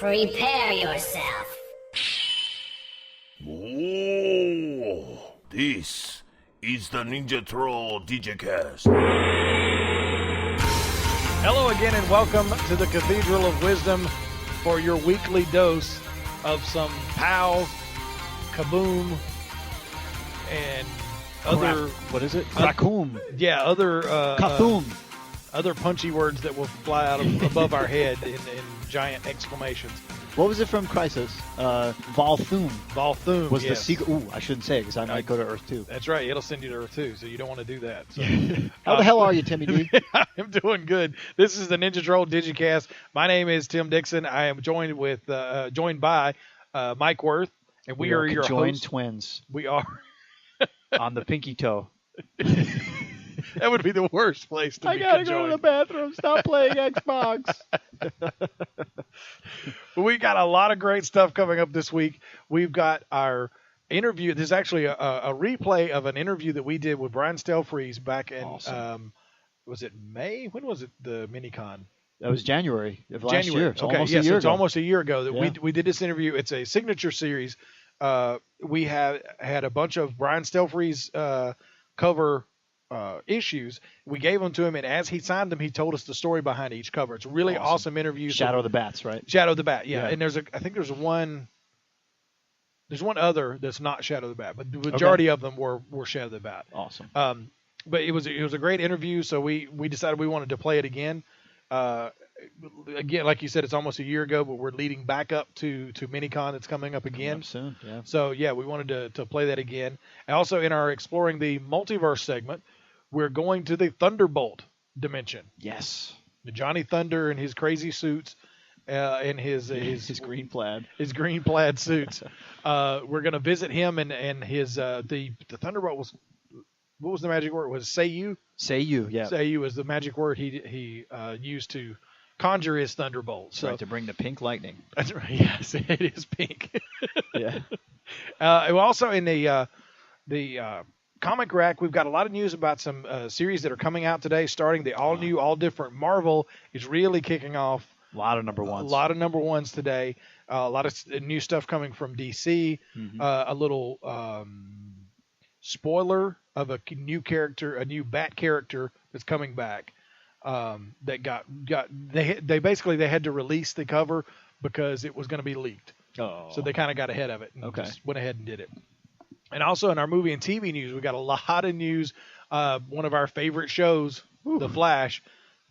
Prepare yourself. Oh, this is the Ninja Troll Digicast. Hello again and welcome to the Cathedral of Wisdom for your weekly dose of some pow, kaboom, and other... What is it? Krakoom. Yeah, other... Kathoom. Other punchy words that will fly out above our head in giant exclamations. What was it from Crisis? Volthoom. Volthoom Was yes. the secret... Ooh, I shouldn't say it because I might go to Earth too. That's right. It'll send you to Earth too, so you don't want to do that. So. How the hell are you, Timmy D? I'm doing good. This is the Ninja Troll Digicast. My name is Tim Dixon. I am joined by Mike Worth, and we are your conjoined hosts. twins. We are on the pinky toe. That would be the worst place to be conjoined. I gotta go to the bathroom. Stop playing Xbox. But we got a lot of great stuff coming up this week. We've got our interview. This is actually a replay of an interview that we did with Brian Stelfreeze back in, Awesome. Was it May? When was it, the Minicon? That was January of last year. It's Okay, almost yes, a year it's ago. almost a year ago that Yeah. we did this interview. It's a signature series. We had a bunch of Brian Stelfreeze cover issues. We gave them to him, and as he signed them, he told us the story behind each cover. It's a really awesome interview. Shadow of the Bats, right? Shadow of the Bat, yeah. Yeah. And I think there's one other that's not Shadow of the Bat, but the majority of them were Shadow of the Bat. Awesome. But it was a great interview, so we decided we wanted to play it again. Again, like you said, it's almost a year ago, but we're leading back up to Minicon that's coming up again. Coming up soon, yeah. So yeah, we wanted to play that again. And also in our Exploring the Multiverse segment, we're going to the Thunderbolt dimension. Yes. Johnny Thunder and his crazy suits, and his green plaid. His green plaid suits. We're going to visit him and his the Thunderbolt was, what was the magic word? Was say you? Say you, yeah. Say you is the magic word he used to conjure his Thunderbolt. So right, to bring the pink lightning. that's right. Yes, it is pink. Yeah. Also in the comic rack, we've got a lot of news about some series that are coming out today. Starting the all new, all different Marvel is really kicking off. A lot of number ones. A lot of number ones today. A lot of new stuff coming from DC. Mm-hmm. A little spoiler of a new character, a new Bat character that's coming back. That they basically had to release the cover because it was going to be leaked. Oh. So they kind of got ahead of it and Okay. just went ahead and did it. And also in our movie and TV news, we got a lot of news. One of our favorite shows, The Flash,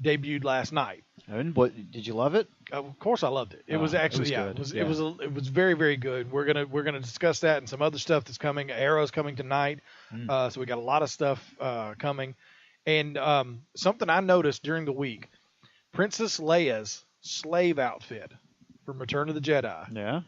debuted last night. And what, did you love it? Of course, I loved it. It was actually, good. it was very, very good. We're gonna discuss that and some other stuff that's coming. Arrow's coming tonight, so we got a lot of stuff coming. And something I noticed during the week, Princess Leia's slave outfit from Return of the Jedi Yeah.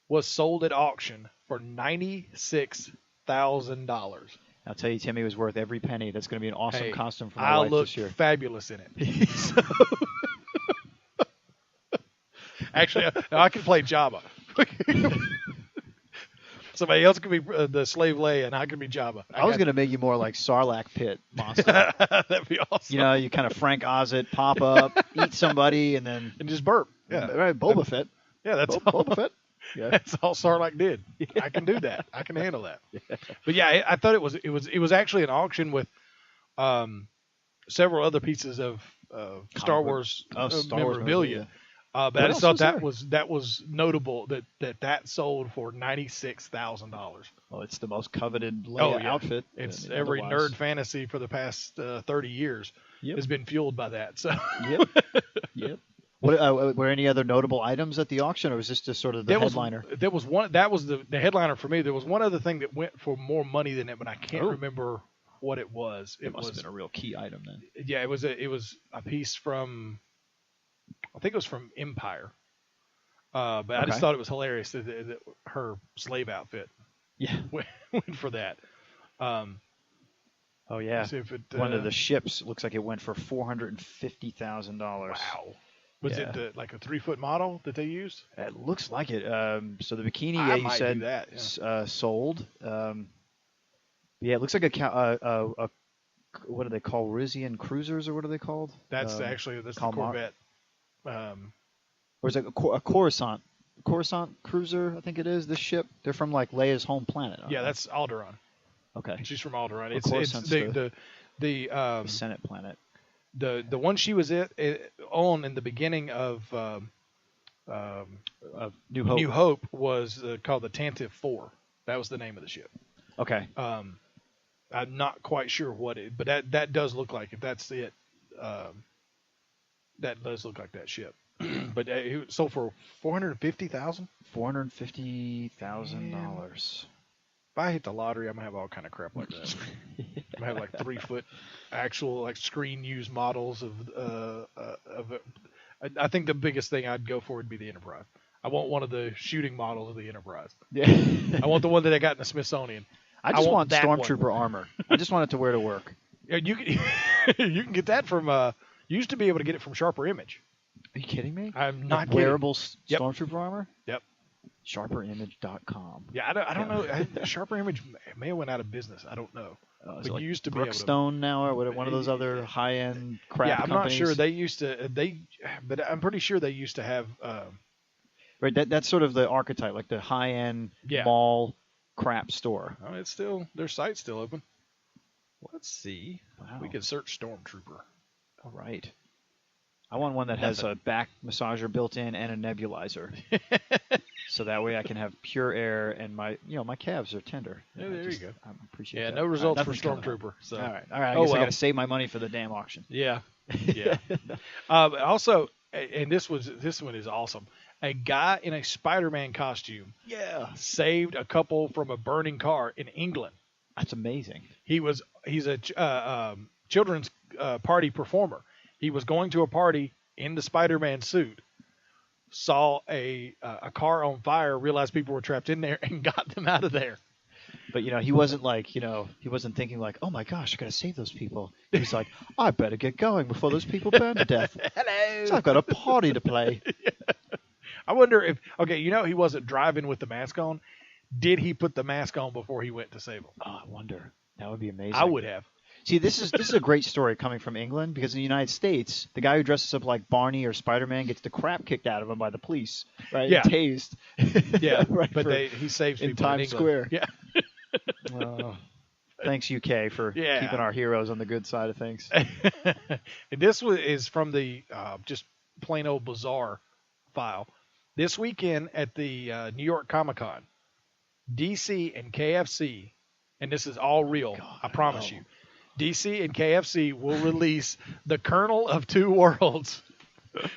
was sold at auction for $96,000. I'll tell you, Timmy was worth every penny. That's going to be an awesome Hey, costume for my I wife look this year. fabulous in it. So, actually, I can play Jabba. Somebody else could be the slave Leia, and I could be Jabba. I was going to make you more like Sarlacc pit monster. That'd be awesome. You know, you kind of Frank Oz it, pop up, eat somebody, and then And just burp. Yeah, right, Boba Fett. yeah, that's all. Boba Fett. Yeah. That's all Sarlacc did. I can do that. I can handle that. But yeah, I thought it was actually an auction with several other pieces of Star Wars memorabilia. But I just thought that was notable that sold for $96,000. Well, it's the most coveted Leia outfit. It's every otherwise. nerd fantasy for the past 30 years has been fueled by that. So Yep. Yep. What, were any other notable items at the auction, or was this just sort of the headliner? There was one. That was the headliner for me. There was one other thing that went for more money than it, but I can't remember what it was. It must have been a real key item then. Yeah, it was a piece from, I think it was from Empire. But I just thought it was hilarious that her slave outfit went for that. Oh yeah, if it, one of the ships looks like it went for $450,000. Wow. Was it like a 3-foot model that they used? It looks like it. So the bikini, I you might said, do that, sold. Yeah, it looks like a what do they call Rizian cruisers, or what are they called? That's actually the Kalmar. Corvette. or is it a Coruscant cruiser? I think it is. This ship. They're from like Leia's home planet. Yeah, that's Alderaan. Okay. She's from Alderaan. Well, It's Coruscant's the the Senate planet. the one she was on in the beginning of New Hope. New Hope was called the Tantive 4. That was the name of the ship. Okay. I'm not quite sure what it, but that does look like if that's it. That does look like that ship. But it sold for $450,000. $450,000. If I hit the lottery, I'm gonna have all kind of crap like that. I'm gonna have like 3-foot actual like screen used models of. I think the biggest thing I'd go for would be the Enterprise. I want one of the shooting models of the Enterprise. Yeah. I want the one that I got in the Smithsonian. I just want that Stormtrooper armor. I just want it to wear to work. Yeah, you can you can get that from. You used to be able to get it from Sharper Image. Are you kidding me? I'm not wearable Yep. Stormtrooper armor. Yep. Sharperimage.com. Yeah, I don't know. Sharper Image may have went out of business. I don't know. But Like, you used to be able Brookstone now, or one of those other high-end crap yeah, I'm companies. not sure they used to. But I'm pretty sure they used to have. Right, that's sort of the archetype, like the high-end Yeah. mall crap store. Oh, it's still their site's still open. Let's see. Wow. We can search Stormtrooper. All right. I want one that has a back massager built in and a nebulizer, so that way I can have pure air and my calves are tender. Yeah, there you go. I appreciate Yeah, that. no results for nothing's coming up. Stormtrooper. So. All right. I Oh, guess I well. got to save my money for the damn auction. Yeah, yeah. Also, and this one is awesome. A guy in a Spider-Man costume Yeah, saved a couple from a burning car in England. that's amazing. He's a children's party performer. He was going to a party in the Spider-Man suit, saw a car on fire, realized people were trapped in there, and got them out of there. But he wasn't like he wasn't thinking like, oh my gosh, I gotta save those people. He's like, I better get going before those people burn to death. Hello. So I've got a party to play. I wonder if he wasn't driving with the mask on. Did he put the mask on before he went to save them? Oh, I wonder. That would be amazing. I would have. See, this is a great story coming from England, because in the United States, the guy who dresses up like Barney or Spider-Man gets the crap kicked out of him by the police, right? Yeah. And tased. Yeah, right. but he saves in people Times in England. Square. Yeah. Thanks, UK, for Yeah. keeping our heroes on the good side of things. And this is from the just plain old bizarre file. This weekend at the New York Comic Con, DC and KFC, and this is all real, I promise you. DC and KFC will release the Colonel of Two Worlds,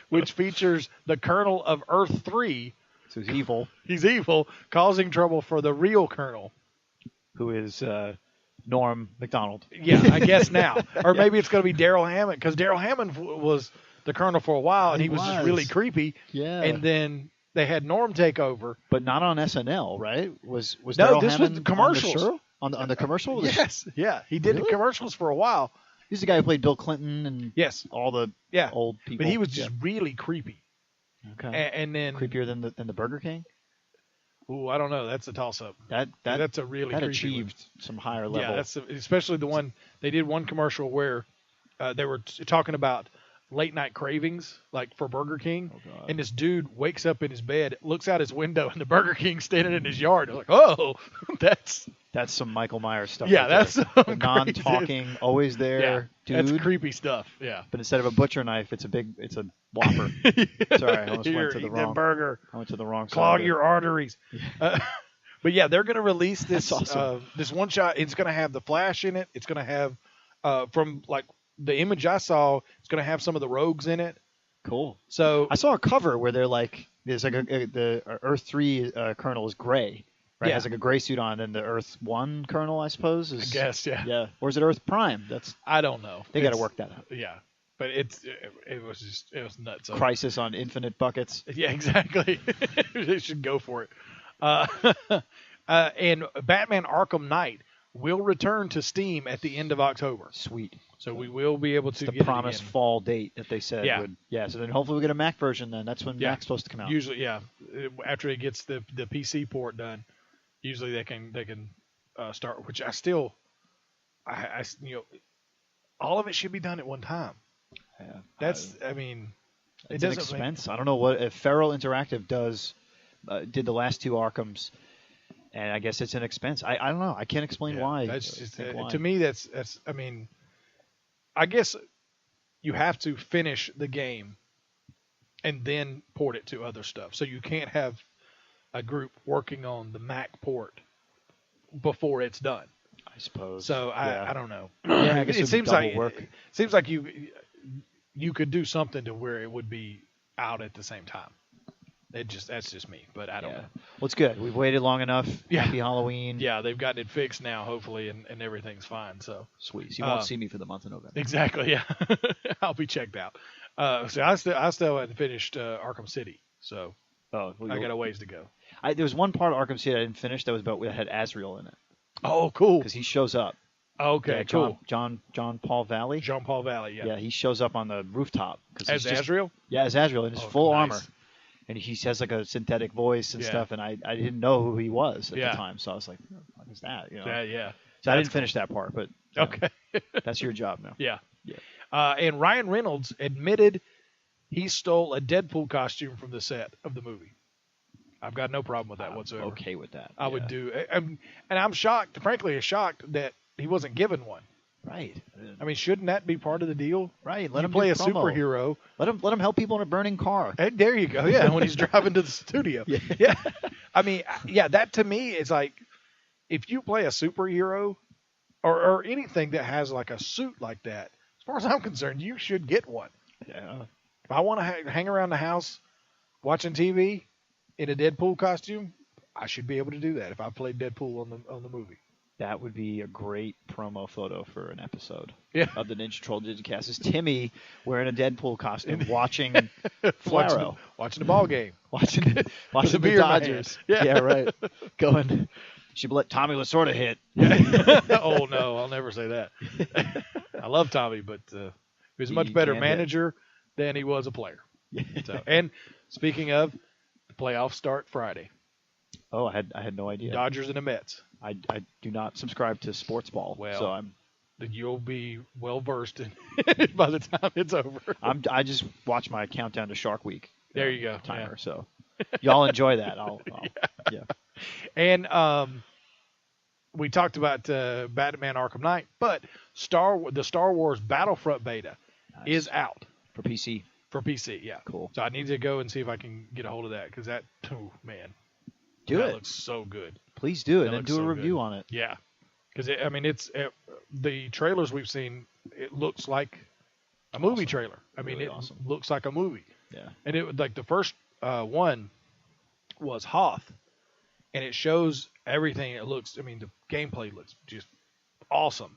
which features the Colonel of Earth 3. So he's evil, He's evil, causing trouble for the real Colonel. who is Norm Macdonald. Yeah, I guess now. Or maybe it's going to be Daryl Hammond, because Daryl Hammond was the Colonel for a while, and he was just really creepy. Yeah. And then they had Norm take over. But not on SNL, right? Was No, Daryl this was Hammond the commercials. on the show? On the commercial? Yes, yeah. He did the Really? commercials for a while. He's the guy who played Bill Clinton and Yes. all the Yeah. old people. But he was just really creepy. okay. And then, Creepier than the Burger King? ooh, I don't know. That's a toss-up. That's a really that creepy achieved some higher one. level. Yeah, especially the one, they did one commercial where they were talking about late night cravings, like for Burger King. Oh, God. And this dude wakes up in his bed, looks out his window, and the Burger King standing in his yard. I'm like, oh, That's some Michael Myers stuff. yeah, right that's there. some the non-talking, always there dude. That's creepy stuff. Yeah. But instead of a butcher knife, it's a Whopper. Sorry, I almost Here, went to the eat that wrong. burger. I went to the wrong side. Clog of it. your arteries. But yeah, they're going to release this That's awesome. this one shot. It's going to have the Flash in it. It's going to have from like the image I saw. It's going to have some of the Rogues in it. Cool. So I saw a cover where they're like, there's like the Earth 3 Colonel is gray, right? Yeah. Has like a gray suit on, and the Earth 1 Colonel, I suppose, is. I guess Yeah. Or is it Earth Prime? I don't know. They got to It's- work that out. Yeah, but it was nuts. So- Crisis on Infinite Buckets. Yeah, exactly. They should go for it. And Batman Arkham Knight will return to Steam at the end of October. Sweet. So we will be able to The get promised it again. fall date that they said Yeah. would. Yeah. So then hopefully we'll get a Mac version then. That's when Yeah. Mac's supposed to come out. Usually, yeah. After it gets the PC port done, usually they can start. Which I all of it should be done at one time. Yeah. I mean, It's an expense. I don't know what if Feral Interactive did the last 2 Arkhams, and I guess it's an expense. I don't know. I can't explain why. That's just why. to me. That's. I mean, I guess you have to finish the game and then port it to other stuff. So you can't have a group working on the Mac port before it's done. I suppose. So I don't know. Yeah, I guess it seems like work. it seems like you could do something to where it would be out at the same time. That's just me, but I don't know. Well, it's good. We've waited long enough. Yeah. Happy Halloween. Yeah, they've gotten it fixed now, hopefully, and everything's fine. So sweet. So you won't see me for the month of November. Exactly. Yeah, I'll be checked out. So I still haven't finished Arkham City, so I got a ways to go. There was one part of Arkham City I didn't finish that had Azrael in it. Oh, cool. Because he shows up. Okay, yeah, cool. John Paul Valley. Jean Paul Valley, yeah. Yeah, he shows up on the rooftop as Azrael. Yeah, as Azrael in his full nice. armor, and he has like a synthetic voice and Yeah. stuff. And I didn't know who he was at Yeah. the time, so I was like, "What is that?" You know? Yeah. So I didn't finish that part, but you know, Okay. that's your job now. Yeah. Yeah. And Ryan Reynolds admitted he stole a Deadpool costume from the set of the movie. I've got no problem with that whatsoever. Okay with that. I would do. And I'm shocked, frankly, that he wasn't given one. Right. I mean, shouldn't that be part of the deal? Right. Let you him play a do promo. superhero. Let him help people in a burning car. And there you go. Yeah, when he's driving to the studio. Yeah. I mean, yeah, that to me is like, if you play a superhero or anything that has like a suit like that, as far as I'm concerned, you should get one. Yeah. If I want to hang around the house watching TV in a Deadpool costume, I should be able to do that if I played Deadpool on the movie. That would be a great promo photo for an episode of the Ninja Troll Digicast. Is Timmy wearing a Deadpool costume watching Flaro. watching the ball game. watching the the beer in my Dodgers. hand. Yeah. Right. Going, should let Tommy Lasorda hit. Oh, no, I'll never say that. I love Tommy, but he was a much better can't hit. manager than he was a player. So, and speaking of, the playoffs start Friday. Oh, I had no idea. Dodgers and the Mets. I do not subscribe to sports ball, Well, so you'll be well versed in by the time it's over. I just watch my countdown to Shark Week. There you go. Timer. So y'all enjoy that. I'll yeah. And we talked about Batman Arkham Knight, but the Star Wars Battlefront beta is out for PC. For PC, yeah. Cool. So I need to go and see if I can get a hold of that because that, oh man, that looks so good. Please do it That and do looks a so review good. on it. Yeah, because it's the trailers we've seen. It looks like a movie trailer. I mean, Really it awesome. looks like a movie. Yeah. And it like the first one was Hoth, and it shows everything. It looks. I mean, the gameplay looks just awesome,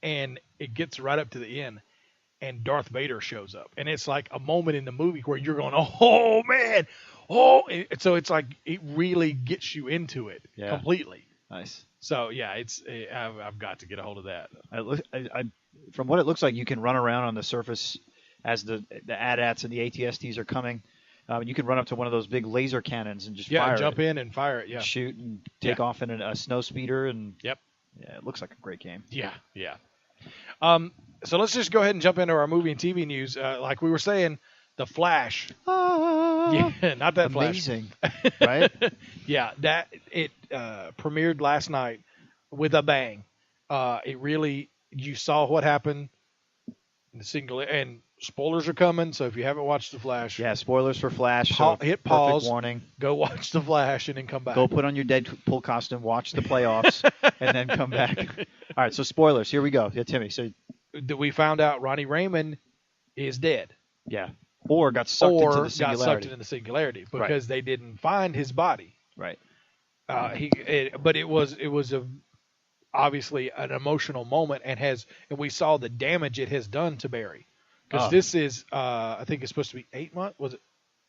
and it gets right up to the end, and Darth Vader shows up, and it's like a moment in the movie where you're going, "Oh man, oh!" So it's like it really gets you into it completely. Nice. So yeah, I've got to get a hold of that. From what it looks like, you can run around on the surface as the AT-ATs and the ATSTs are coming. You can run up to one of those big laser cannons and just fire jump it. in and fire it. Yeah, Shoot and take off in a snow speeder and Yep. Yeah, it looks like a great game. Yeah. So let's just go ahead and jump into our movie and TV news. Like we were saying, The Flash. Yeah, not that amazing, Flash. right? Yeah, that it premiered last night with a bang. It really, you saw what happened. And spoilers are coming, so if you haven't watched The Flash, yeah, spoilers for Flash. So hit pause. Perfect warning. Go watch The Flash and then come back. Go put on your Deadpool costume, watch the playoffs, and then come back. All right, so spoilers. Here we go. Yeah, Timmy. So we found out Ronnie Raymond is dead. Yeah. Or got sucked into the singularity. Got sucked into the singularity because they didn't find his body. Right. But it was obviously an emotional moment, and we saw the damage it has done to Barry. Because this is, I think it's supposed to be 8 months. Was it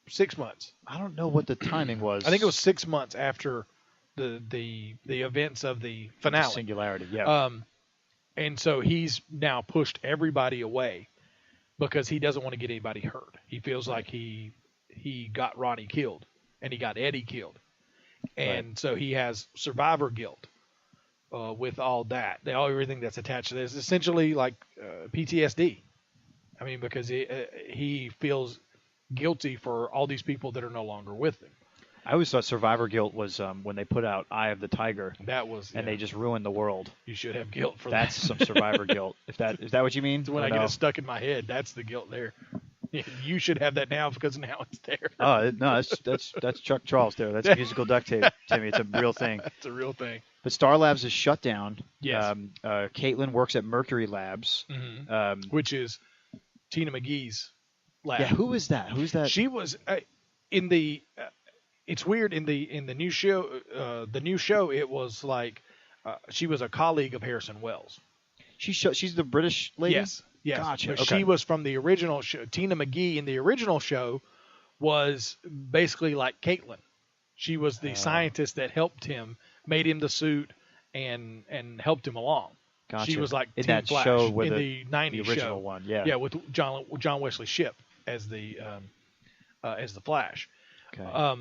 6 months? I don't know what the timing was. I think it was 6 months after the events of the finale. The singularity. Yeah. And so he's now pushed everybody away because he doesn't want to get anybody hurt. He feels like he got Ronnie killed and he got Eddie killed. And so he has survivor guilt with all that. Everything that's attached to this. Essentially like PTSD. I mean, because he feels guilty for all these people that are no longer with them. I always thought survivor guilt was when they put out Eye of the Tiger That was, and they just ruined the world. you should have guilt for That's that. some survivor guilt. Is that what you mean? It's when Or I get no? it stuck in my head. That's the guilt there. You should have that now because now it's there. Oh no, that's Chuck Charles there. That's musical duct tape, Timmy. It's a real thing. It's a real thing. But Star Labs is shut down. Yes. Caitlin works at Mercury Labs. Which is Tina McGee's lab. Yeah, who is that? Who's that? She was in the. It's weird in the new show. The new show, it was like she was a colleague of Harrison Wells. She's the British lady. Yes. Gotcha. But Okay. she was from the original show. Tina McGee in the original show was basically like Caitlin. She was the scientist that helped him, made him the suit, and helped him along. Gotcha. She was like in Team that Flash show with in the '90s original show. one. Yeah. Yeah, with John Wesley Shipp as the Flash. Okay.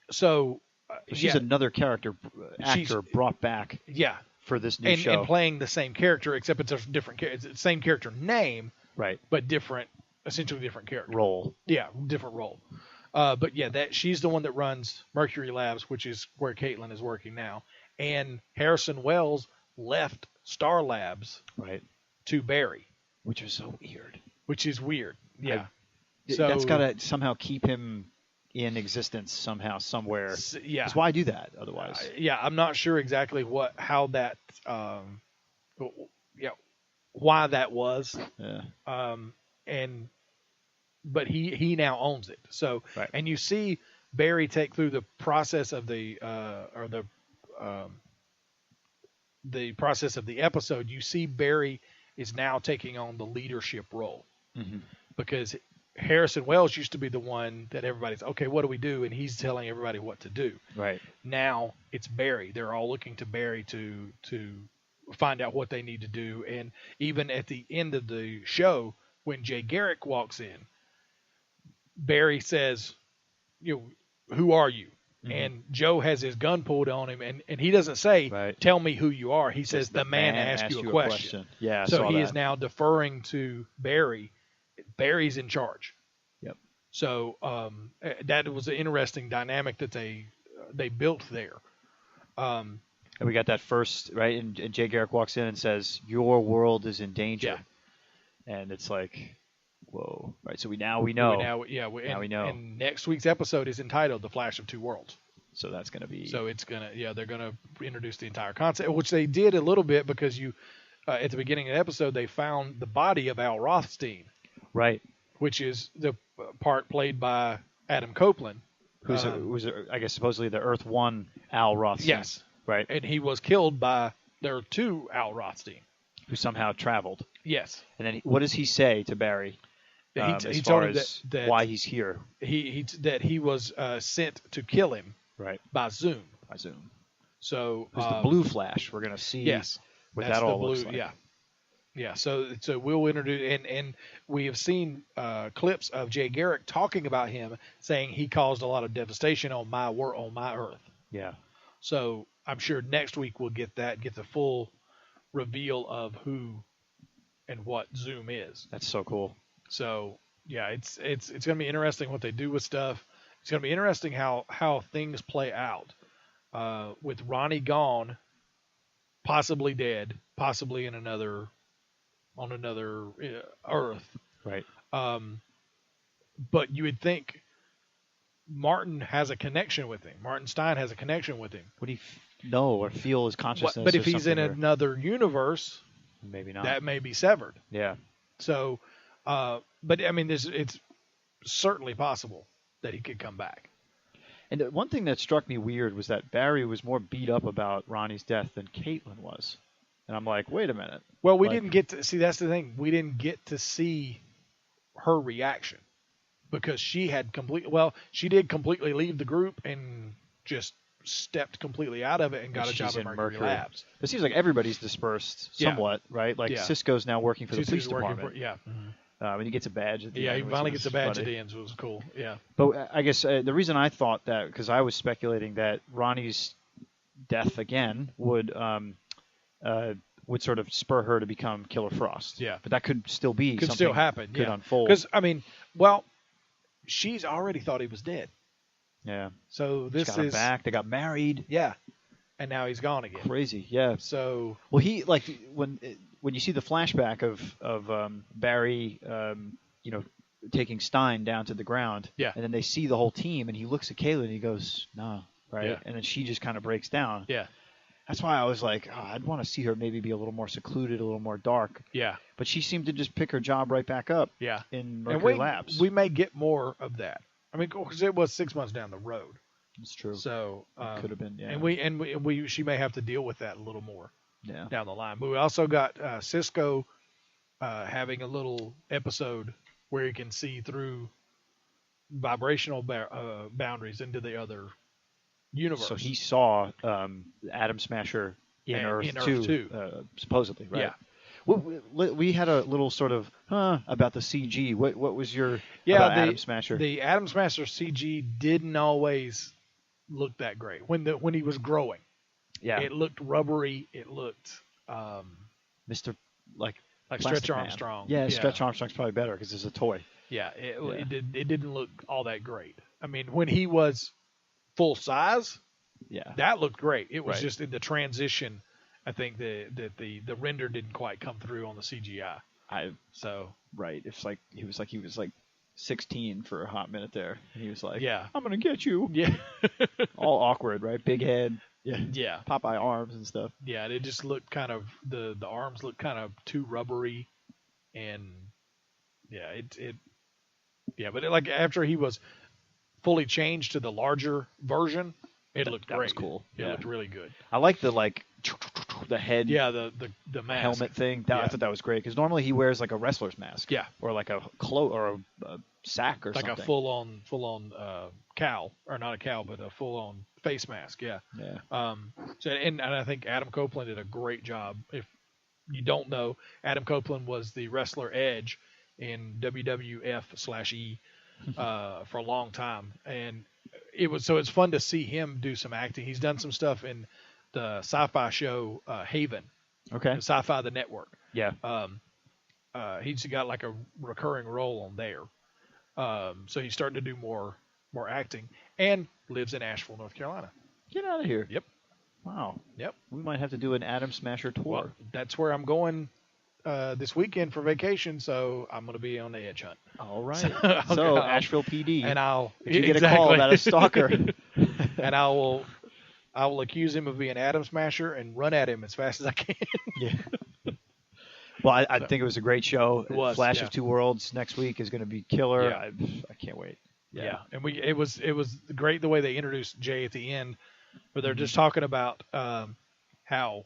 So She's yeah, another character actor brought back yeah, for this new and show. playing the same character, except it's a different character. It's the same character name, right. but different, essentially different character. Role. Yeah, different role. But yeah, that she's the one that runs Mercury Labs, which is where Caitlin is working now. And Harrison Wells left Star Labs Right. to Barry, Which is so weird. which is weird. Yeah. That's got to somehow keep him in existence somehow, somewhere. Yeah. 'Cause why do that otherwise? Yeah, I'm not sure exactly how that, why that was. Yeah. But he now owns it. So, Right. and you see Barry take through the process of the process of the episode. You see Barry is now taking on the leadership role because Harrison Wells used to be the one that everybody's okay, what do we do? And he's telling everybody what to do. Right. Now it's Barry. They're all looking to Barry to find out what they need to do. And even at the end of the show, when Jay Garrick walks in, Barry says, who are you? And Joe has his gun pulled on him, and he doesn't say, Right. tell me who you are. He says, the man asked you a question. Yeah. I So saw he that. is now deferring to Barry. Barry's in charge. Yep. So that was an interesting dynamic that they built there. And we got that first, right? And Jay Garrick walks in and says, "Your world is in danger." Yeah. And it's like, whoa. Right. So we know. Now we know. And next week's episode is entitled "The Flash of Two Worlds." So that's going to be. So it's they're gonna introduce the entire concept, which they did a little bit because at the beginning of the episode they found the body of Al Rothstein, right. which is the part played by Adam Copeland, Who's I guess supposedly the Earth One Al Rothstein. Yes. Right. And he was killed by their two Al Rothstein. Who somehow traveled. Yes. And then what does he say to Barry? He As told far him as that why he's here. That he was sent to kill him Right. by Zoom. I Zoom. So Who's the Blue Flash? We're going to see. Yes. What That's that all the blue, looks like. Yeah. Yeah. So we'll introduce and we have seen clips of Jay Garrick talking about him, saying he caused a lot of devastation on my Earth. Yeah. So I'm sure next week we'll get the full reveal of who and what Zoom is. That's so cool. So yeah, it's going to be interesting what they do with stuff. It's going to be interesting how things play out with Ronnie gone, possibly dead, possibly on another Earth. Right. But you would think Martin has a connection with him. Martin Stein has a connection with him. Would he know or feel his consciousness? But if or he's in something, or another universe, maybe not. that may be severed. Yeah. So, but I mean, it's certainly possible that he could come back. And one thing that struck me weird was that Barry was more beat up about Ronnie's death than Caitlin was. And I'm like, wait a minute. Well, we didn't get to see. That's the thing. We didn't get to see her reaction because she had she did completely leave the group and just stepped completely out of it and got a job at Mercury Labs. It seems like everybody's dispersed somewhat, right? Like Cisco's now working for the police department. And he gets a badge at the end. Yeah, he finally gets a badge at the end, so it was cool. Yeah. But I guess the reason I thought that, because I was speculating that Ronnie's death again would sort of spur her to become Killer Frost. Yeah. But that could still be could something still happen. Could yeah. unfold. Because I mean, well, she's already thought he was dead. Yeah. So She this got him is back. They got married. yeah, and now he's gone again. Crazy. Yeah. So Well, he like when you see the flashback of Barry, taking Stein down to the ground. Yeah. And then they see the whole team, and he looks at Kayla and he goes, "No." Right. Yeah. And then she just kind of breaks down. yeah, That's why I was like, I'd want to see her maybe be a little more secluded, a little more dark. yeah, But she seemed to just pick her job right back up yeah. in And Mercury Labs. we may get more of that. I mean, because it was 6 months down the road. It's true. So Could have been, yeah. and she may have to deal with that a little more Yeah. down the line. But we also got Cisco having a little episode where he can see through vibrational boundaries into the other universe. So he saw Atom Smasher in Earth in Earth 2, 2. Supposedly, right? Yeah. We had a little sort of about the CG. What was your Yeah, about the Atom Smasher? The Atom Smasher CG didn't always look that great when he was growing. yeah, It looked rubbery. It looked Mr. Like Stretch Plastic Man. Armstrong. Yeah, Stretch Armstrong's probably better because it's a toy. Yeah, Yeah. it didn't look all that great. I mean, when he was full size, Yeah, that looked great. It was Right. just in the transition. I think that the render didn't quite come through on the CGI. So right. It's like he was like 16 for a hot minute there, and he was like, yeah, "I'm gonna get you." yeah, All awkward, right? Big head. Yeah, yeah, Popeye arms and stuff. yeah. And it just looked kind of the arms looked kind of too rubbery, and yeah, but like after he was fully changed to the larger version, it looked that great. was cool. It Yeah. looked really good. I like the the head. Yeah, the mask. Helmet thing. I Yeah. thought that was great because normally he wears like a wrestler's mask. Yeah. Or like a cloak or a sack or like something. a full on cowl, or not a cowl, but a full on face mask. Yeah. Yeah. So and I think Adam Copeland did a great job. If you don't know, Adam Copeland was the wrestler Edge in WWF/E for a long time, and it's fun to see him do some acting. He's done some stuff in the sci-fi show Haven, Okay. Sci-Fi the Network. Yeah. He's got like a recurring role on there. So he's starting to do more acting, and lives in Asheville, North Carolina. Get out of here. Yep. Wow. Yep. We might have to do an Atom Smasher tour. Well, that's where I'm going this weekend for vacation, so I'm going to be on the edge hunt. All right. So, So, I'll- Asheville PD. And I'll if you get a call about a stalker. and I will accuse him of being Adam Smasher and run at him as fast as I can. Yeah. Well, I think it was a great show. It was, Flash yeah. of Two Worlds next week is going to be killer. Yeah. I can't wait. Yeah, and it was great the way they introduced Jay at the end, where they're just talking about how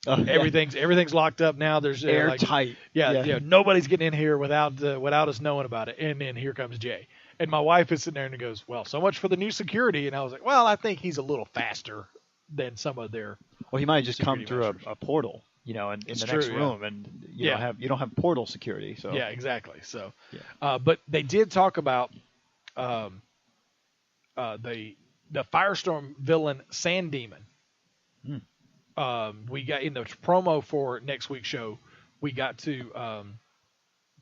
everything's locked up now. There's airtight. Yeah, nobody's getting in here without us knowing about it. And then here comes Jay, and my wife is sitting there and goes, "Well, so much for the new security." And I was like, "Well, I think he's a little faster than some of their." Well, he might just come security through measures. a portal, in It's the true, next yeah. room, and Yeah. you don't have portal security. So Yeah, exactly. So, Yeah. but they did talk about the Firestorm villain Sand Demon. We got in the promo for next week's show. We got to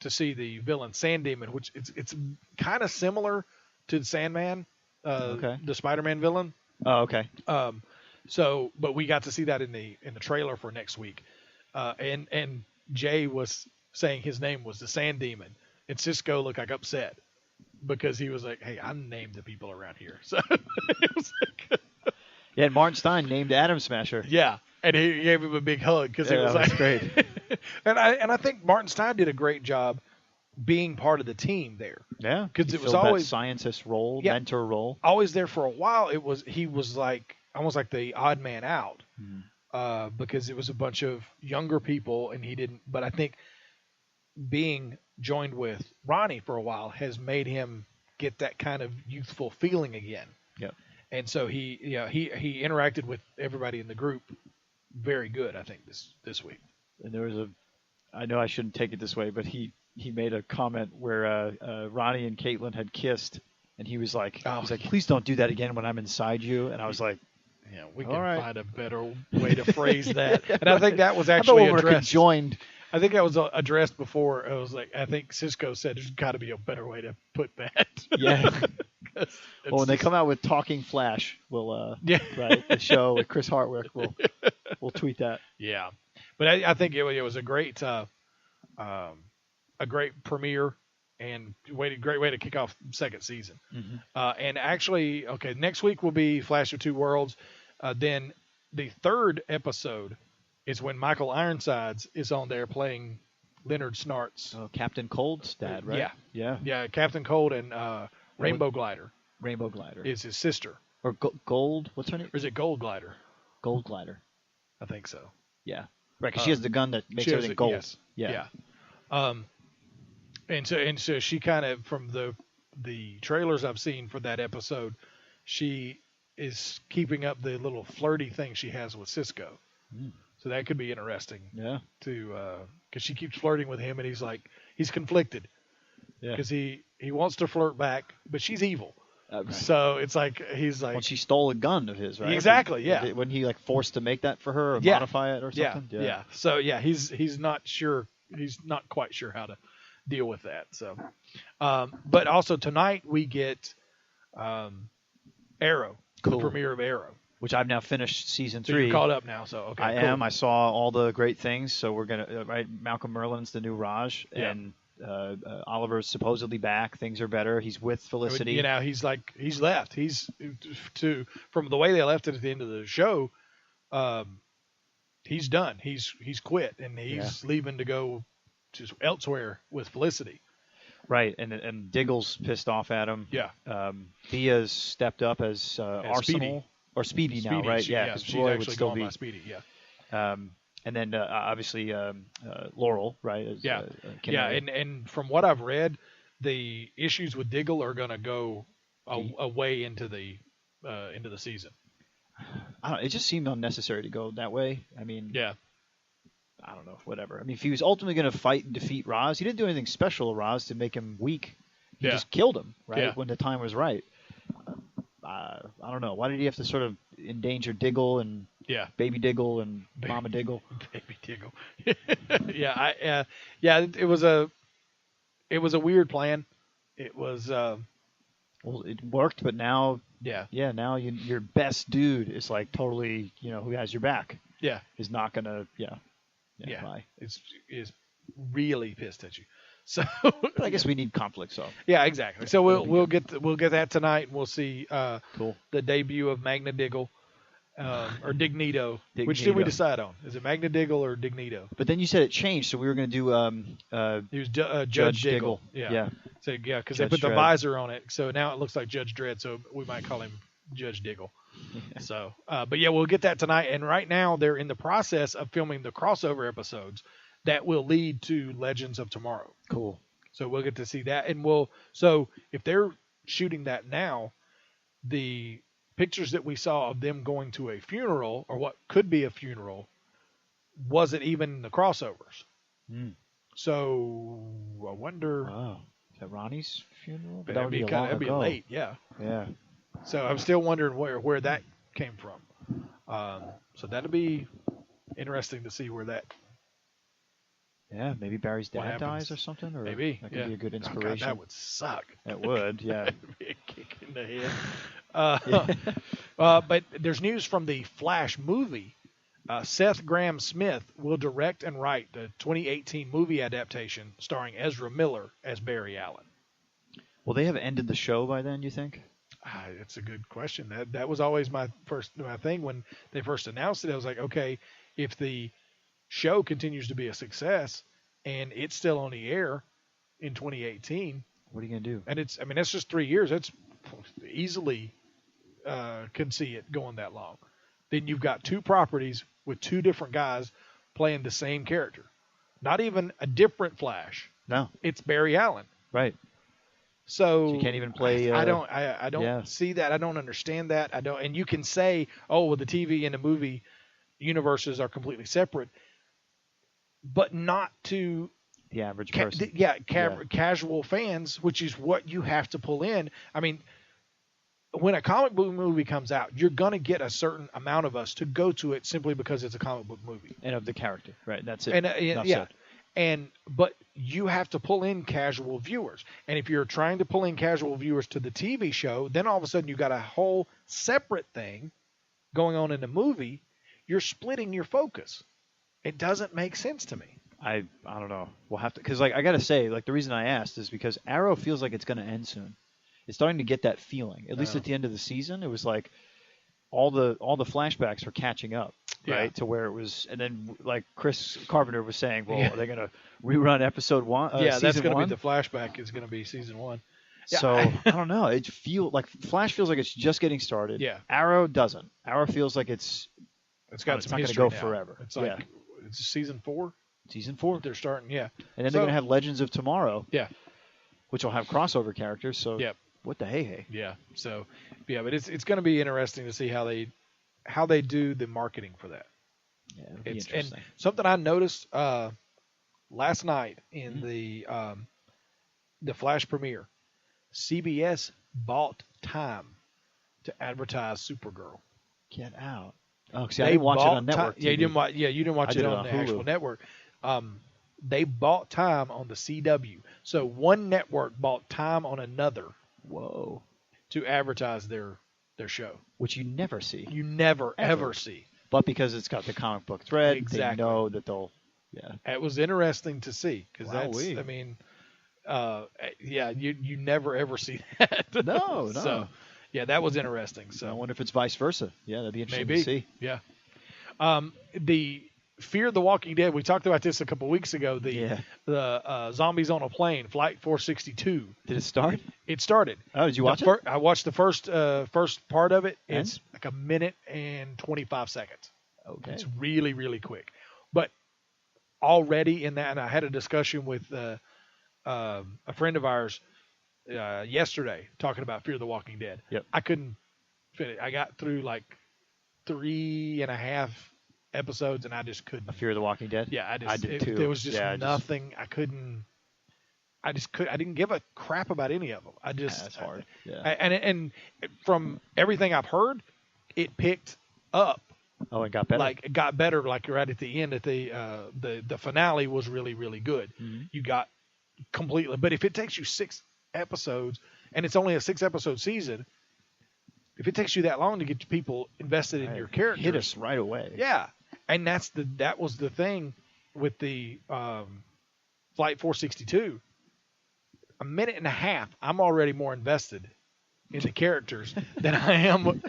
see the villain Sand Demon, which it's kind of similar to the Sandman, Okay. the Spider-Man villain. Oh, okay. But we got to see that in the trailer for next week, and Jay was saying his name was the Sand Demon, and Cisco looked like upset because he was like, "Hey, I named the people around here." So it was like, Yeah, and Martin Stein named Atom Smasher. yeah, and he gave him a big hug because it Yeah, was that was like great. and I think Martin Stein did a great job being part of the team there. Yeah, 'Cause he it was filled that always- scientist role, Yeah. mentor role. Always there for a while. He was like almost like the odd man out because it was a bunch of younger people, and he didn't. But I think being joined with Ronnie for a while has made him get that kind of youthful feeling again. Yep. And so he interacted with everybody in the group very good, I think, this week. And there was I know I shouldn't take it this way, but he made a comment where Ronnie and Caitlin had kissed, and he was like, please don't do that again when I'm inside you. And I was like, Yeah, we All can right. find a better way to phrase that. And I think that was how about actually when we're addressed. conjoined I think that was addressed before. It was like I think Cisco said there's got to be a better way to put that. Yeah. 'Cause Well, when they just- come out with Talking Flash, we'll Yeah. right the show with Chris Hartwick, we'll tweet that. Yeah, but I think it was a great premiere and great way to kick off second season. Mhm. And actually, okay, next week will be Flash of Two Worlds. Then the third episode is when Michael Ironsides is on there playing Leonard Snart's. Oh, Captain Cold's dad, right? Yeah. Yeah. Captain Cold and Rainbow Glider Rainbow Glider. is his sister. Or Gold. What's her name? Or is it Gold Glider? Gold Glider. I think so. Yeah. Right, because she has the gun that makes She has everything gold. Yes. Yeah. And so she kind of, from the trailers I've seen for that episode, she is keeping up the little flirty thing she has with Cisco. Mm. So that could be interesting Yeah. because she keeps flirting with him and he's conflicted Yeah. because he wants to flirt back, but she's evil. Right. So it's like he's like Well, she stole a gun of his, right? Exactly, yeah. When he forced to make that for her or Yeah. modify it or something. yeah. So yeah, he's not sure. He's not quite sure how to deal with that. So, but also tonight we get Arrow, the Cool. premiere of Arrow. Which I've now finished season So 3. you're caught up now. So okay, I cool. am. I saw all the great things, so we're gonna right. Malcolm Merlin's the new Raj, Yeah. and Oliver's supposedly back. Things are better. He's with Felicity. You know, he's left. He's from the way they left it at the end of the show. He's done. He's quit and he's leaving to go to elsewhere with Felicity. Right, and Diggle's pissed off at him. Yeah. Thea's stepped up as Arsenal Speedy. or Speedy now, right? Yeah, because she's Roy would actually still going be. by Speedy. Yeah. And then obviously Laurel, right? As, Yeah, Canary. and from what I've read, the issues with Diggle are going to go away into the season. It just seemed unnecessary to go that way. I mean, Yeah, I don't know, whatever. I mean, if he was ultimately going to fight and defeat Roz, he didn't do anything special to Roz to make him weak. He Yeah. just killed him, right, Yeah. when the time was right. I don't know. Why did he have to sort of endanger Diggle and yeah, Baby Diggle and Mama Diggle? baby Diggle. Yeah, it was a weird plan. It was Well, it worked, but now, yeah, now your best dude is like totally, who has your back yeah, is not going to, yeah. bye. Is really pissed at you. So But I guess we need conflict, so. yeah, exactly. So we'll get that tonight, and we'll see Cool. the debut of Magna Diggle or Dignito. Which did we Dignito. decide on? Is it Magna Diggle or Dignito? But then you said it changed, so we were going to do He was Judge Diggle. Yeah. So yeah, because they Judge put the Dredd. visor on it, so now it looks like Judge Dredd. So we might call him Judge Diggle. So, but yeah, we'll get that tonight. And right now they're in the process of filming the crossover episodes that will lead to Legends of Tomorrow. Cool. So we'll get to see that, and so if they're shooting that now, the pictures that we saw of them going to a funeral or what could be a funeral wasn't even the crossovers. Mm. So I wonder. Wow. Is that Ronnie's funeral? But That'd be a long that'd be ago. late, yeah. Yeah. So I'm still wondering where that came from. So that'd be interesting to see where that Yeah, maybe Barry's What dad happens? dies or something, or maybe. that could Yeah. be a good Oh, God, inspiration. that would suck. That would, yeah. That'd be a kick in the head. But there's news from the Flash movie. Seth Graham-Smith will direct and write the 2018 movie adaptation starring Ezra Miller as Barry Allen. Will they have ended the show by then, you think? It's a good question. That was always my thing when they first announced it. I was like, okay, if the show continues to be a success and it's still on the air in 2018, What are you going to do? and that's just 3 years. That's easily can see it going that long. Then you've got two properties with two different guys playing the same character. Not even a different Flash. No. It's Barry Allen. Right. So you can't even play, I don't yeah. see that. I don't understand that. I don't. And you can say, oh, well, the TV and the movie universes are completely separate, but not to The average person. casual fans, which is what you have to pull in. I mean, when a comic book movie comes out, you're going to get a certain amount of us to go to it simply because it's a comic book movie. And of the character. Right. That's it. And Enough yeah, said. But you have to pull in casual viewers. And if you're trying to pull in casual viewers to the TV show, then all of a sudden you got a whole separate thing going on in the movie. You're splitting your focus. It doesn't make sense to me. I don't know. We'll have to, because like I gotta say, like the reason I asked is because Arrow feels like it's gonna end soon. It's starting to get that feeling. At least at the end of the season, it was like all the flashbacks are catching up, right? To where it was, and then like Chris Carpenter was saying, well, are they gonna rerun episode 1? That's gonna be the flashback. Is gonna be season 1. Yeah, so I don't know. It Flash feels like it's just getting started. Yeah. Arrow doesn't. Arrow feels like it's got it's some not history gonna go forever. It's like it's season 4. Season 4. They're starting, yeah. And then they're gonna have Legends of Tomorrow. Yeah. Which will have crossover characters. So what the hey? Yeah. So but it's going to be interesting to see how they do the marketing for that. Yeah, it'll be interesting. And something I noticed last night in the Flash premiere, CBS bought time to advertise Supergirl. Get out! Oh, see, I didn't watch it on network. Yeah, you didn't watch. Yeah, you didn't watch it on the actual network. They bought time on the CW. So one network bought time on another. Whoa! To advertise their show, which you never see. You never ever see. But because it's got the comic book thread, exactly. They know that they'll. Yeah. It was interesting to see because I mean, you never ever see that. No. So, yeah, that was interesting. So I wonder if it's vice versa. Yeah, that'd be interesting to see. Yeah. The Fear the Walking Dead. We talked about this a couple weeks ago. The Zombies on a Plane, Flight 462. Did it start? It started. Oh, did you watch it? I watched the first part of it. It's like a minute and 25 seconds. Okay. It's really, really quick. But already in that, and I had a discussion with a friend of ours yesterday talking about Fear the Walking Dead. Yep. I couldn't finish. I got through like 3.5 episodes, and I just couldn't. Fear the Walking Dead? Yeah, I did too. There was just nothing. I couldn't. I didn't give a crap about any of them. That's hard. Yeah. And from everything I've heard, it picked up. Oh, it got better. Like it got better. Like right at the end, at the finale was really, really good. Mm-hmm. You got completely. But if it takes you 6 episodes, and it's only a 6-episode season, if it takes you that long to get people invested in your characters, hit us right away. Yeah, and that was the thing with the Flight 462. A minute and a half, I'm already more invested in the characters than I am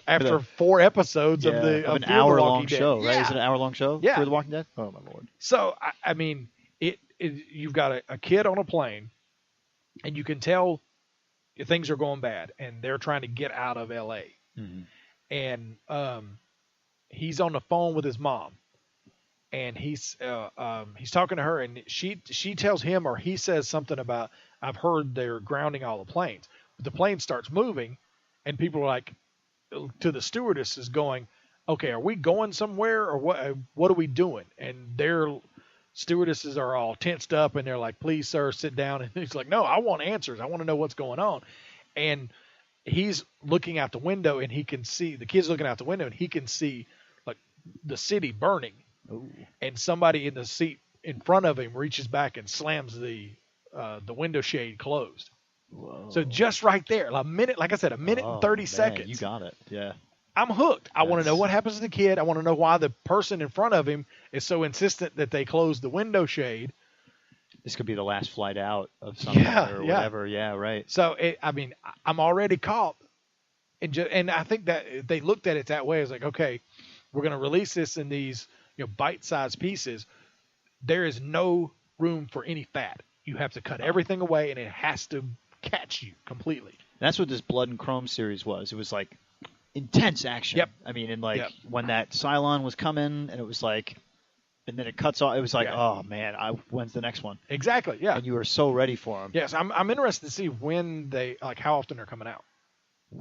after 4 episodes of an hour-long show, right? Yeah. Is it an hour-long show? Yeah. For The Walking Dead? Oh, my Lord. So, I mean, you've got a kid on a plane, and you can tell things are going bad, and they're trying to get out of L.A. Mm-hmm. And he's on the phone with his mom, and he's talking to her, and she tells him, or he says something about, I've heard they're grounding all the planes. But the plane starts moving, and people are like, to the stewardess is going, okay, are we going somewhere, or what are we doing? And their stewardesses are all tensed up, and they're like, please, sir, sit down. And he's like, no, I want answers. I want to know what's going on. And he's looking out the window, and he can see, the kid's looking out the window, and he can see like the city burning. Ooh. And somebody in the seat in front of him reaches back and slams the window shade closed. Whoa. So just right there, like a minute and 30 seconds. You got it. Yeah. I'm hooked. I want to know what happens to the kid. I want to know why the person in front of him is so insistent that they close the window shade. This could be the last flight out of something or whatever. Yeah, right. So, I'm already caught. And I think that they looked at it that way. It's like, okay, we're going to release this in these bite-sized pieces. There is no room for any fat. You have to cut everything away, and it has to catch you completely. That's what this Blood and Chrome series was. It was like intense action. Yep. I mean, and when that Cylon was coming, and it was like, and then it cuts off. It was like, oh man, when's the next one? Exactly. Yeah. And you were so ready for them. Yes, I'm interested to see when how often they're coming out.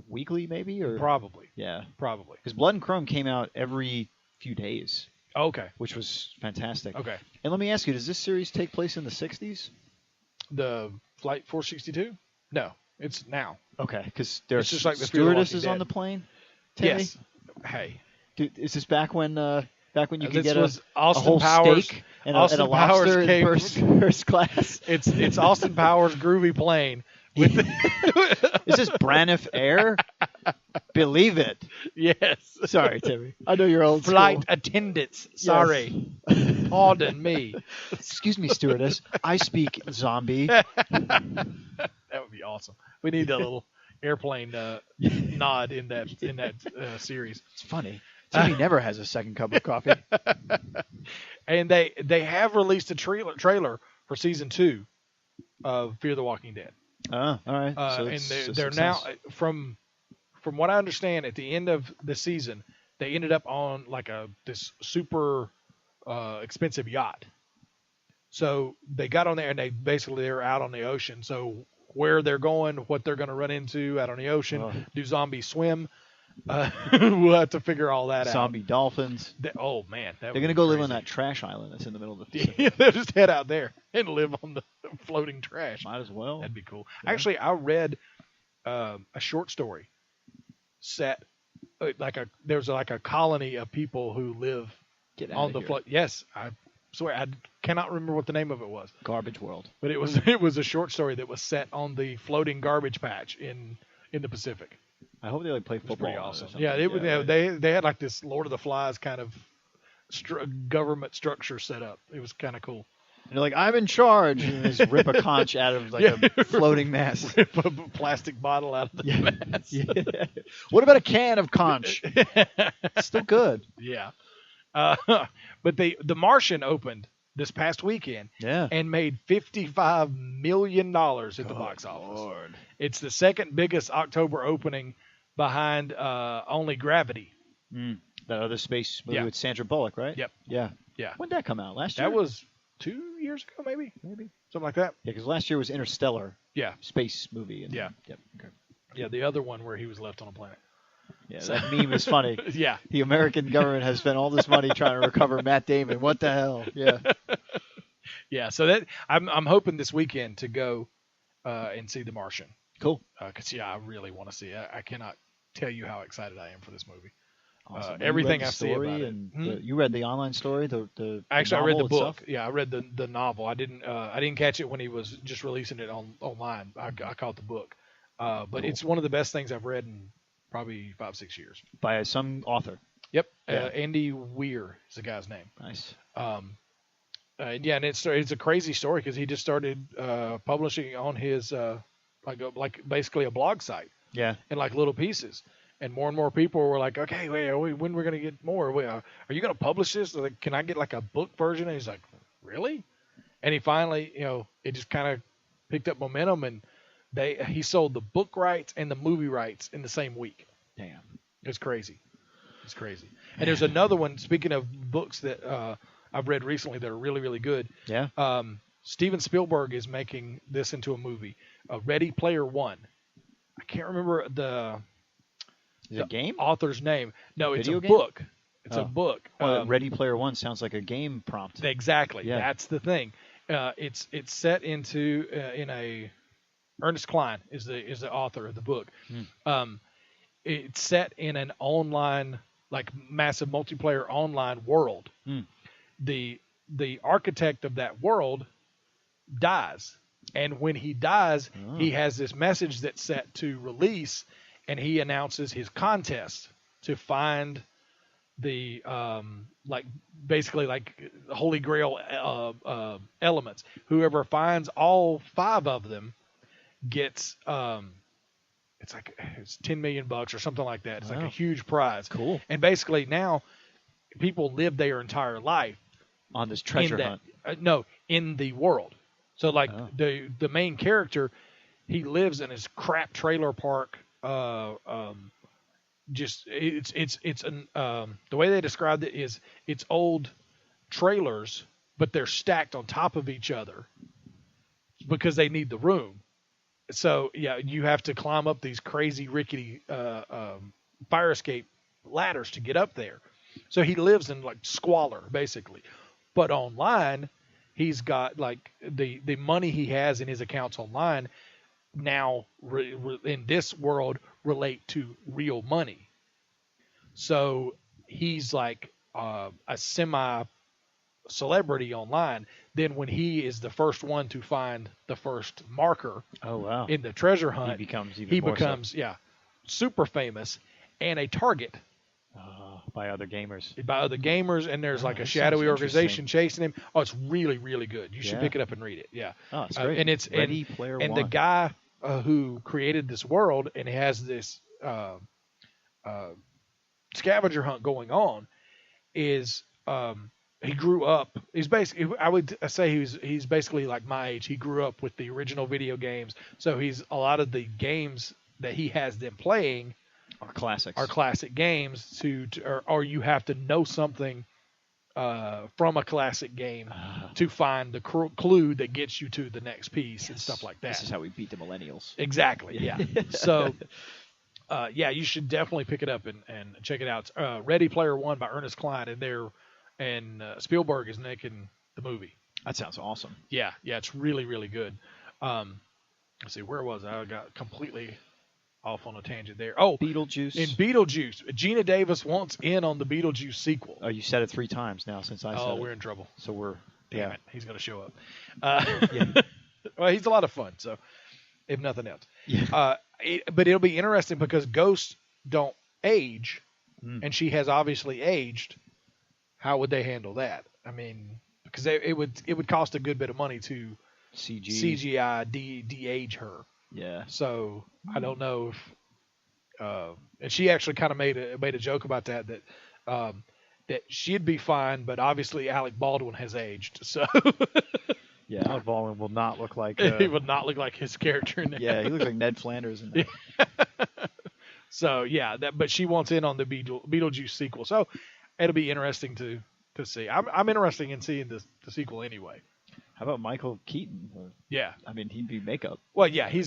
Weekly, maybe, or probably. Yeah, probably. Because Blood and Chrome came out every few days. Okay. Which was fantastic. Okay. And let me ask you, does this series take place in the 60s? The Flight 462? No, it's now. Okay, because there's just like the stewardesses on the plane? Yes. Hey. Dude, is this back when Back when you could This get was a Austin whole Powers. steak and Austin a lobster Powers in came. first class. It's Austin Powers groovy plane with Is this Braniff Air? Believe it. yes. Sorry, Timmy. I know you're old Flight school. attendants. Sorry. Pardon me. Excuse me, stewardess. I speak zombie. That would be awesome. We need a little airplane nod in that series. It's funny. Timmy never has a second cup of coffee. And they have released a trailer for season 2 of Fear the Walking Dead. Oh, all right. So And it's a they're now success. from what I understand, at the end of the season, they ended up on like this super expensive yacht. So they got on there and they're out on the ocean. So where they're going, what they're going to run into out on the ocean, Oh. do zombies swim? We'll have to figure all that Zombie dolphins. out. Oh man, They're going to go live on that trash island that's in the middle of the Pacific. Yeah, they'll just head out there and live on the floating trash. Might as well. That'd be cool. Yeah. Actually, I read a short story set there's like a colony of people who live Get out on of the here. float. Yes, I swear I cannot remember what the name of it was, Garbage world. but it was a short story that was set on the floating garbage patch in the Pacific. I hope they play It was football. pretty on it or awesome. something. Yeah, right. they had like this Lord of the Flies kind of government structure set up. It was kind of cool. And they're like, I'm in charge. And they just rip a conch out of like a floating mass. Rip a plastic bottle out of the Yeah. mass. Yeah. What about a can of conch? It's still good. Yeah. But the Martian opened this past weekend Yeah. and made $55 million at the box office. Lord. It's the second biggest October opening behind only Gravity. That other space movie Yeah. with Sandra Bullock, right? Yep. Yeah. Yeah. When did that come out? Last year? That was 2 years ago, maybe? Something like that. Yeah, because last year was Interstellar, Yeah. space movie. And, Yeah. Yep. Okay. Yeah, the other one where he was left on a planet. Yeah, that meme is funny. Yeah. The American government has spent all this money trying to recover Matt Damon. What the hell? Yeah. Yeah, so that I'm hoping this weekend to go and see The Martian. Cool. Because, I really want to see it. I cannot tell you how excited I am for this movie. Awesome. Everything You read the I see story about it. and you read the online story, the Actually, I read the novel book. itself? Yeah, I read the novel. I didn't catch it when he was just releasing it online. I caught the book. But Cool. it's one of the best things I've read in probably 5-6 years. By some author. Yep. Yeah. Andy Weir is the guy's name. Nice. Yeah, and it's a crazy story because he just started publishing on his like basically a blog site Yeah. in like little pieces, and more people were like, okay, wait, when we're gonna get more? Are you gonna publish this? Like, can I get like a book version? And he's like, really? And he finally, it just kind of picked up momentum, and he sold the book rights and the movie rights in the same week. Damn. It's crazy. It's crazy. And there's another one. Speaking of books that I've read recently that are really, really good. Yeah. Steven Spielberg is making this into a movie. Ready Player One. I can't remember the Is it a game? author's name. No, it's Video a game? book. It's Oh. a book. Well, Ready Player One sounds like a game prompt. Exactly. Yeah. That's the thing. It's set into in a Ernest Cline is the author of the book. It's set in an online, like massive multiplayer online world. The architect of that world dies, and when he dies, he has this message that's set to release, and he announces his contest to find the basically the Holy Grail elements. Whoever finds all 5 of them gets it's $10 million or something like that. It's like Wow. a huge prize. Cool. And basically now people live their entire life On this treasure in hunt. that, in the world. So like Oh. the main character, he lives in his crap trailer park. Just it's an the way they described it is it's old trailers, but they're stacked on top of each other because they need the room. So yeah, you have to climb up these crazy rickety fire escape ladders to get up there. So he lives in like squalor basically, but online he's got like the money he has in his accounts online now in this world relate to real money. So he's like a semi celebrity online, then when he is the first one to find the first marker Oh wow. in the treasure He hunt, becomes even he more becomes super famous and a target by other gamers. by other gamers, and there's like a that shadowy sounds organization interesting. chasing him. Oh, it's really, really good. You should Yeah. pick it up and read it. Yeah. Oh, it's great. And it's Ready Player and One. the guy who created this world and has this scavenger hunt going on is he grew up. He's basically, I would say he's basically like my age. He grew up with the original video games, so he's a lot of the games that he has them playing Are classics. are classic games or you have to know something from a classic game to find the clue that gets you to the next piece and stuff like that. This is how we beat the millennials. Exactly. Yeah. So, you should definitely pick it up and check it out. It's, Ready Player One by Ernest Cline, and Spielberg is making the movie. That sounds awesome. Yeah, it's really, really good. Let's see, where was I? I got completely off on a tangent there. Oh, Beetlejuice. in Beetlejuice, Gina Davis wants in on the Beetlejuice sequel. Oh, you said it 3 times now since I said it. Oh, we're in trouble. So we're Damn it, he's going to show up. Yeah. Well, he's a lot of fun, so if nothing else. Yeah. But it'll be interesting because ghosts don't age, Mm. and she has obviously aged. How would they handle that? I mean, because it would cost a good bit of money to CGI de-age her. Yeah. So I don't know if, and she actually kind of made a joke about that that she'd be fine, but obviously Alec Baldwin has aged, so Yeah. Alec Baldwin will not look like. he would not look like his character now. Yeah, he looks like Ned Flanders in that. So but she wants in on the Beetlejuice sequel, so it'll be interesting to see. I'm interested in seeing the sequel anyway. How about Michael Keaton? Yeah. I mean, he'd be makeup. Well, yeah, he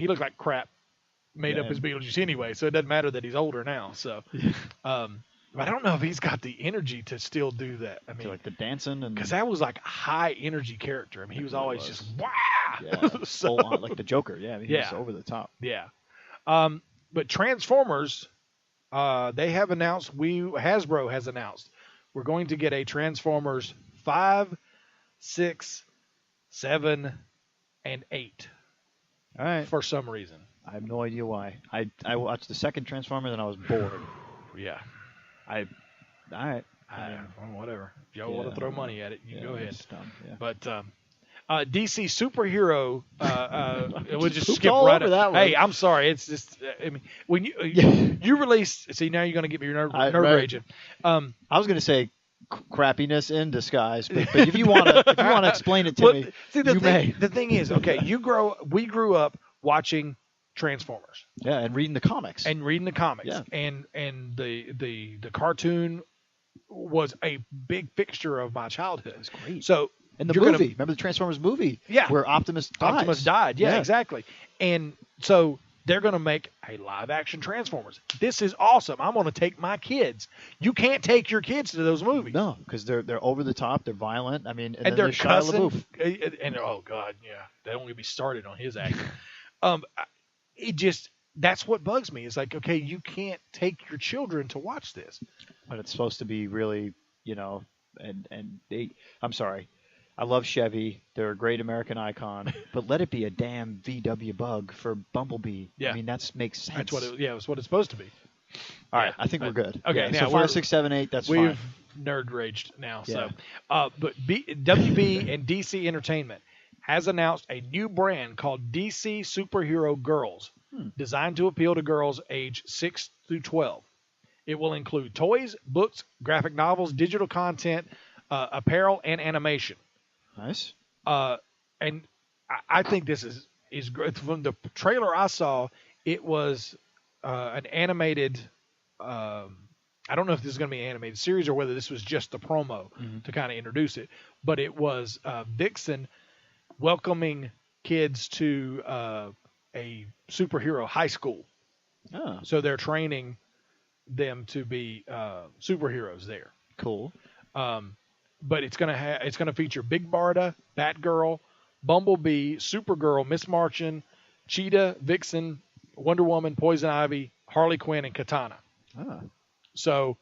looked like crap made Yeah. up as Beetlejuice anyway, so it doesn't matter that he's older now. So, but I don't know if he's got the energy to still do that. I To mean, like the dancing and because that was like a high energy character. I mean, he was It really always was. just wow. yeah, So- full on, like the Joker. Yeah, I mean, he was Yeah. over the top. Yeah. But Transformers, they have announced. Hasbro has announced we're going to get a Transformers 5, 6, 7, and 8 All right. for some reason. I have no idea why. I watched the second Transformer, then I was bored. Yeah. All right. Well, whatever. If y'all want Yeah. to throw money at it, you Yeah, go ahead. it's dumb, yeah. But DC superhero, we'll just pooped skip all right over up. that one. Hey, I'm sorry. It's just, I mean, when you release. See, now you're going to get me nerve Right. raging. I was going to say crappiness in disguise, but if you want to explain it to Well, me, see, you may. the thing is, okay, we grew up watching Transformers Yeah, and reading the comics. and reading the comics, Yeah. and the cartoon was a big fixture of my childhood. It was great. So And the you're movie, gonna- remember the Transformers movie? Yeah. Where Optimus died. Yeah, Yeah. exactly. And so they're going to make a live action Transformers. This is awesome. I'm going to take my kids. You can't take your kids to those movies. No, because they're over the top, they're violent. I mean, and, And then they're there's Shia cussing. LaBeouf. And oh god, yeah, they don't get me started on his acting. That's what bugs me. It's like, okay, you can't take your children to watch this. But it's supposed to be really, and they. I'm sorry, I love Chevy. They're a great American icon, but let it be a damn VW Bug for Bumblebee. Yeah. I mean that makes sense. That's what it's what it's supposed to be. All right, yeah. I think we're good. Okay, Yeah, now so we're- 5, 6, 7, 8. That's We've fine. nerd raged now. Yeah. So, but WB and DC Entertainment has announced a new brand called DC Superhero Girls, designed to appeal to girls age 6 through 12. It will include toys, books, graphic novels, digital content, apparel, and animation. Nice. And I think this is great. From the trailer I saw, it was an animated. I don't know if this is going to be an animated series or whether this was just the promo to kind of introduce it. But it was Vixen welcoming kids to a superhero high school. Oh, So they're training them to be superheroes there. cool. But it's gonna feature Big Barda, Batgirl, Bumblebee, Supergirl, Miss Martian, Cheetah, Vixen, Wonder Woman, Poison Ivy, Harley Quinn, and Katana. Ah, So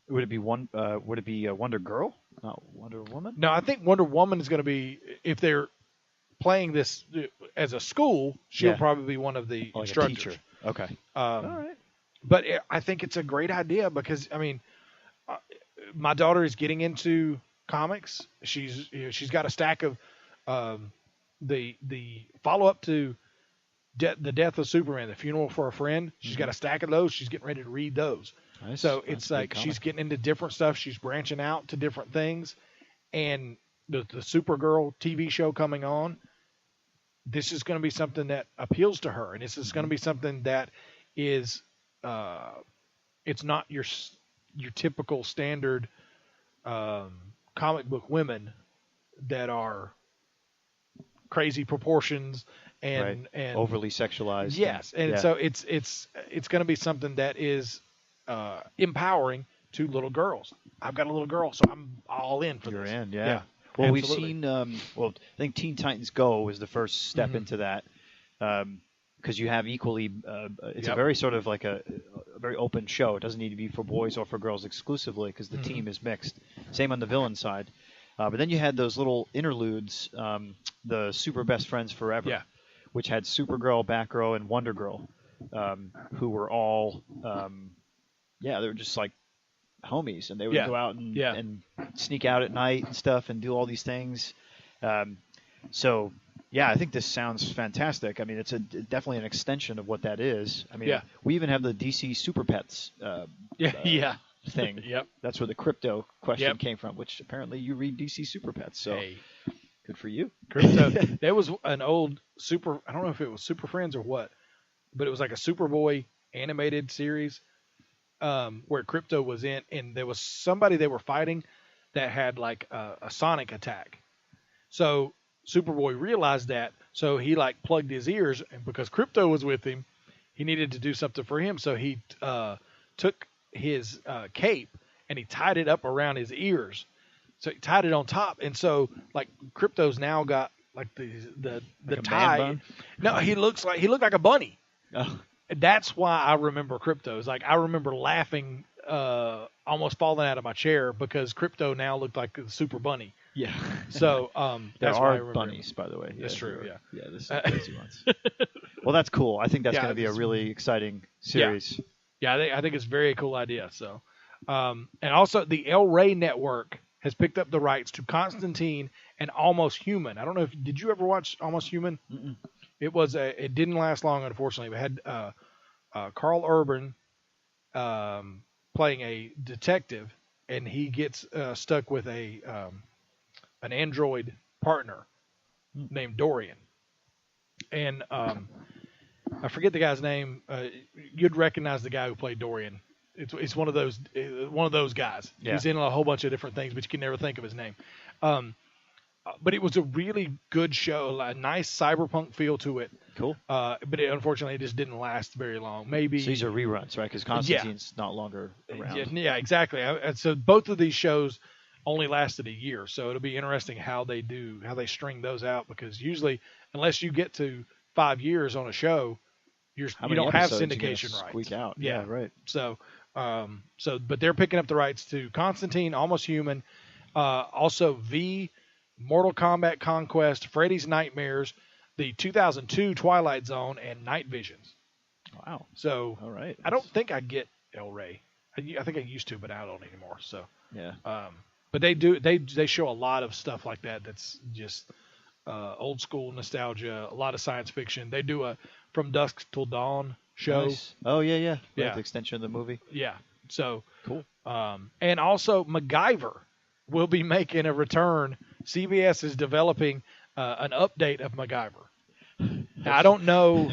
Would it be Wonder Girl? Not Wonder Woman? No, I think Wonder Woman is going to be, if they're playing this as a school, she'll Yeah. probably be one of the Like a instructors. teacher. Okay. All right. But I think it's a great idea because I mean, my daughter is getting into comics. She's got a stack of the follow up to the Death of Superman, the Funeral for a Friend. She's got a stack of those. She's getting ready to read those. Nice. So That's it's a good like comic. she's getting into different stuff. She's branching out to different things, and the Supergirl TV show coming on. This is going to be something that appeals to her, and this is going to be something that is, it's not your typical standard comic book women that are crazy proportions and overly sexualized. Yes, and yeah. so it's going to be something that is empowering to little girls. I've got a little girl, so I'm all in for You're this. in, yeah. Well, absolutely. we've seen. I think Teen Titans Go was the first step into that, because you have equally. It's a very sort of like a very open show. It doesn't need to be for boys or for girls exclusively because the team is mixed. Same on the villain side, but then you had those little interludes, the Super Best Friends Forever, which had Supergirl, Batgirl, and Wonder Girl, who were all, they were just like homies, and they would go out and sneak out at night and stuff and do all these things. So I think this sounds fantastic. I mean, it's definitely an extension of what that is. I mean, we even have the DC Super Pets thing. Yep. That's where the crypto question came from, which apparently you read DC Super Pets. So good for you. Crypto. There was an old I don't know if it was Super Friends or what, but it was like a Superboy animated series where Crypto was in, and there was somebody they were fighting that had like a sonic attack. So Superboy realized that, so he like plugged his ears, and because Crypto was with him, he needed to do something for him. So he took his cape and he tied it up around his ears. So he tied it on top, and so like Crypto's now got like the like a tie. man bun? No, he looked like a bunny. Oh. That's why I remember Crypto's. Like I remember laughing, almost falling out of my chair because Crypto now looked like a super bunny. Yeah. So there that's why I are remember bunnies, by the way. That's true. Yeah. Yeah, this is the crazy ones. Well, that's cool. I think that's going to be a really exciting series. Yeah, I think it's a very cool idea. So, and also the El Rey Network has picked up the rights to Constantine and Almost Human. I don't know did you ever watch Almost Human? Mm-mm. It didn't last long, unfortunately. It had Carl Urban playing a detective, and he gets stuck with an android partner named Dorian. And I forget the guy's name. You'd recognize the guy who played Dorian. It's one of those guys. Yeah. He's in a whole bunch of different things, but you can never think of his name. But it was a really good show, a nice cyberpunk feel to it. Cool. But unfortunately, it just didn't last very long. Maybe So these are reruns, right? Because Constantine's not longer around. Yeah, exactly. So both of these shows only lasted a year, so it'll be interesting how they string those out, because usually, unless you get to 5 years on a show, you don't have syndication rights. Squeak out. Yeah, right. So, but they're picking up the rights to Constantine, Almost Human, also V, Mortal Kombat Conquest, Freddy's Nightmares, the 2002 Twilight Zone, and Night Visions. Wow. So, all right. I don't think I get El Rey. I think I used to, but I don't anymore. So, yeah. But they show a lot of stuff like that. That's just old school nostalgia. A lot of science fiction. They do a From Dusk Till Dawn show. Nice. Oh yeah. Yeah. The extension of the movie. Yeah. So cool. And also MacGyver will be making a return. CBS is developing an update of MacGyver. Now, I don't know.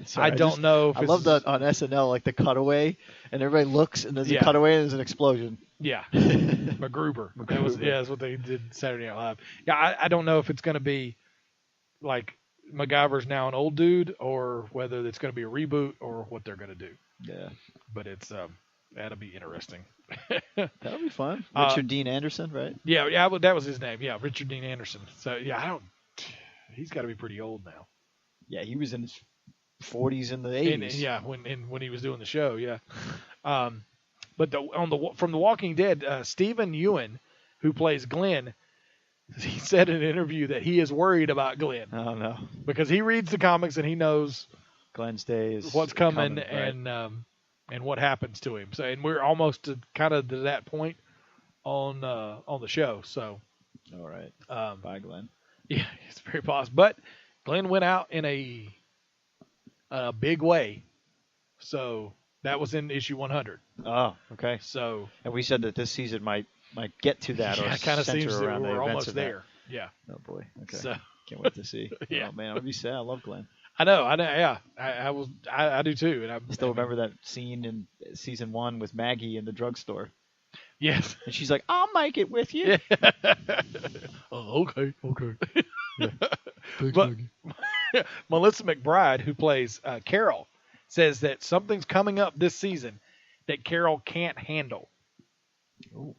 Sorry, I don't know. If I love that on SNL, like the cutaway, and everybody looks, and there's a cutaway, and there's an explosion. Yeah, MacGruber. That's what they did Saturday Night Live. Yeah, I don't know if it's going to be like MacGyver's now an old dude, or whether it's going to be a reboot, or what they're going to do. Yeah, but it's that'll be interesting. That'll be fun. Richard Dean Anderson, right? Yeah, well, that was his name. Yeah, Richard Dean Anderson. So yeah, he's got to be pretty old now. Yeah, he was in his 40s in the 80s. When he was doing the show, yeah. But from The Walking Dead, Stephen Ewan, who plays Glenn, he said in an interview that he is worried about Glenn. Oh no, because he reads the comics and he knows Glenn's day is what's coming, right? and what happens to him. So, and we're almost kind of to that point on the show. So, all right, bye, Glenn. Yeah, it's very possible. But Glenn went out in a big way. So that was in issue 100. Oh, okay. So, and we said that this season might get to that, or it kind of center seems that around the we're events almost of that. there. Yeah. Oh boy. Okay. So, can't wait to see. Yeah. Oh man, I'll be sad. I love Glenn. I know. Yeah. I do too. And I still remember that scene in season 1 with Maggie in the drugstore. Yes. And she's like, "I'll make it with you." Yeah. Oh, okay. But Melissa McBride, who plays Carol, says that something's coming up this season that Carol can't handle. Ooh.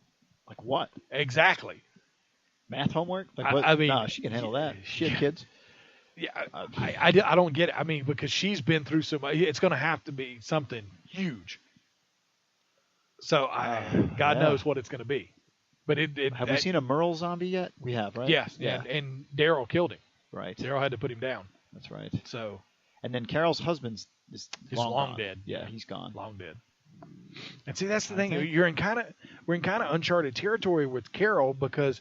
Like what? Exactly. Math homework? Like what? I mean, no, she can handle that. She had kids. Yeah, I don't get it. I mean, because she's been through so much. It's going to have to be something huge. So God knows what it's going to be. But have we seen a Merle zombie yet? We have, right? Yes. Yeah. And Daryl killed him. Right. Daryl had to put him down. That's right. So. And then Carol's husband's long dead. Yeah, he's gone. Long dead. And see, that's the thing. We're in kind of uncharted territory with Carol, because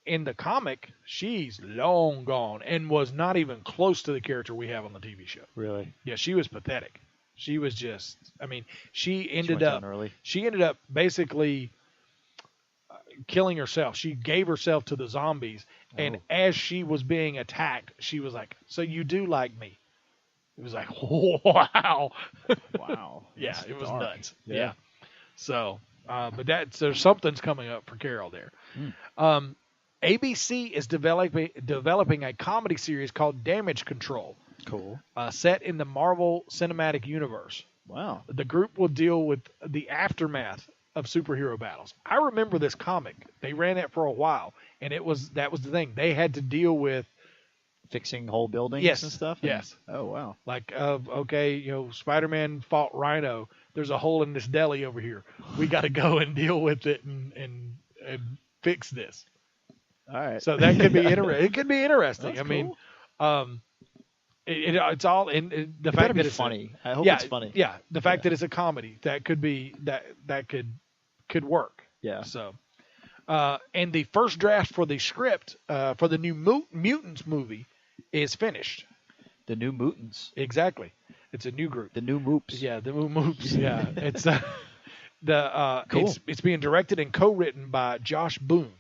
in the comic she's long gone and was not even close to the character we have on the TV show. Really? Yeah, she was pathetic. She was just. I mean, she ended up basically killing herself. She gave herself to the zombies, and as she was being attacked, she was like, "So you do like me?" It was like, wow. Wow. Yeah, it was dark. nuts. Yeah. So, but there's something's coming up for Carol there. ABC is developing a comedy series called Damage Control. Cool. Set in the Marvel Cinematic Universe. Wow. The group will deal with the aftermath of superhero battles. I remember this comic. They ran it for a while, and that was the thing. They had to deal with fixing whole buildings and stuff? Yes. Oh, wow. Like, Spider-Man fought Rhino. There's a hole in this deli over here. We got to go and deal with it and fix this. All right. So that could be interesting. It could be interesting. That's I mean, cool. it's all in the It fact that be it's funny. I hope it's funny. Yeah, the fact that it's a comedy that could be that could work. Yeah. So, and the first draft for the script for the new Mutants movie is finished. The New Mutants. Exactly. It's a new group. The New Moops. Yeah, the Moops. Yeah, it's Cool. it's being directed and co-written by Josh Boone.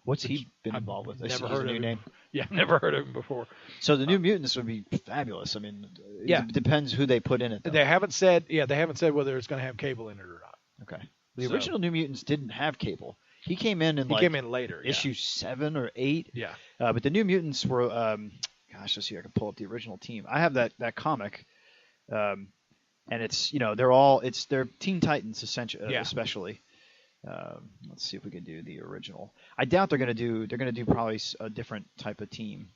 What's he been involved with? Never He's heard a of new him. name. Yeah, never heard of him before. So the New Mutants would be fabulous. I mean, Yeah. it depends who they put in it. Though. They haven't said whether it's going to have Cable in it or not. Okay. The So- original New Mutants didn't have Cable. He came in He came in later. issue 7 or 8. Yeah. But the New Mutants were, gosh, let's see, I can pull up the original team. I have that comic, and it's they're Teen Titans essentially, especially. Let's see if we can do the original. I doubt they're gonna do probably a different type of team.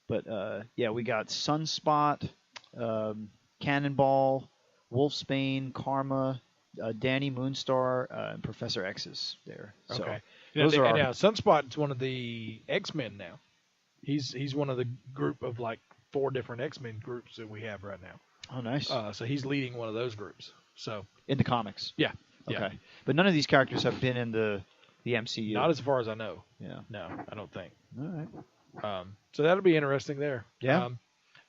But we got Sunspot, Cannonball, Wolfsbane, Karma, Danny Moonstar, and Professor X's there. So Okay. those are now Sunspot's one of the X-Men now. He's one of the group of like 4 different X-Men groups that we have right now. oh nice So he's leading one of those groups. So in the comics. yeah. Okay, but none of these characters have been in the MCU. Not as far as I know. Yeah. No, I don't think. All right. So that'll be interesting there. Yeah.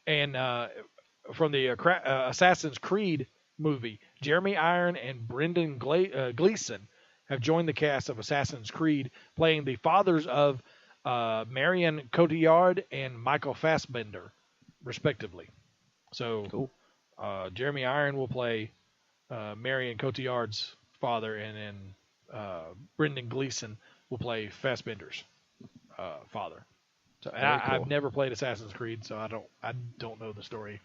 And from the Assassin's Creed movie, Jeremy Iron and Brendan Gleeson have joined the cast of Assassin's Creed, playing the fathers of Marion Cotillard and Michael Fassbender, respectively. So Cool. Jeremy Iron will play Marion Cotillard's father, and then Brendan Gleeson will play Fassbender's father. So and Very cool. I've never played Assassin's Creed, so I don't know the story.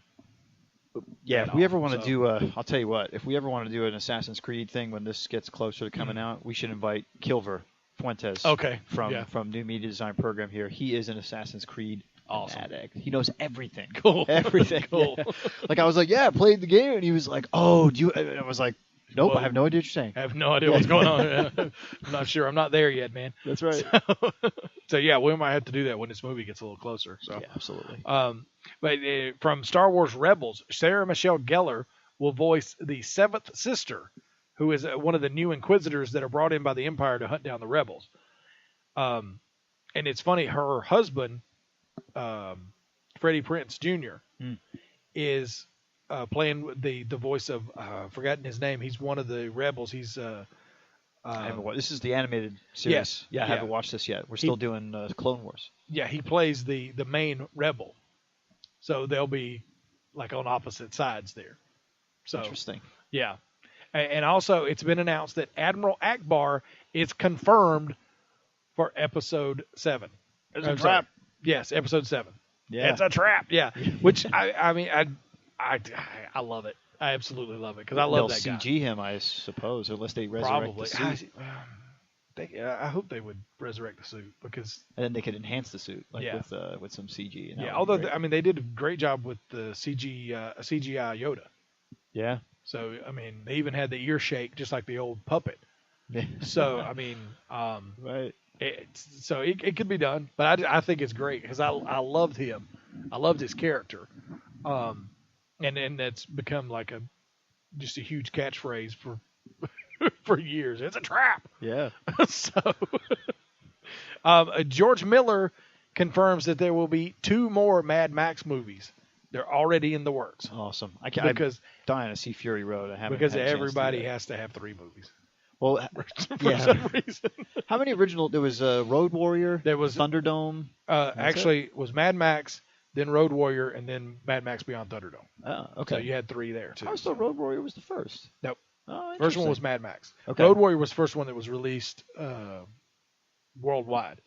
Yeah, at if we ever all, want to so- do I'll tell you what, if we ever want to do an Assassin's Creed thing when this gets closer to coming out, we should invite Kilver Fuentes. Okay, From New Media Design Program here. He is an Assassin's Creed Awesome. addict. He knows everything. Cool. Everything. Cool. Yeah. Like I was like, yeah, I played the game, and he was like, oh, do you? And I was like, Nope, Whoa. I have no idea what you're saying. I have no idea what's going on. I'm not sure. I'm not there yet, man. That's right. So yeah, we might have to do that when this movie gets a little closer. So Yeah, absolutely. but from Star Wars Rebels, Sarah Michelle Gellar will voice the seventh sister, who is one of the new Inquisitors that are brought in by the Empire to hunt down the rebels. And it's funny, her husband, Freddie Prinze Jr., is playing the voice of forgotten his name. He's one of the rebels. He's I haven't watched. This is the animated series. Yes. Yeah, I Yeah. haven't watched this yet. We're still doing Clone Wars. yeah, he plays the main rebel. So they'll be like on opposite sides there. So Interesting. yeah. And also, it's been announced that Admiral Akbar is confirmed for episode 7. It's a I'm sorry. trap. Yes, episode 7. Yeah. It's a trap. Yeah, which I mean, I love it. I absolutely love it because I love They'll that guy. CG him, I suppose, unless they resurrect Probably. the suit. I hope they would resurrect the suit because And then they could enhance the suit Yeah. with some CG. And that yeah. would be Although great. I mean, they did a great job with the CGI Yoda. Yeah. So I mean, they even had the ear shake just like the old puppet. So I mean, Right. it could be done, but I think it's great because I loved him. I loved his character, and that's become like just a huge catchphrase for for years. It's a trap. Yeah. So George Miller confirms that there will be 2 more Mad Max movies. They're already in the works Awesome. I'm because dying to see Fury Road. I haven't because had a chance to do everybody that. has to have 3 movies Well, for yeah. some reason. How many original? There was Road Warrior. There was Thunderdome. actually it was Mad Max, then Road Warrior, and then Mad Max Beyond Thunderdome. Oh, So okay. you had 3 there too. I always thought Road Warrior was the first. Nope. Oh, First one was interesting. Mad Max. Okay. Road Warrior was the first one that was released worldwide.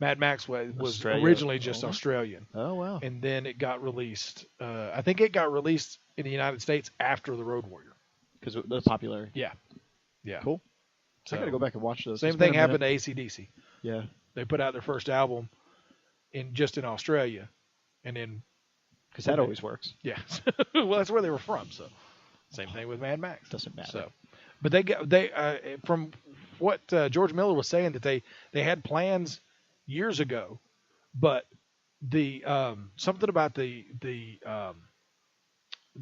Mad Max was Australia. originally just Oh. Australian, Oh wow. and then it got released. I think it got released in the United States after the Road Warrior. Because of the popularity. Yeah, yeah. Cool. So, I gotta go back and watch those. Same It's been thing a happened minute. to AC/DC. Yeah. They put out their first album in Australia, and then Because that always works. yeah, well that's where they were from. So same thing with Mad Max. Doesn't matter. So, but they from what George Miller was saying that they had plans years ago, but the something about the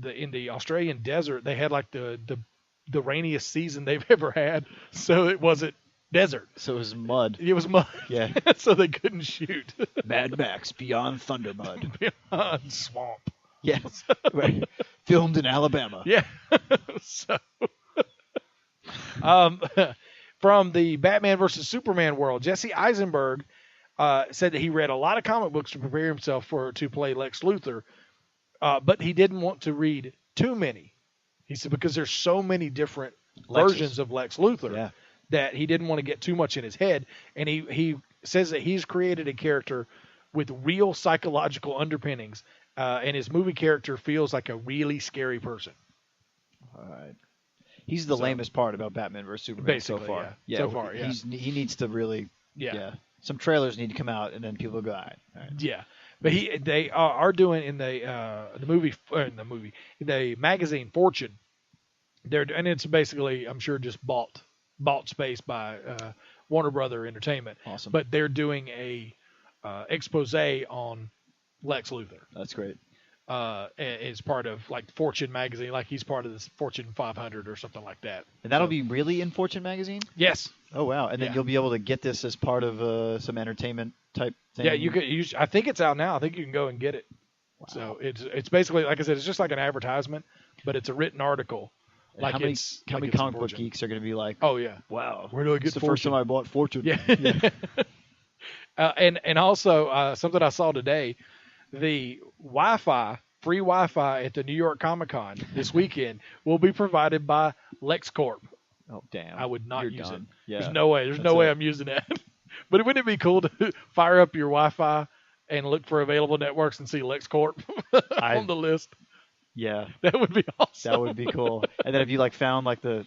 in the Australian desert they had like the rainiest season they've ever had, so it wasn't desert. So it was mud. It was mud. Yeah. So they couldn't shoot. Mad Max Beyond Thunder Mud. Beyond swamp. Yeah. Right. Filmed in Alabama. Yeah. So, from the Batman versus Superman world, Jesse Eisenberg said that he read a lot of comic books to prepare himself to play Lex Luthor, but he didn't want to read too many. He said because there's so many different versions of Lex Luthor Yeah. that he didn't want to get too much in his head, and he says that he's created a character with real psychological underpinnings, and his movie character feels like a really scary person. All right. He's the lamest part about Batman vs Superman so Basically, far. yeah. So far, yeah. He needs to really. Yeah. Some trailers need to come out, and then people go, all right. Yeah, but they are doing in the magazine Fortune. And it's basically I'm sure just bought space by Warner Brother Entertainment. Awesome. But they're doing a expose on Lex Luthor. That's great. As part of like Fortune magazine, like he's part of this Fortune 500 or something like that. And that'll be really in Fortune magazine? Yes. Oh, wow. And then Yeah. you'll be able to get this as part of some entertainment type thing? Yeah, you could. I think it's out now. I think you can go and get it. Wow. So it's basically like I said, it's just like an advertisement, but it's a written article. And Like how many, it's how like many it's in comic book Fortune. geeks are going to be like, Oh yeah. wow, Where do I get it's the first Fortune? time I bought Fortune? Yeah. And also something I saw today, the free Wi-Fi at the New York Comic Con this weekend will be provided by LexCorp. Oh, damn. I would not You're use done. it. Yeah. There's no way. There's That's no way it. I'm using that. But wouldn't it be cool to fire up your Wi-Fi and look for available networks and see LexCorp on the list? Yeah, That would be awesome. that would be cool. And then if you like found like the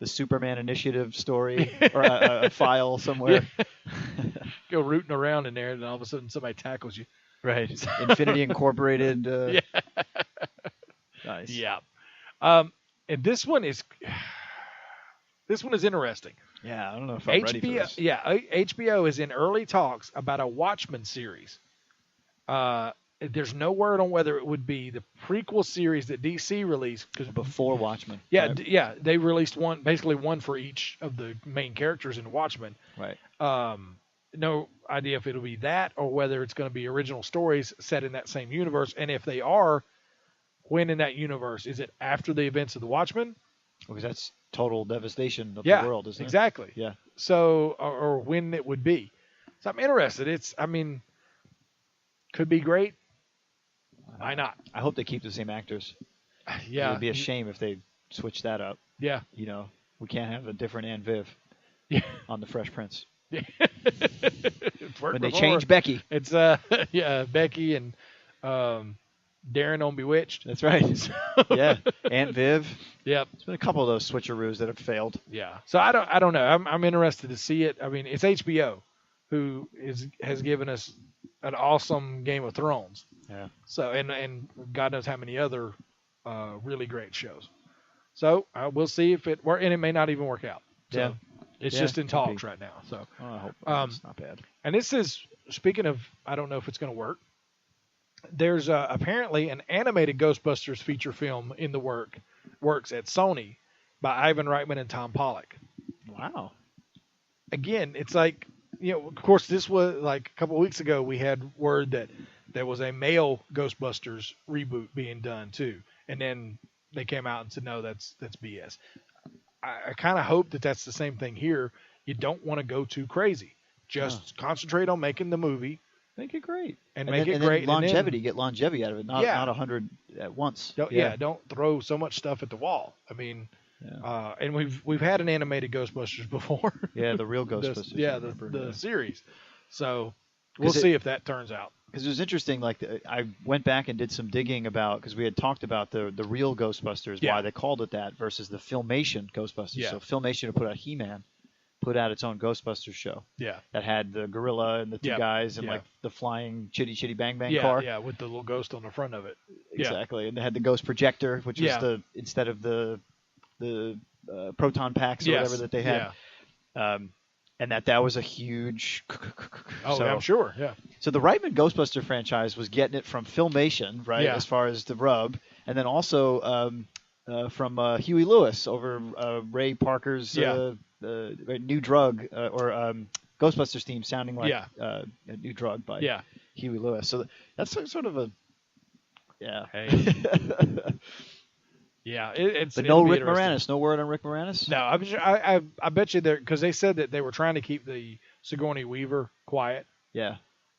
Superman Initiative story or a file somewhere. Go rooting around in there, and all of a sudden somebody tackles you. Right. Infinity Incorporated. Yeah. Nice. Yeah. And this one is interesting. Yeah, I don't know if I'm ready for this. HBO is in early talks about a Watchmen series. There's no word on whether it would be the prequel series that DC released because Before Watchmen. yeah, right? they released one for each of the main characters in Watchmen. Right. No idea if it'll be that or whether it's going to be original stories set in that same universe, and if they are, when in that universe is it after the events of the Watchmen? Because that's total devastation of the world, isn't it? Exactly. Yeah. So, or when it would be. So I'm interested. Could be great. Why not? I hope they keep the same actors. Yeah. It would be a shame if they switch that up. Yeah. You know, we can't have a different Aunt Viv Yeah. on the Fresh Prince. It's worked When they before. change Becky. It's Becky and Darren on Bewitched. That's right. Yeah. Aunt Viv. Yep. There's been a couple of those switcheroos that have failed. Yeah. So I don't know. I'm interested to see it. I mean, it's HBO who has given us an awesome Game of Thrones. Yeah. So and God knows how many other really great shows. So we'll see if it works, and it may not even work out. So Yeah. it's Yeah, just in could talks be. right now. So Oh, I hope it's not bad. and this is speaking of, I don't know if it's going to work. There's apparently an animated Ghostbusters feature film in the works at Sony by Ivan Reitman and Tom Pollock. Wow. Again, it's like, of course, this was like a couple of weeks ago. We had word that there was a male Ghostbusters reboot being done too, and then they came out and said no, that's BS. I kind of hope that that's the same thing here. You don't want to go too crazy. Just concentrate on making the movie. Make it great. And make it then great, and then- longevity. Get longevity out of it. Not 100 at once. Don't throw so much stuff at the wall. I mean, and we've had an animated Ghostbusters before. Yeah, the real Ghostbusters. The series. So we'll see if that turns out. Because it was interesting. Like I went back and did some digging about, because we had talked about the real Ghostbusters, why they called it that versus the Filmation Ghostbusters. Yeah. So Filmation had put out He-Man, put out its own Ghostbusters show. Yeah. That had the gorilla and the two guys and like the flying chitty chitty bang bang car. Yeah, with the little ghost on the front of it. Exactly. And they had the ghost projector, which was instead of the proton packs or whatever that they had. Yeah. And that was a huge. Oh, so, I'm sure. Yeah. So the Reitman Ghostbuster franchise was getting it from Filmation, right, Yeah. as far as the rub, and then also from Huey Lewis over Ray Parker's New Drug or Ghostbusters theme sounding like a New Drug by Huey Lewis. So that's sort of a Hey. Yeah, but no Rick Moranis. No word on Rick Moranis? No, I bet you there, because they said that they were trying to keep the Sigourney Weaver quiet. Yeah.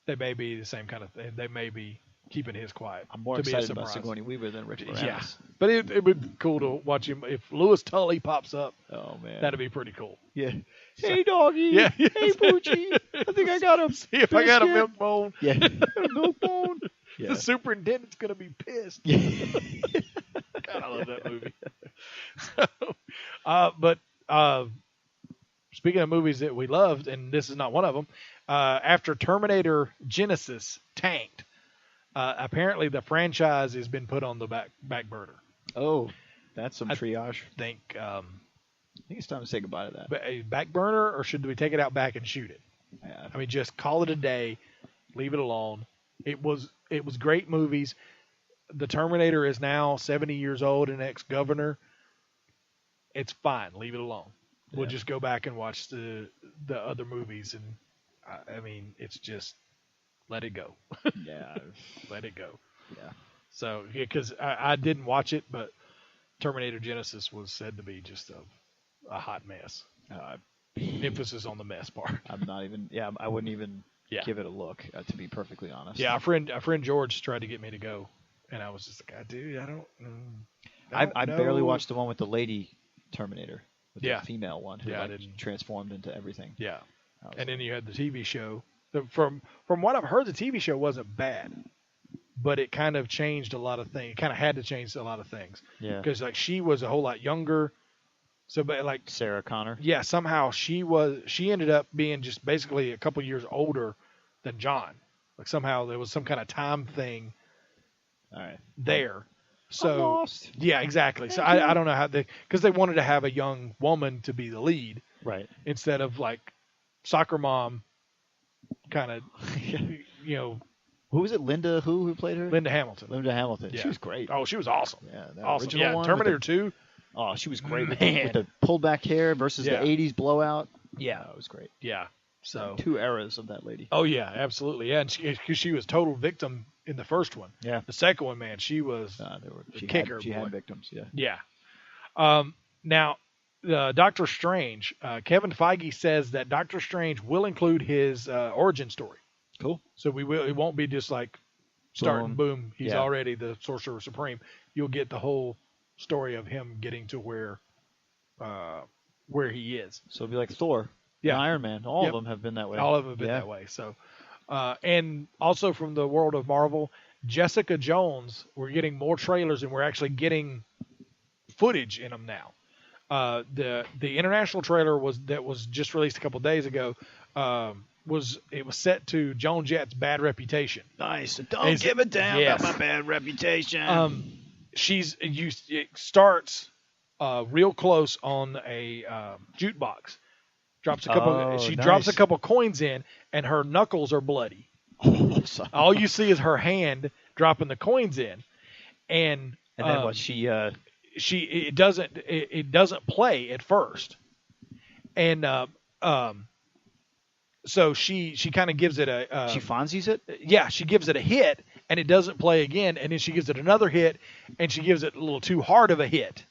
They may be the same kind of thing. They may be keeping his quiet. I'm more excited about Sigourney Weaver than Rick Moranis. Yeah, but it would be cool to watch him. If Louis Tully pops up, oh man, that'd be pretty cool. Yeah. Hey doggy. Yeah. Hey Poochie. I think I got a See if I got a milk bone. Yeah. Milk bone. Yeah. The superintendent's gonna be pissed. Yeah. God, I love that movie. But speaking of movies that we loved, and this is not one of them, after Terminator Genesis tanked, apparently the franchise has been put on the back burner. Oh, that's some triage. I think it's time to say goodbye to that. A back burner, or should we take it out back and shoot it? Yeah. I mean, just call it a day, leave it alone. It was great movies. The Terminator is now 70 years old, an ex-governor. It's fine. Leave it alone. Yeah. We'll just go back and watch the other movies, and I mean, it's just let it go. Yeah, let it go. Yeah. So, because I didn't watch it, but Terminator Genesis was said to be just a hot mess. Emphasis on the mess part. I'm not even. Yeah, I wouldn't even give it a look. To be perfectly honest. Yeah, our friend George tried to get me to go. And I was just like, dude, I don't I barely watched the one with the lady Terminator, with the Yeah. female one who Yeah, like transformed into everything. Yeah. And then you had the TV show. From what I've heard, the TV show wasn't bad, but it kind of changed a lot of things. It kind of had to change a lot of things. Yeah. Because like she was a whole lot younger. So, but like Sarah Connor. Yeah, somehow she ended up being just basically a couple years older than John. Like somehow there was some kind of time thing All right. there. So lost. yeah, exactly. So I don't know how because they wanted to have a young woman to be the lead Right. instead of like soccer mom kind of Who was it? Linda who played her? Linda Hamilton. Linda Hamilton. Yeah. She was great. Oh, she was awesome. Yeah, that Awesome. original Yeah, one with Terminator the- 2. Oh, she was great with Man. the pulled back hair versus Yeah. the 80s blowout. Yeah. It was great. Yeah. So. 2 eras of that lady. Oh yeah, absolutely. Yeah, and she was total victim in the first one. Yeah. The second one, man, she was She kicker. She had victims, yeah. Yeah. Now, Doctor Strange. Kevin Feige says that Doctor Strange will include his origin story. Cool. So it won't be just like starting boom. He's Yeah. already the Sorcerer Supreme. You'll get the whole story of him getting to where he is. So it'll be like Thor. Yeah. And Iron Man. All Yep. of them have been that way. All of them have been that way. So, and also from the world of Marvel, Jessica Jones. We're getting more trailers, and we're actually getting footage in them now. The international trailer was just released a couple days ago. Was set to Joan Jett's Bad Reputation. Nice. Don't give a damn yes. about my bad reputation. It starts real close on a jukebox. Drops a couple. She drops a couple coins in, and her knuckles are bloody. All you see is her hand dropping the coins in, and then what? it doesn't play at first, and so she kind of gives it a she Fonzies it. Yeah, she gives it a hit, and it doesn't play again, and then she gives it another hit, and she gives it a little too hard of a hit,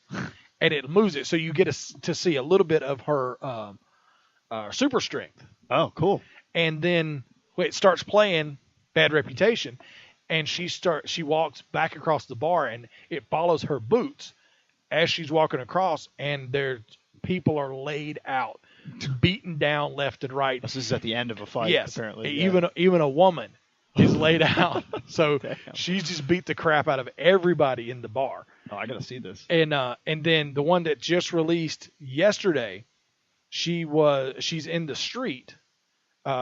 and it moves it. So you get to see a little bit of her super strength. Oh, cool. And then when it starts playing Bad Reputation, and she walks back across the bar, and it follows her boots as she's walking across, and people are laid out, beaten down left and right. This is at the end of a fight, yes, apparently. Even a woman is laid out. So Damn. she's just beat the crap out of everybody in the bar. Oh, I gotta see this. And then the one that just released yesterday, she's in the street.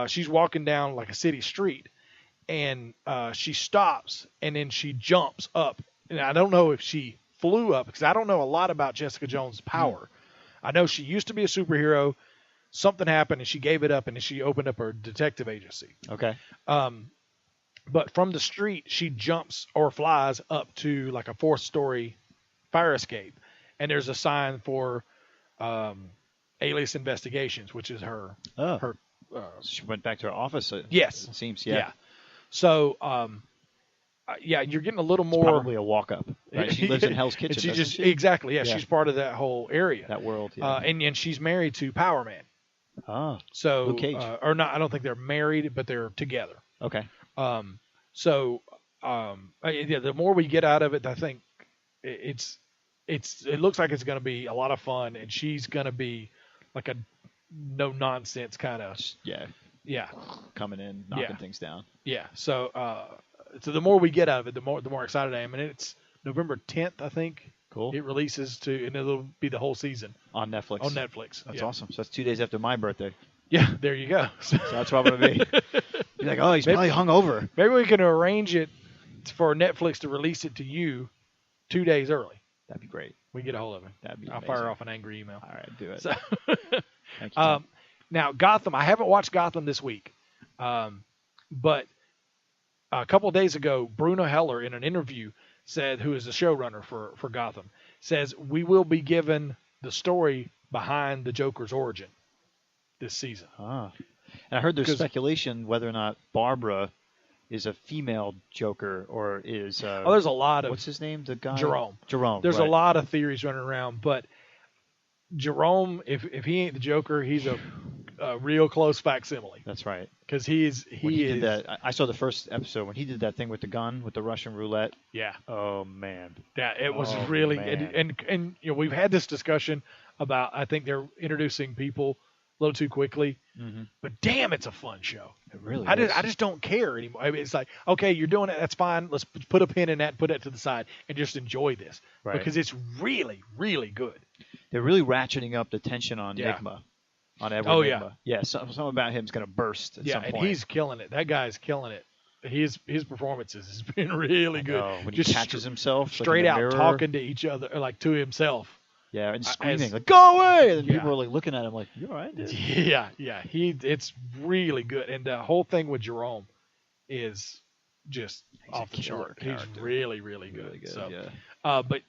She's walking down like a city street, and she stops, and then she jumps up. And I don't know if she flew up, because I don't know a lot about Jessica Jones' power. I know she used to be a superhero. Something happened, and she gave it up, and then she opened up her detective agency. Okay. But from the street, she jumps or flies up to like a 4th-story fire escape, and there's a sign for Alias Investigations, which is her. Oh. Her. She went back to her office. Yes. It seems. Yeah. So, you're getting a little more. Probably a walk up. Right. She lives in Hell's Kitchen. She doesn't just she? exactly. Yeah, Yeah. she's part of that whole area. That world. Yeah. And she's married to Power Man. Oh. So, Luke Cage. or not? I don't think they're married, but they're together. Okay. The more we get out of it, I think it looks like it's going to be a lot of fun, and she's going to be like a no nonsense kind of yeah coming in, knocking things down. Yeah. So the more we get out of it, the more excited I am, and it's November 10th, I think. Cool. It releases and it'll be the whole season on Netflix. That's awesome. So that's 2 days after my birthday. Yeah, there you go. So that's where I'm gonna be. You're like, oh, he's probably hungover. Maybe we can arrange it for Netflix to release it to you 2 days early. That'd be great. We get a hold of him. That'd be I'll amazing. fire off an angry email. All right, do it. So, Thank you. Tom. now Gotham. I haven't watched Gotham this week, but a couple of days ago, Bruno Heller in an interview said, who is the showrunner for Gotham, says we will be given the story behind the Joker's origin this season. And I heard there's speculation whether or not Barbara is a female Joker or is there's a lot of what's his name? The guy Jerome. There's a lot of theories running around, but Jerome, if he ain't the Joker, he's a real close facsimile. That's right. Because he did that. I saw the first episode when he did that thing with the gun with the Russian roulette. Yeah. Oh man. Yeah, it was really and we've had this discussion about I think they're introducing people a little too quickly. Mm-hmm. But damn, it's a fun show. It really is. I just don't care anymore. I mean, it's like, okay, you're doing it. That's fine. Let's put a pin in that, put it to the side, and just enjoy this. Right. Because it's really, really good. They're really ratcheting up the tension on Nigma. On Edward Nigma. Yeah, something about him is going to burst at some point. And he's killing it. That guy's killing it his performances has been really good. When Just he catches himself like, straight in the out mirror. talking to each other, like to himself. Yeah, and as- screaming like "Go away!" And Yeah. people are like looking at him like, "You all right, dude?" Yeah. It's really good, and the whole thing with Jerome is just He's off a the killer chart. He's character. really, really good. Really good. So, Yeah. but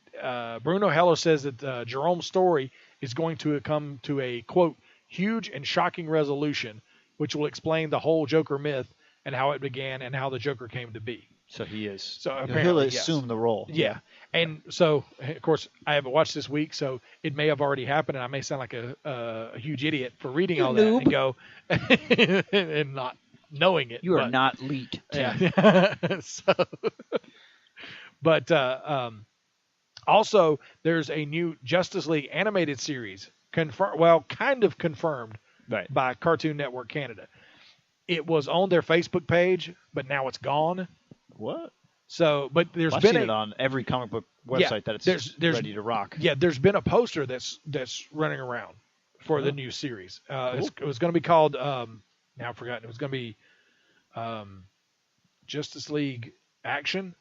Bruno Heller says that Jerome's story is going to come to a quote huge and shocking resolution, which will explain the whole Joker myth and how it began and how the Joker came to be. So he is. So he'll apparently, yes. assume the role. Yeah. And so, of course, I haven't watched this week, so it may have already happened, and I may sound like a huge idiot for reading all that and go and not knowing it. You are but, not leaked. Tim. Yeah. But also, there's a new Justice League animated series, kind of confirmed Right. by Cartoon Network Canada. It was on their Facebook page, but now it's gone. What? So, but there's I've been seen it on every comic book website that it's there's ready to rock. Yeah, there's been a poster that's running around for the new series. It was going to be called now I've forgotten. It was going to be Justice League Action,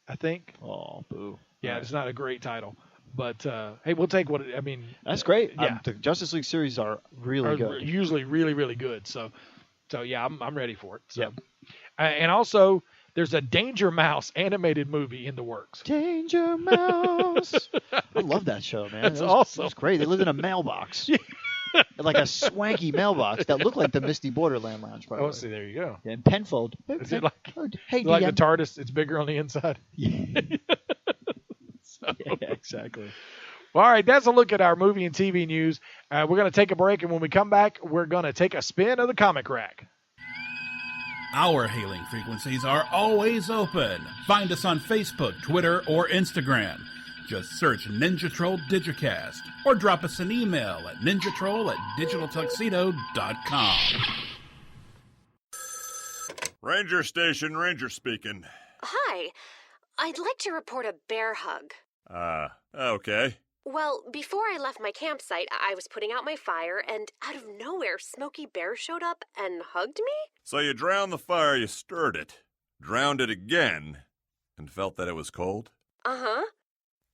I think. Oh, boo. Yeah, Right. it's not a great title, but hey, we'll take what I mean. That's great. Yeah, The Justice League series are really are good. usually really really good. So yeah, I'm ready for it. So. Yep. And also, there's a Danger Mouse animated movie in the works. Danger Mouse. I love that show, man. That's It was, awesome. It was great. They lived in a mailbox. Like a swanky mailbox that looked like the Misty Borderland Lounge, by the Oh, way. see, there you go. Yeah, and Penfold. Is it like Hey, like the DM. TARDIS? It's bigger on the inside. So, Yeah, exactly. all right, that's a look at our movie and TV news. We're going to take a break, and when we come back, we're going to take a spin of the comic rack. Our hailing frequencies are always open. Find us on Facebook, Twitter, or Instagram. Just search Ninja Troll Digicast or drop us an email at ninjatroll@digitaltuxedo.com. Ranger Station, Ranger speaking. Hi. I'd like to report a bear hug. Okay. Well, before I left my campsite, I was putting out my fire, and out of nowhere, Smokey Bear showed up and hugged me? So you drowned the fire, you stirred it, drowned it again, and felt that it was cold? Uh-huh.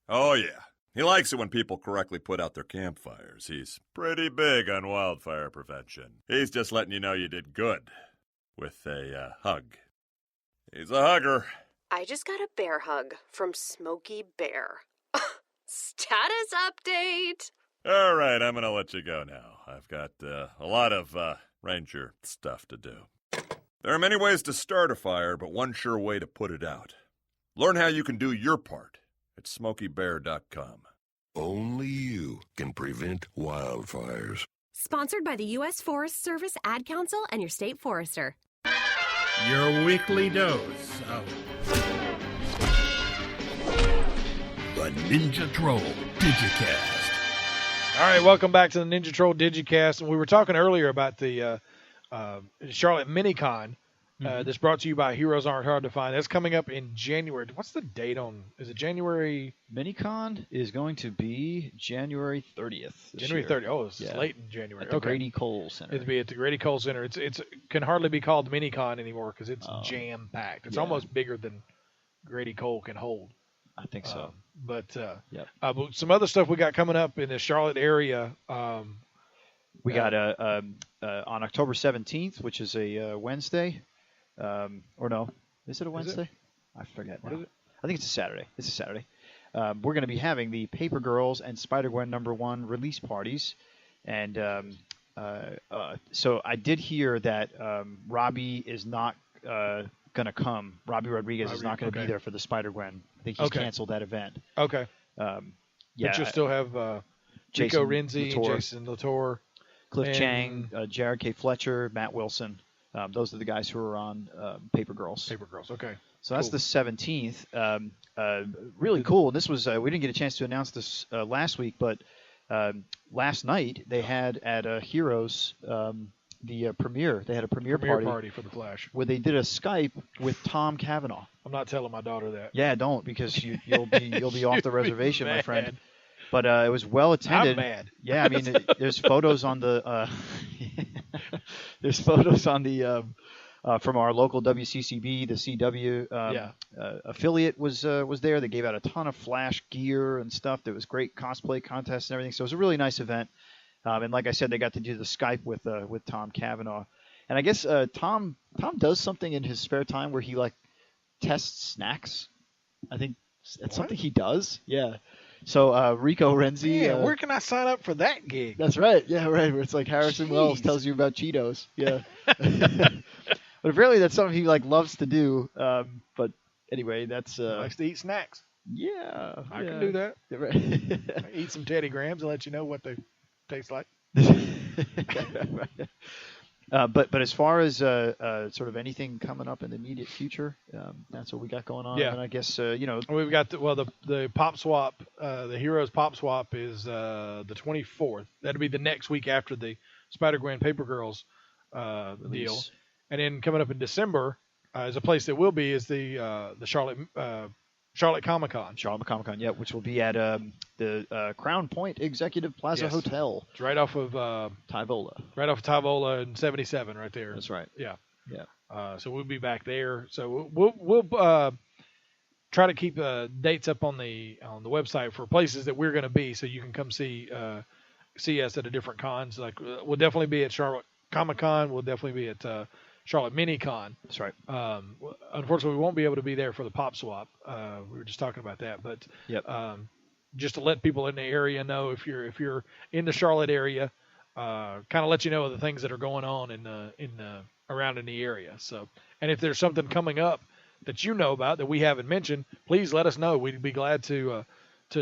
Oh, yeah. He likes it when people correctly put out their campfires. He's pretty big on wildfire prevention. He's just letting you know you did good with a hug. He's a hugger. I just got a bear hug from Smokey Bear. Status update! All right, I'm going to let you go now. I've got a lot of ranger stuff to do. There are many ways to start a fire, but one sure way to put it out. Learn how you can do your part at SmokeyBear.com. Only you can prevent wildfires. Sponsored by the U.S. Forest Service, Ad Council, and your state forester. Your weekly dose of the Ninja Troll Digicast. All right, welcome back to the Ninja Troll Digicast. And we were talking earlier about the Charlotte Minicon. That's brought to you by Heroes Aren't Hard to Find. That's coming up in January. What's the date on? Is it January? Minicon is going to be January 30th. January 30th. Oh, it's Yeah. late in January. At the Grady Cole Center. It'd be at the Grady Cole Center. It's can hardly be called Minicon anymore because it's jam packed. It's yeah. almost bigger than Grady Cole can hold. I think so. But Yep. but some other stuff we got coming up in the Charlotte area. We got on October 17th, which is a Wednesday. Or no, is it a Wednesday? I forget now. What is it? I think it's a Saturday. It's a Saturday. We're going to be having the Paper Girls and Spider-Gwen #1 release parties. And so I did hear that Robbie is not going to come. Robbie Rodriguez is not going to be there for the Spider-Gwen. I think he's canceled that event. Okay. Yeah, But you'll still have Rico Jason Renzi, Latour. Jason Latour, Cliff and- Chang, Jared K. Fletcher, Matt Wilson. Those are the guys who are on Paper Girls. Paper Girls. Okay. So that's Cool. the 17th. Really cool. This was we didn't get a chance to announce this last week, but last night they had at Heroes the premiere. They had a premiere party for the Flash. where they did a Skype with Tom Cavanaugh. I'm not telling my daughter that. Yeah, don't because you'll be off the You'll be reservation, my mad. friend. But it was well attended. I'm mad. Yeah, I mean, there's photos on the there's photos on the from our local WCCB, the CW affiliate was there. They gave out a ton of Flash gear and stuff. There was great cosplay contests and everything. So it was a really nice event. And like I said, they got to do the Skype with Tom Cavanaugh. And I guess Tom does something in his spare time where he like tests snacks. I think that's something he does. Yeah. So Rico Renzi. Yeah, where can I sign up for that gig? That's right. Yeah, right. Where it's like Harrison Wells tells you about Cheetos. Yeah. But apparently that's something he like loves to do. But anyway, that's Likes to eat snacks. yeah. I can do that. Yeah, right. Eat some Teddy Grahams and let you know what they taste like. But as far as sort of anything coming up in the immediate future, that's what we got going on. Yeah. And I guess We've got the pop swap, the Heroes pop swap is the 24th. That'll be the next week after the Spider-Gwen Paper Girls deal. And then coming up in December, is a place that will be is the Charlotte Comic Con. Charlotte Comic-Con, yeah, which will be at the Crown Point Executive Plaza Hotel. It's right off of Tyvola. Right off of Tyvola and 77, right there. That's right. Yeah. Yeah. So we'll be back there. So we'll try to keep dates up on the website for places that we're going to be, so you can come see us at the different cons. Like we'll definitely be at Charlotte Comic Con. We'll definitely be at Charlotte Mini Con. That's right. Unfortunately, we won't be able to be there for the pop swap. We were just talking about that, but just to let people in the area know, if you're in the Charlotte area, kind of let you know of the things that are going on around in the area. So, and if there's something coming up that you know about that we haven't mentioned, please let us know. We'd be glad to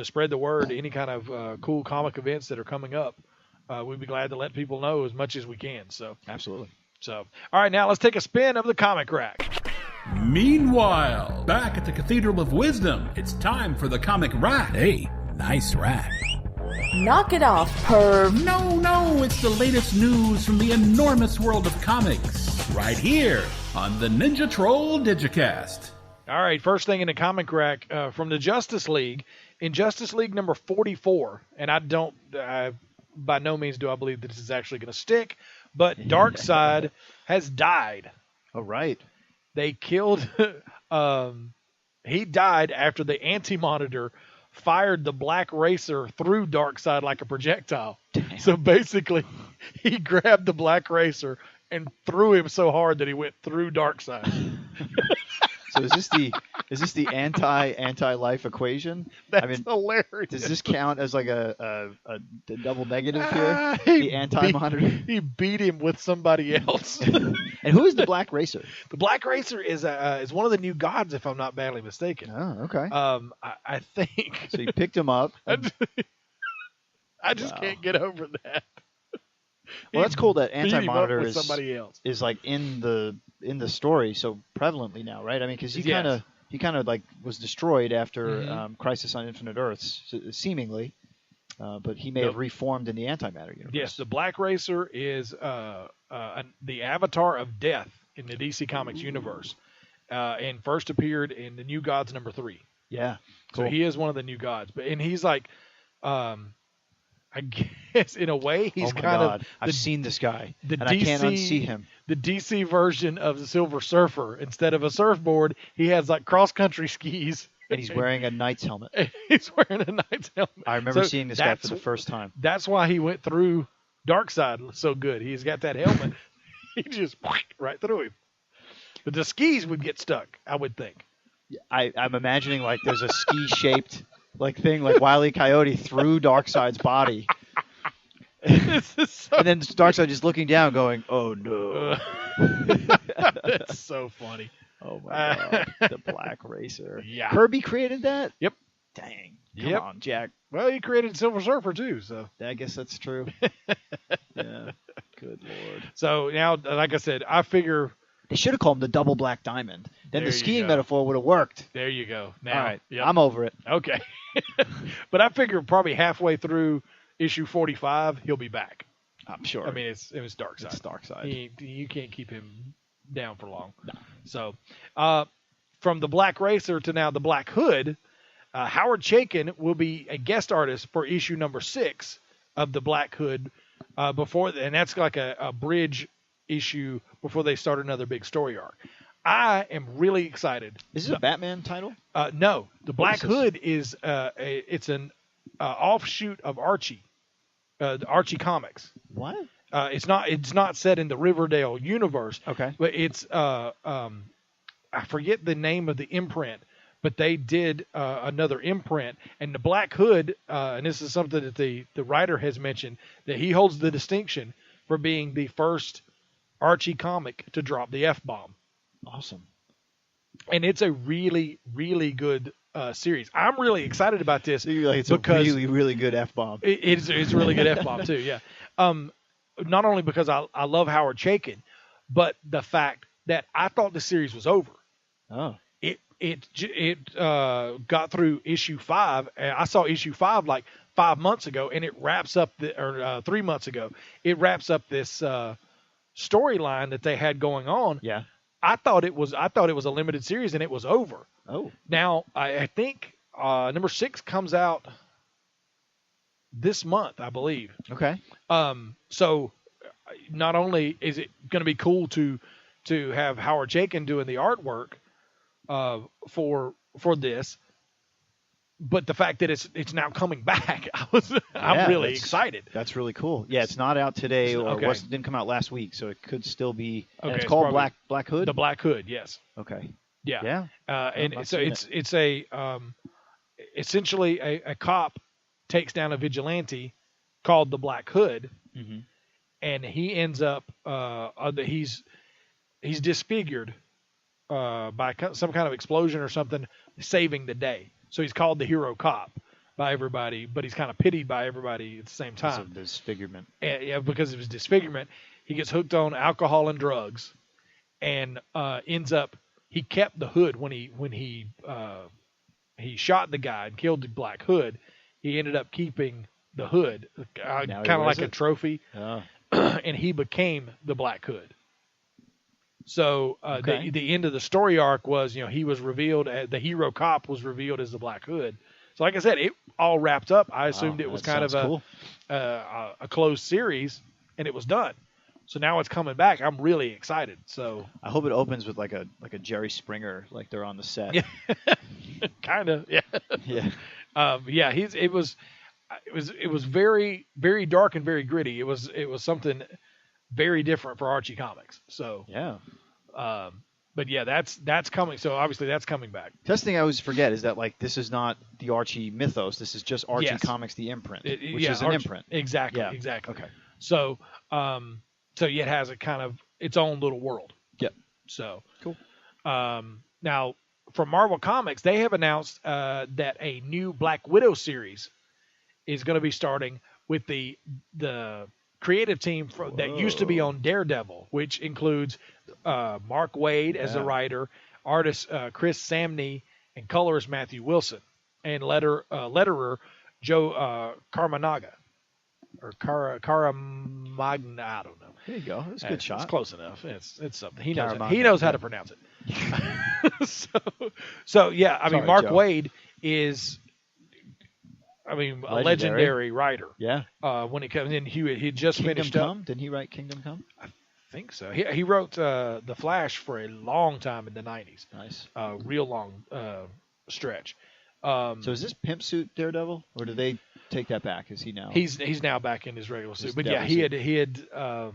spread the word. Any kind of cool comic events that are coming up, we'd be glad to let people know as much as we can. So absolutely. So, all right, now let's take a spin of the comic rack. Meanwhile, back at the Cathedral of Wisdom, it's time for the comic rack. Hey, nice rack. Knock it off, perv. No, it's the latest news from the enormous world of comics. Right here on the Ninja Troll Digicast. All right, first thing in the comic rack from the Justice League. In Justice League number 44, and by no means do I believe that this is actually going to stick, but Darkseid has died. Oh, right. They killed he died after the Anti-Monitor fired the Black Racer through Darkseid like a projectile. Damn. So basically, he grabbed the Black Racer and threw him so hard that he went through Darkseid. So is this the anti-life equation? That's hilarious. Does this count as like a double negative here? The anti-monitor. He beat him with somebody else. And who is the Black Racer? The Black Racer is one of the new gods, if I'm not badly mistaken. Oh, okay. I think. So you picked him up. I just can't get over that. Well, that's cool that anti-monitor is somebody else. Is like in the story so prevalently now, right? I mean, because he kind of like was destroyed after Crisis on Infinite Earths, seemingly, but he may have reformed in the antimatter universe. Yes, the Black Racer is the avatar of death in the DC Comics universe, and first appeared in the New Gods number 3. Yeah, cool. So he is one of the new gods, and he's like, I guess in a way he's kind of. I've seen this guy, and I can't unsee him. The DC version of the Silver Surfer. Instead of a surfboard, he has like cross-country skis. And he's wearing a knight's helmet. He's wearing a knight's helmet. I remember seeing this guy for the first time. That's why he went through Darkseid so good. He's got that helmet. He just right through him. But the skis would get stuck, I would think. I'm imagining like there's a ski-shaped like thing like Wile E. Coyote through Darkseid's body. And then Darkseid just looking down going, oh no. That's so funny. Oh my god. The Black Racer. Yeah. Kirby created that? Yep. Dang. Come on, Jack. Well, he created Silver Surfer too, so. I guess that's true. Yeah. Good Lord. So now, like I said, I figure they should have called him the Double Black Diamond. Then the skiing metaphor would have worked. There you go. Now, all right. Yep. I'm over it. Okay. But I figure probably halfway through issue 45, he'll be back. I'm sure. I mean, it was Darkseid. It's Darkseid. You can't keep him down for long. No. So, from the Black Racer to now the Black Hood, Howard Chaykin will be a guest artist for issue number 6 of the Black Hood. And that's like a bridge issue before they start another big story arc. I am really excited. Is this a Batman title? No, the Black is this? Hood is it's an offshoot of Archie, the Archie comics. What? It's not set in the Riverdale universe. Okay. But it's I forget the name of the imprint, but they did another imprint, and the Black Hood, and this is something that the writer has mentioned, that he holds the distinction for being the first Archie comic to drop the F-bomb. Awesome. And it's a really, really good series. I'm really excited about this So you're like, it's because a really, really good F-bomb. it's a really good F-bomb too, yeah. Not only because I love Howard Chaykin, but the fact that I thought the series was over. Oh. It got through issue 5. And I saw issue 5 like 5 months ago, and it wraps up 3 months ago. It wraps up this storyline that they had going on. Yeah. I thought it was a limited series, and it was over. Oh. Now I think number 6 comes out this month, I believe. Okay. So not only is it going to be cool to have Howard Chaykin doing the artwork for this, but the fact that it's now coming back, I'm really excited. That's really cool. Yeah, it's not out today, or Okay. didn't come out last week, so it could still be. And Okay, it's it's called probably Black Hood. The Black Hood, yes. Okay. Yeah. Yeah. And not so seen it's a essentially a cop takes down a vigilante called the Black Hood, Mm-hmm. and he ends up he's disfigured by some kind of explosion or something, saving the day. So he's called the hero cop by everybody, but he's kind of pitied by everybody at the same Because time. of disfigurement. And, yeah, because of his disfigurement, he gets hooked on alcohol and drugs, and ends up. He kept the hood when he shot the guy and killed the Black Hood. He ended up keeping the hood, kind Now of he wears like a it? trophy, Oh. and he became the Black Hood. So Okay. the end of the story arc was, he was revealed, the hero cop was revealed as the Black Hood. So like I said, it all wrapped up. I assumed it was that kind of sounds cool. a closed series, and it was done. So now it's coming back. I'm really excited. So I hope it opens with like a Jerry Springer, like they're on the set. Yeah. kind of, yeah. Yeah. Yeah, it was very, very dark and very gritty. It was something very different for Archie Comics. So Yeah. but yeah, that's coming. So obviously that's coming back. That's the thing I always forget is that like this is not the Archie mythos. This is just Archie Yes. Comics, the imprint, which Yeah, is an Archie- imprint. Exactly. Yeah. Exactly. Okay. So so yeah, it has a kind of its own little world. Yep. So Cool. Now from Marvel Comics, they have announced that a new Black Widow series is going to be starting with the creative team that used to be on Daredevil, which includes Mark Waid as the writer, artist Chris Samney, and colorist Matthew Wilson, and letterer Joe Caramagna or Caramagna. I don't know. There you go. That's a good shot. It's close enough. It's something. He knows. Caramagna, He knows how yeah. to pronounce it. so yeah. I mean, Sorry, Mark Joe. Waid is. I mean, a legendary writer. Yeah. When it comes in, he just Kingdom finished Come? up. Didn't he write Kingdom Come? I think so. He wrote The Flash for a long time in the 90s. Nice. Real long stretch. So is this Pimp Suit Daredevil, or do they take that back? Is he now? He's now back in his regular suit. His But yeah, devil he had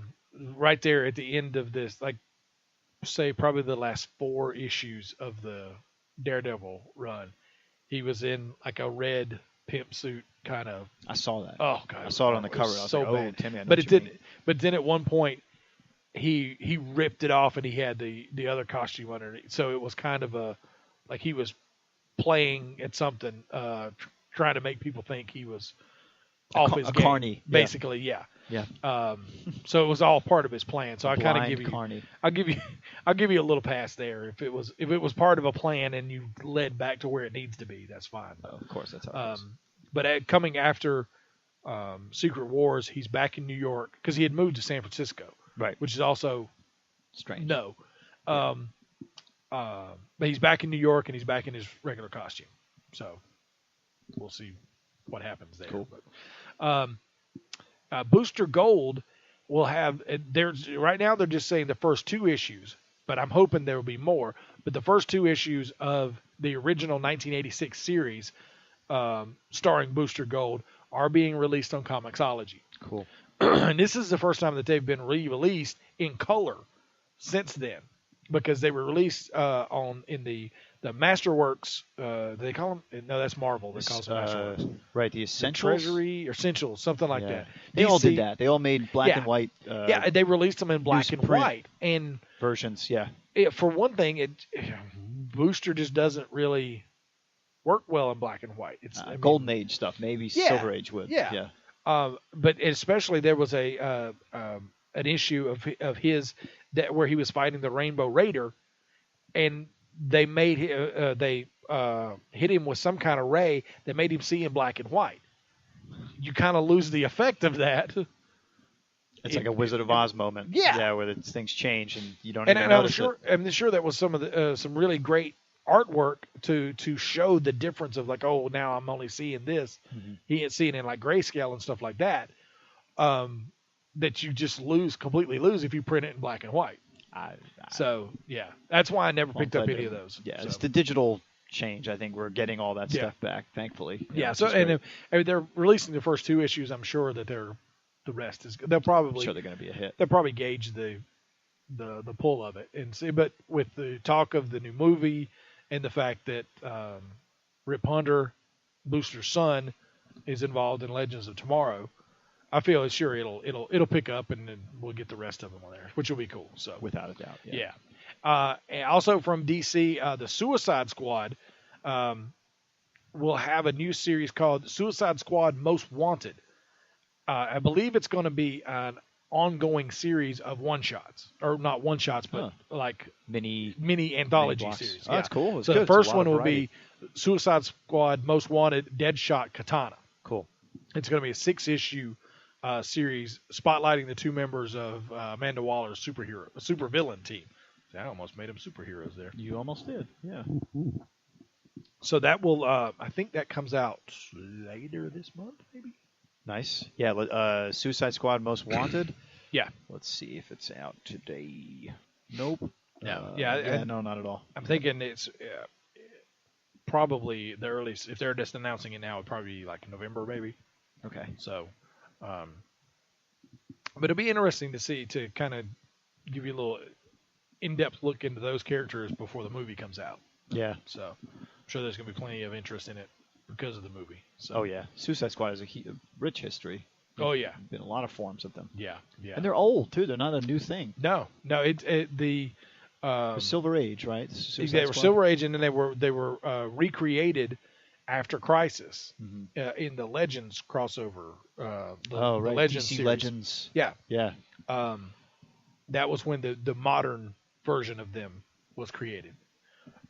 right there at the end of this, like say probably the last 4 issues of the Daredevil run, he was in like a red pimp suit kind of. I saw that. Oh god, I saw it on the was cover. I was so like, bad. oh, Timmy, I know But what it you did. mean. But then at one point, he ripped it off and he had the other costume underneath. So it was kind of a like he was playing at something, trying to make people think he was off his game. carny, yeah. Basically, yeah. Yeah. So it was all part of his plan. So I kind of Blind give you, carny. I'll give you a little pass there. If it was part of a plan and you led back to where it needs to be, that's fine. Oh, of course, that's how it goes. But coming after Secret Wars, he's back in New York because he had moved to San Francisco, Right. which is also Strange. no. But he's back in New York and he's back in his regular costume. So we'll see what happens there. Cool. But, Booster Gold will have there's right now they're just saying the first 2 issues, but I'm hoping there will be more. But the first 2 issues of the original 1986 series, starring Booster Gold, are being released on Comixology. Cool. And this is the first time that they've been re-released in color since then, because they were released in the Masterworks. They call them, no, that's Marvel. They call them Masterworks. Right, the Essentials? Treasury or Essentials, something like that. They all did that. They all made black and white. They released them in black and white. And versions, yeah. For one thing, Booster just doesn't really work well in black and white. It's Golden Age stuff. Maybe Silver Age would. Yeah. But especially there was an issue of his where he was fighting the Rainbow Raider, and they made hit him with some kind of ray that made him see in black and white. You kind of lose the effect of that. It's like a Wizard of Oz moment. Yeah, where things change and you don't even notice it. I'm sure that was some of the some really great artwork to show the difference of like, oh, now I'm only seeing this. Mm-hmm. He ain't seeing it in like grayscale and stuff like that. That you just completely lose if you print it in black and white. So yeah, that's why I never picked up any of those. Yeah, it's the digital change. I think we're getting all that stuff back, thankfully. Yeah. So and they're releasing the first 2 issues. I'm sure that the rest is they'll probably. I'm sure they're going to be a hit. They'll probably gauge the pull of it and see. But with the talk of the new movie and the fact that Rip Hunter, Booster's son, is involved in Legends of Tomorrow, I feel sure it'll pick up and then we'll get the rest of them on there, which will be cool. So without a doubt, yeah. And also from DC, the Suicide Squad will have a new series called Suicide Squad Most Wanted. I believe it's going to be an ongoing series of one-shots, or not one-shots, but like mini anthology series. Oh, that's cool. So the first one will be Suicide Squad Most Wanted Deadshot Katana. Cool. It's going to be a 6-issue series spotlighting the 2 members of Amanda Waller's supervillain team. See, I almost made them superheroes there. You almost did, yeah. So that will, I think that comes out later this month, maybe. Nice. Yeah, Suicide Squad Most Wanted. Yeah. Let's see if it's out today. Nope. No. No, not at all. I'm thinking it's probably the earliest. If they're just announcing it now, it'd probably be like November, maybe. Okay. So, but it'll be interesting to kind of give you a little in-depth look into those characters before the movie comes out. Yeah. So, I'm sure there's going to be plenty of interest in it because of the movie. So. Oh yeah, Suicide Squad has a rich history. Oh yeah, been a lot of forms of them. Yeah. And they're old too. They're not a new thing. No. The Silver Age, right? They were Silver Age, and then they were recreated after Crisis in the Legends crossover. The Legends DC series. Legends. Yeah. Yeah. That was when the modern version of them was created.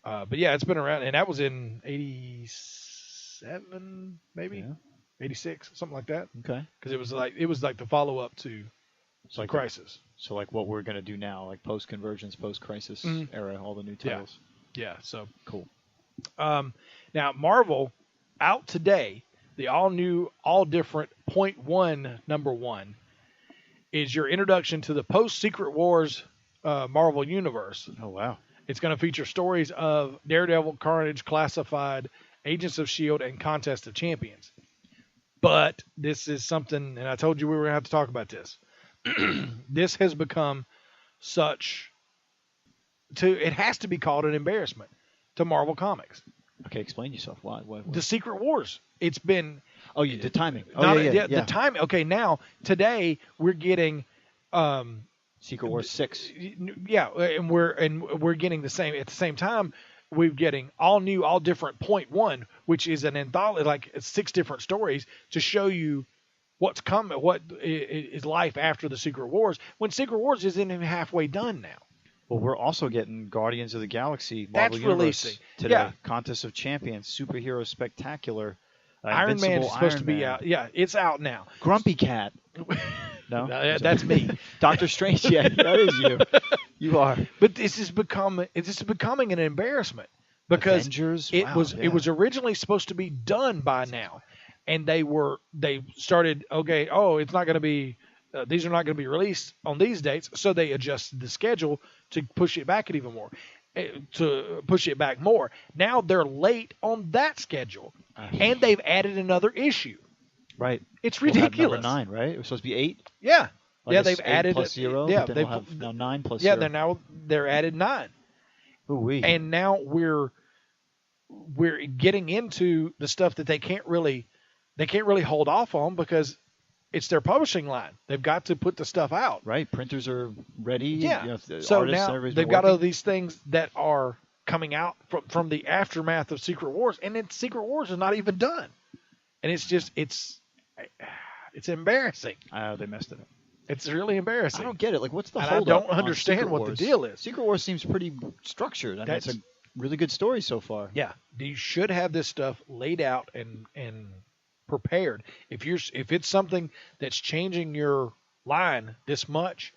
But yeah, it's been around, and that was in 87, maybe 86, something like that. Okay. Because it was like the follow up to Crisis. So like what we're gonna do now, like post Convergence, post Crisis era, all the new titles. Yeah. So cool. Now Marvel out today, the all new, all different .1 #1 is your introduction to the post Secret Wars Marvel universe. Oh wow. It's going to feature stories of Daredevil, Carnage, Classified, Agents of S.H.I.E.L.D., and Contest of Champions. But this is something, and I told you we were going to have to talk about this. This has become it has to be called an embarrassment to Marvel Comics. Okay, explain yourself. Why? The Secret Wars. It's been... Oh, the timing. The timing. Okay, now, today, we're getting... Secret Wars 6. Yeah, and we're getting the same at the same time. We're getting all new, all different .1, which is an anthology, like 6 different stories to show you what's coming, what is life after the Secret Wars. When Secret Wars isn't even halfway done now. Well, we're also getting Guardians of the Galaxy Marvel Universe releasing today. Yeah. Contest of Champions, Superhero Spectacular. Iron Man is supposed to be out. Yeah, it's out now. Grumpy Cat. No, that's me. Doctor Strange. Yeah, that is you. You are. But this is becoming an embarrassment because Avengers? it Wow, was originally supposed to be done by now, and they started. Okay, it's not going to be these are not going to be released on these dates, so they adjusted the schedule to push it back even more, to push it back more. Now they're late on that schedule, and they've added another issue. Right. It's We'll have ridiculous. number 9, right? It was supposed to be 8. Yeah. Well, yeah, I guess they've 8 added plus 0. Yeah, but then they've we'll have now 9 plus yeah. 0. They're added 9. Ooh-wee. And now we're getting into the stuff that they can't really hold off on because it's their publishing line. They've got to put the stuff out. Right. Printers are ready. Yeah. You know, the So artists, now everybody's they've been got all working. these things that are coming out from the aftermath of Secret Wars, and then Secret Wars is not even done. And it's just it's embarrassing. They messed it up. It's really embarrassing. I don't get it. Like, what's the And hold I don't up on understand Secret what Wars? the deal is. Secret Wars seems pretty structured. I mean, it's a really good story so far. Yeah, you should have this stuff laid out and prepared. If it's something that's changing your line this much,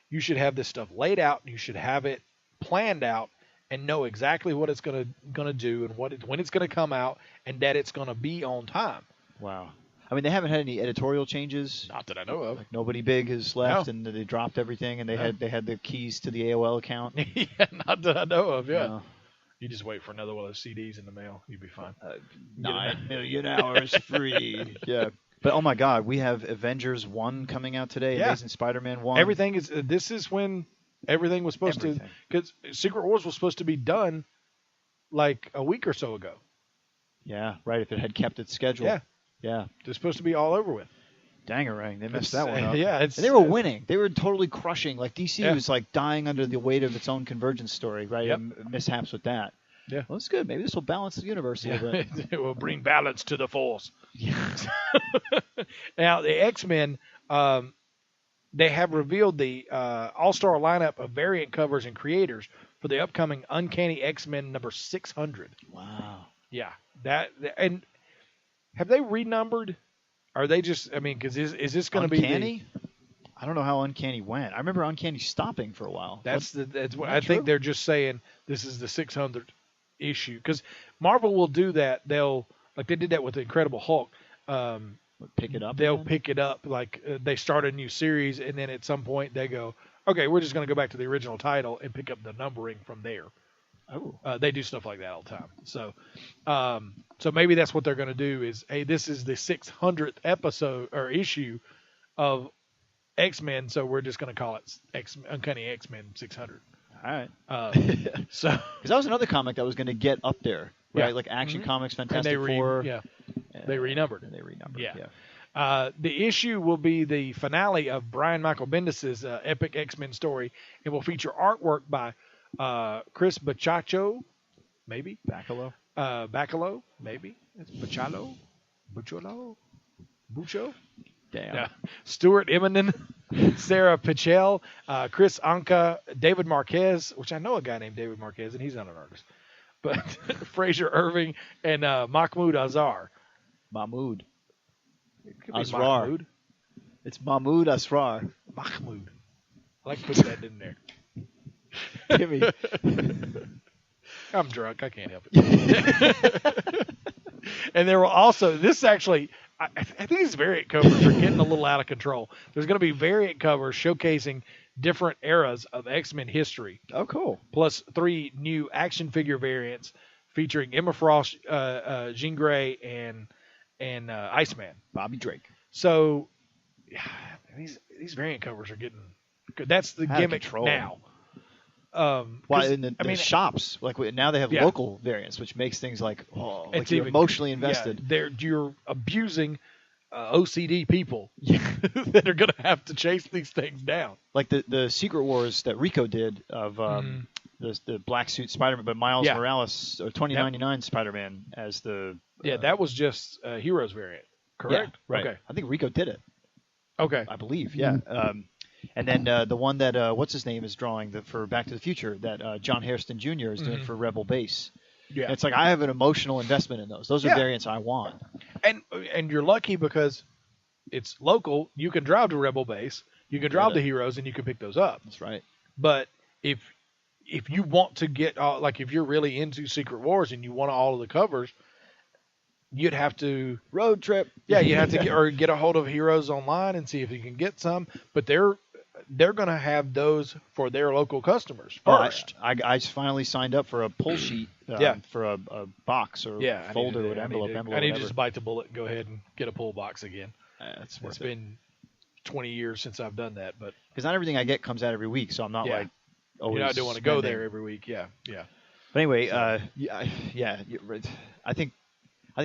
you should have this stuff laid out. You should have it planned out and know exactly what it's gonna do and when it's gonna come out and that it's gonna be on time. Wow. I mean, they haven't had any editorial changes. Not that I know of. Like, nobody big has left, No. and they dropped everything, and they No. had the keys to the AOL account. Yeah, not that I know of. Yeah. No. You just wait for another one of those CDs in the mail. You'll be fine. 9 million hours free. Yeah. But oh my God, we have Avengers 1 coming out today. Yeah. Amazing Spider-Man 1. Everything is. This is when everything was supposed to. Because Secret Wars was supposed to be done like a week or so ago. Yeah, right. If it had kept its schedule. Yeah. Yeah. It's supposed to be all over with. Dangerang. They messed It's- that one up. yeah, And they were winning. They were totally crushing. Like DC Yeah. was like dying under the weight of its own convergence story, right? Yep. And mishaps with that. Yeah. Well, it's good. Maybe this will balance the universe a little bit. It will bring balance to the force. Now the X-Men, they have revealed the all-star lineup of variant covers and creators for the upcoming Uncanny X-Men number 600. Wow. Yeah, and have they renumbered? Are they just? I mean, because is this going to be Uncanny? I don't know how Uncanny went. I remember Uncanny stopping for a while. That's what Not I think true? they're just saying. This is the 600th issue because Marvel will do that. They'll like they did that with the Incredible Hulk. Pick it up. They'll again? pick it up like they start a new series and then at some point they go, okay, we're just going to go back to the original title and pick up the numbering from there. Oh. They do stuff like that all the time. So, so maybe that's what they're going to do is, hey, this is the 600th episode or issue of X-Men, so we're just going to call it Uncanny X-Men 600. All right. So, Because that was another comic that was going to get up there, right? Yeah. Like Action Mhm. Comics, and Fantastic they Four. they renumbered And it. they renumbered. Yeah. The issue will be the finale of Brian Michael Bendis' epic X-Men story and will feature artwork by Chris Bachalo, maybe. Bacalo, maybe. It's Buccio. Damn. Yeah. Stuart Eminem, Sarah Pichel, Chris Anka, David Marquez, which I know a guy named David Marquez, and he's not an artist. But Fraser Irving and Mahmoud Azhar. Mahmoud. It could be Asrar. Mahmoud. It's Mahmoud Asrar. Mahmoud. I like putting that in there. Timmy. I'm drunk. I can't help it. And there will also, this actually, I think these variant covers are getting a little out of control. There's going to be variant covers showcasing different eras of X-Men history. Oh, cool. Plus 3 new action figure variants featuring Emma Frost, Jean Grey, and Iceman. Bobby Drake. So these variant covers are getting good. That's the Out of gimmick control. now. Why in the shops? Like now they have Yeah. local variants, which makes things like It's you're even- emotionally invested. Yeah, you're abusing OCD people that are going to have to chase these things down. Like the Secret Wars that Rico did of the black suit Spider-Man, but Miles Yeah. Morales or 2099 Spider-Man as the That was just a Heroes variant, correct? Yeah, right. Okay. I think Rico did it. Okay. I believe. Yeah. And then the one that what's his name is drawing for Back to the Future that John Hairston Jr. is doing for Rebel Base. Yeah. It's like I have an emotional investment in those. Those are Yeah. variants I want. And you're lucky because it's local. You can drive to Rebel Base, you can drive to Heroes, and you can pick those up. That's right. But if you want to get like if you're really into Secret Wars and you want all of the covers, you'd have to Road trip. Yeah, you have to get a hold of Heroes Online and see if you can get some. But they're going to have those for their local customers first. I finally signed up for a pull sheet. For a box or folder or envelope. I need to just bite the bullet and go ahead and get a pull box again. It's been 20 years since I've done that, but because not everything I get comes out every week, so I'm not like always. I don't want to go there every week. Yeah. But anyway, I think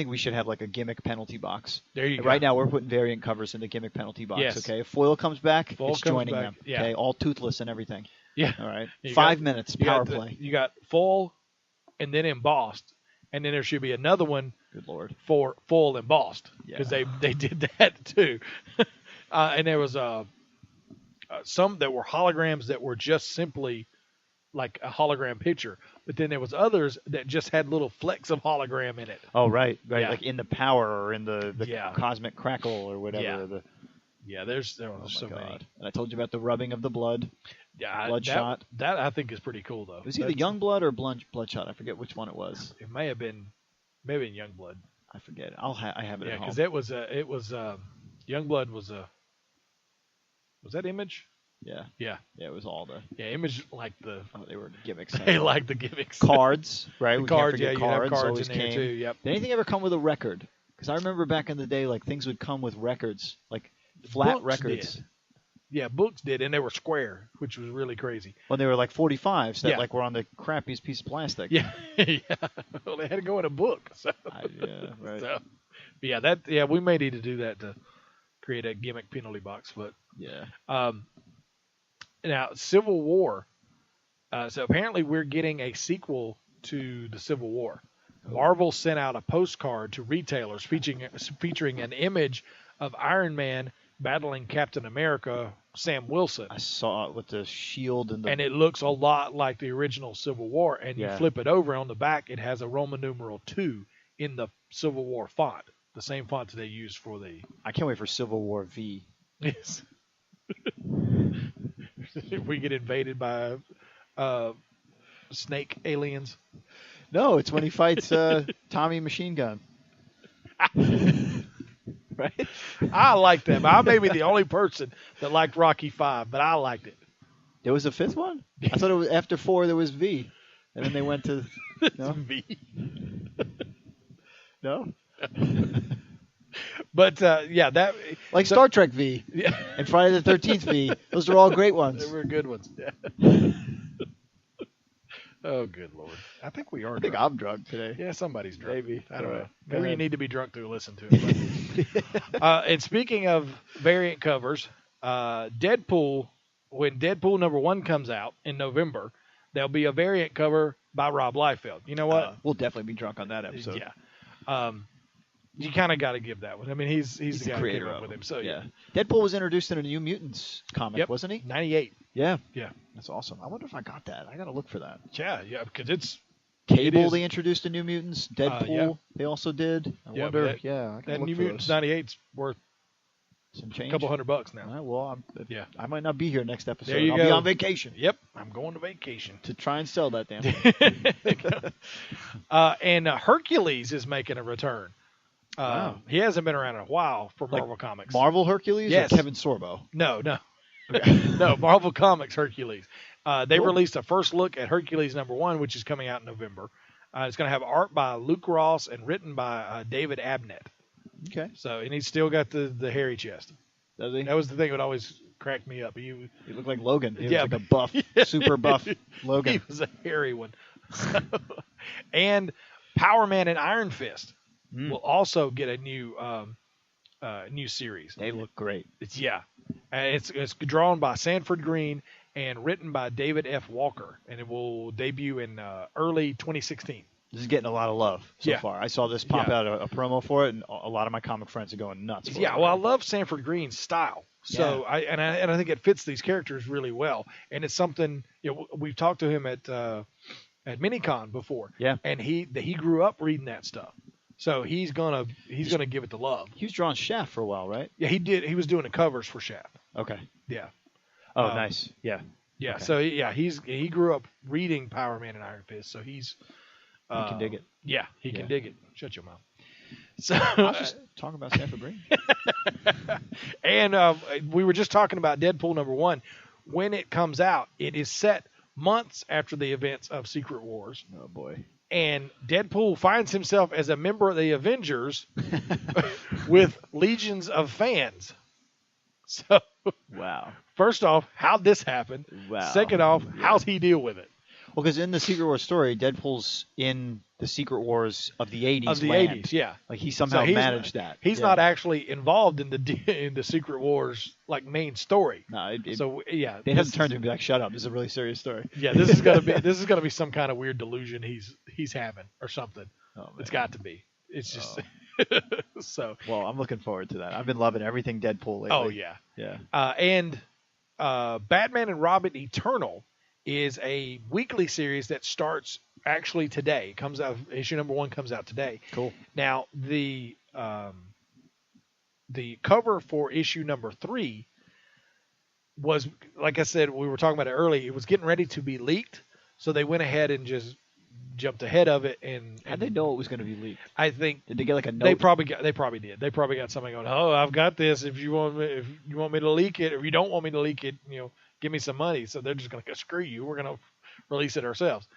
we should have like a gimmick penalty box. There you go. Right now, we're putting variant covers in the gimmick penalty box. Yes. Okay, if foil comes back, it's joining back. them. Yeah. Okay, all toothless and everything. Yeah. All right. You 5 minutes power play. You got full, and then embossed, and then there should be another one. Good Lord. For full embossed, because they did that too. And there was some that were holograms that were just simply like a hologram picture, but then there was others that just had little flecks of hologram in it. Oh, right, Yeah. like in the power or in the cosmic crackle or whatever. There were so God. many. And I told you about the rubbing of the blood. Yeah, Bloodshot. That I think is pretty cool though. Was he the young blood or bloodshot? I forget which one it was. It may have been, maybe in Youngblood. I forget. I have it at home. because it was Youngblood was that Image? Yeah. Yeah. Yeah, it was all the Image like the. Oh, they were gimmicks. They like the gimmicks. Cards, right? The We cards, can't forget you have cards always in there came. too. Yep. Did anything ever come with a record? Because I remember back in the day, like things would come with records, like flat Books records. did. Yeah, books did, and they were square, which was really crazy. When they were like 45s, that Yeah. like were on the crappiest piece of plastic. Yeah, yeah. Well, they had to go in a book. So, Yeah, right. so we may need to do that to create a gimmick penalty box. But Yeah. now Civil War. So apparently we're getting a sequel to the Civil War. Marvel sent out a postcard to retailers featuring an image of Iron Man battling Captain America, Sam Wilson. I saw it with the shield and the. And it looks a lot like the original Civil War. And you flip it over, on the back, it has a Roman numeral 2 in the Civil War font, the same font that they used for the. I can't wait for Civil War V. Yes. We get invaded by snake aliens. No, it's when he fights Tommy Machine Gun. Right? I like that. I may be the only person that liked Rocky V, but I liked it. There was a fifth one? I thought it was after 4 there was V. And then they went to no? V. No? But that like Star Trek V and Friday the 13th V. Those are all great ones. They were good ones. Yeah. Oh, good Lord. I think we are I think drunk. I'm drunk today. Yeah, somebody's drunk. Maybe. I don't know. Go Maybe you ahead. need to be drunk to listen to it. And speaking of variant covers, Deadpool, when Deadpool #1 comes out in November, there'll be a variant cover by Rob Liefeld. You know what? We'll definitely be drunk on that episode. Yeah. You kind of got to give that one. I mean, he's the guy who creator came up of with them. him. So yeah. Deadpool was introduced in a New Mutants comic, wasn't he? 98. Yeah. Yeah. That's awesome. I wonder if I got that. I got to look for that. Yeah, because it's Cable, they introduced a New Mutants. Deadpool, yeah. they also did. I Yeah, wonder. but I gotta that look New for Mutants those. 98's worth Some change. a couple $100 now. All right, well, Yeah. I might not be here next episode. There you I'll go. be on vacation Yep, I'm going to vacation. to try and sell that damn thing. And Hercules is making a return. Wow. He hasn't been around in a while for Like Marvel Comics. Marvel Hercules Yes. or Kevin Sorbo? No. No, Marvel Comics Hercules. They released a first look at Hercules #1, which is coming out in November. It's going to have art by Luke Ross and written by David Abnett. Okay. So, and he's still got the hairy chest. Does he? That was the thing that would always crack me up. He looked like Logan. He Yeah. was like a buff, super buff Logan. He was a hairy one. And Power Man and Iron Fist will also get a new series. They look great. It's drawn by Sanford Green and written by David F. Walker, and it will debut in early 2016. This is getting a lot of love so Yeah. far. I saw this pop out a promo for it, and a lot of my comic friends are going nuts for it. Yeah, well, I love Sanford Green's style. So I think it fits these characters really well, and it's something we've talked to him at Minicon before. Yeah, and he grew up reading that stuff, so he's gonna give it the love. He was drawing Shaft for a while, right? Yeah, he did. He was doing the covers for Shaft. Okay. Yeah. Oh, nice. Yeah. Yeah. Okay. So he grew up reading Power Man and Iron Fist, so he's He can dig it. Yeah, he can dig it. Shut your mouth. So I was just talking about Stanford Green. and we were just talking about Deadpool #1. When it comes out, it is set months after the events of Secret Wars. Oh boy. And Deadpool finds himself as a member of the Avengers with legions of fans. So, Wow. first off, how'd this happen? Wow. Second off, how's he deal with it? Well, because in the Secret Wars story, Deadpool's in the Secret Wars of the 80s. Of the land. 80s, yeah. Like he somehow managed that. He's Yeah. not actually involved in the Secret Wars like main story. No, So yeah, they haven't turned to him and be like, "Shut up! This is a really serious story." Yeah, this is gonna be some kind of weird delusion he's having or something. Oh, man. It's got to be. It's just so. Well, I'm looking forward to that. I've been loving everything Deadpool lately. Oh yeah, Yeah. and Batman and Robin Eternal is a weekly series that starts actually today. It comes out. Issue #1 comes out today. Cool. Now the cover for issue #3 was, like I said, we were talking about it early. It was getting ready to be leaked, so they went ahead and just jumped ahead of it. And How'd they know it was going to be leaked? I think Did they get like a note? they probably did. They probably got something on. Oh, I've got this. If you want me to leak it, or you don't want me to leak it, give me some money. So they're just going to go, screw you. We're going to release it ourselves.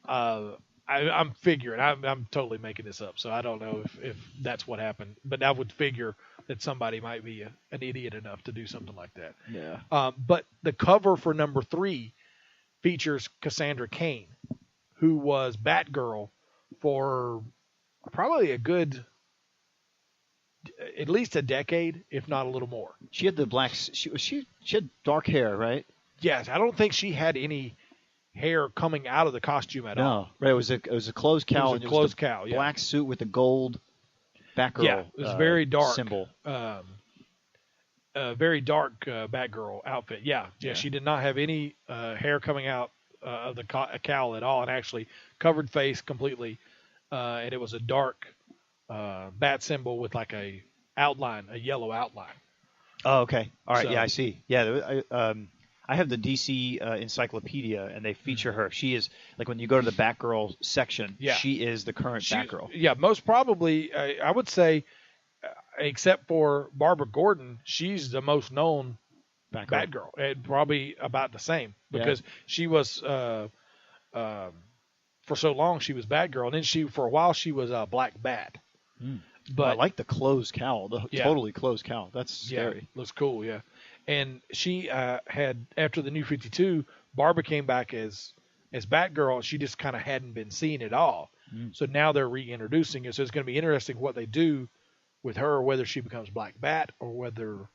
I'm figuring. I'm totally making this up, so I don't know if that's what happened. But I would figure that somebody might be an idiot enough to do something like that. Yeah. But the cover for #3 features Cassandra Cain, who was Batgirl for probably a good, at least a decade, if not a little more. She had the black. She had dark hair, right? Yes, I don't think she had any hair coming out of the costume at all. No, right. It was a closed cowl. It was a closed cowl. Yeah. Black suit with the gold Batgirl. Yeah, it was very dark symbol. Very dark Batgirl outfit. Yeah, Yeah. She did not have any hair coming out of the cowl at all, and actually covered face completely. And it was a dark bat symbol with like a yellow outline. Oh, okay. All right. So- Yeah, I see. Yeah, I have the DC encyclopedia, and they feature her. She is like when you go to the Batgirl section. Yeah. She is the current Batgirl. Yeah, most probably, I would say, except for Barbara Gordon, she's the most known Batgirl. And probably about the same because she was for so long she was Batgirl, and then for a while she was Black Bat. But I like the closed cowl, Yeah. totally closed cowl. That's scary. Looks cool. Yeah, and she had, after the New 52, Barbara came back as Batgirl. She just kind of hadn't been seen at all. So now they're reintroducing it. So it's going to be interesting what they do with her, whether she becomes Black Bat or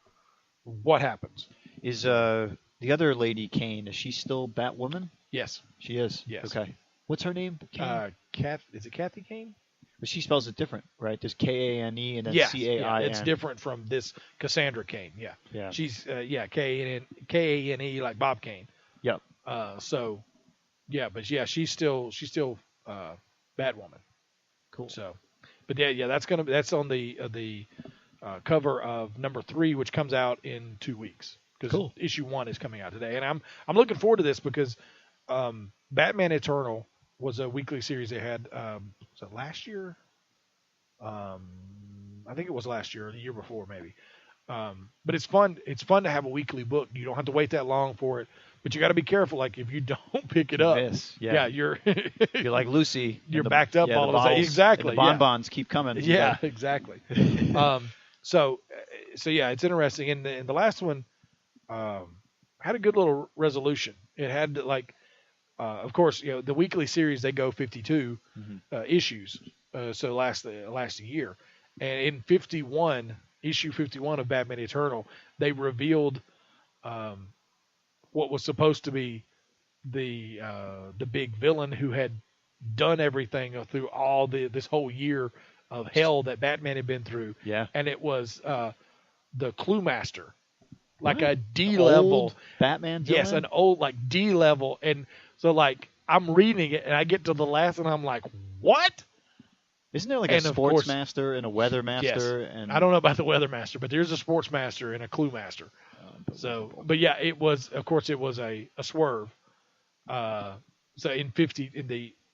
what happens. Is the other lady Kane? Is she still Batwoman? Yes. She is. Yes. Okay. What's her name? Kane? Is it Kathy Kane? But she spells it different, right? There's K-A-N-E and then Yes, C-A-I-N. it's different from this Cassandra Kane. Yeah. Yeah. She's K-A-N-E like Bob Kane. Yep. So, yeah, but yeah, she's still Batwoman. Cool. So, but yeah, that's on the cover of #3, which comes out in 2 weeks. Because Cool. issue 1 is coming out today, and I'm looking forward to this because Batman Eternal was a weekly series they had. Was it last year? I think it was last year or the year before, maybe. But it's fun. It's fun to have a weekly book. You don't have to wait that long for it, but you got to be careful. Like if you don't pick it up, Yes. yeah, you're You're like Lucy. you're and backed up all the of a sudden. bottles- Exactly. and the yeah. bonbons keep coming. Yeah, exactly. So yeah, it's interesting. And the last one had a good little resolution. It had of course, the weekly series, they go 52 issues, so last a year. And in issue 51 of Batman Eternal, they revealed what was supposed to be the big villain who had done everything through all this whole year of hell that Batman had been through. Yeah. And it was the Clue Master, like What? a D level Old Batman villain? Yes, an old D level. And so I'm reading it and I get to the last and I'm like, what? Isn't there like And a of sports course- master and a weather master? Yes. And I don't know about the Weather Master, but there's a Sports Master and a Clue Master. So, but yeah, it was a swerve. So in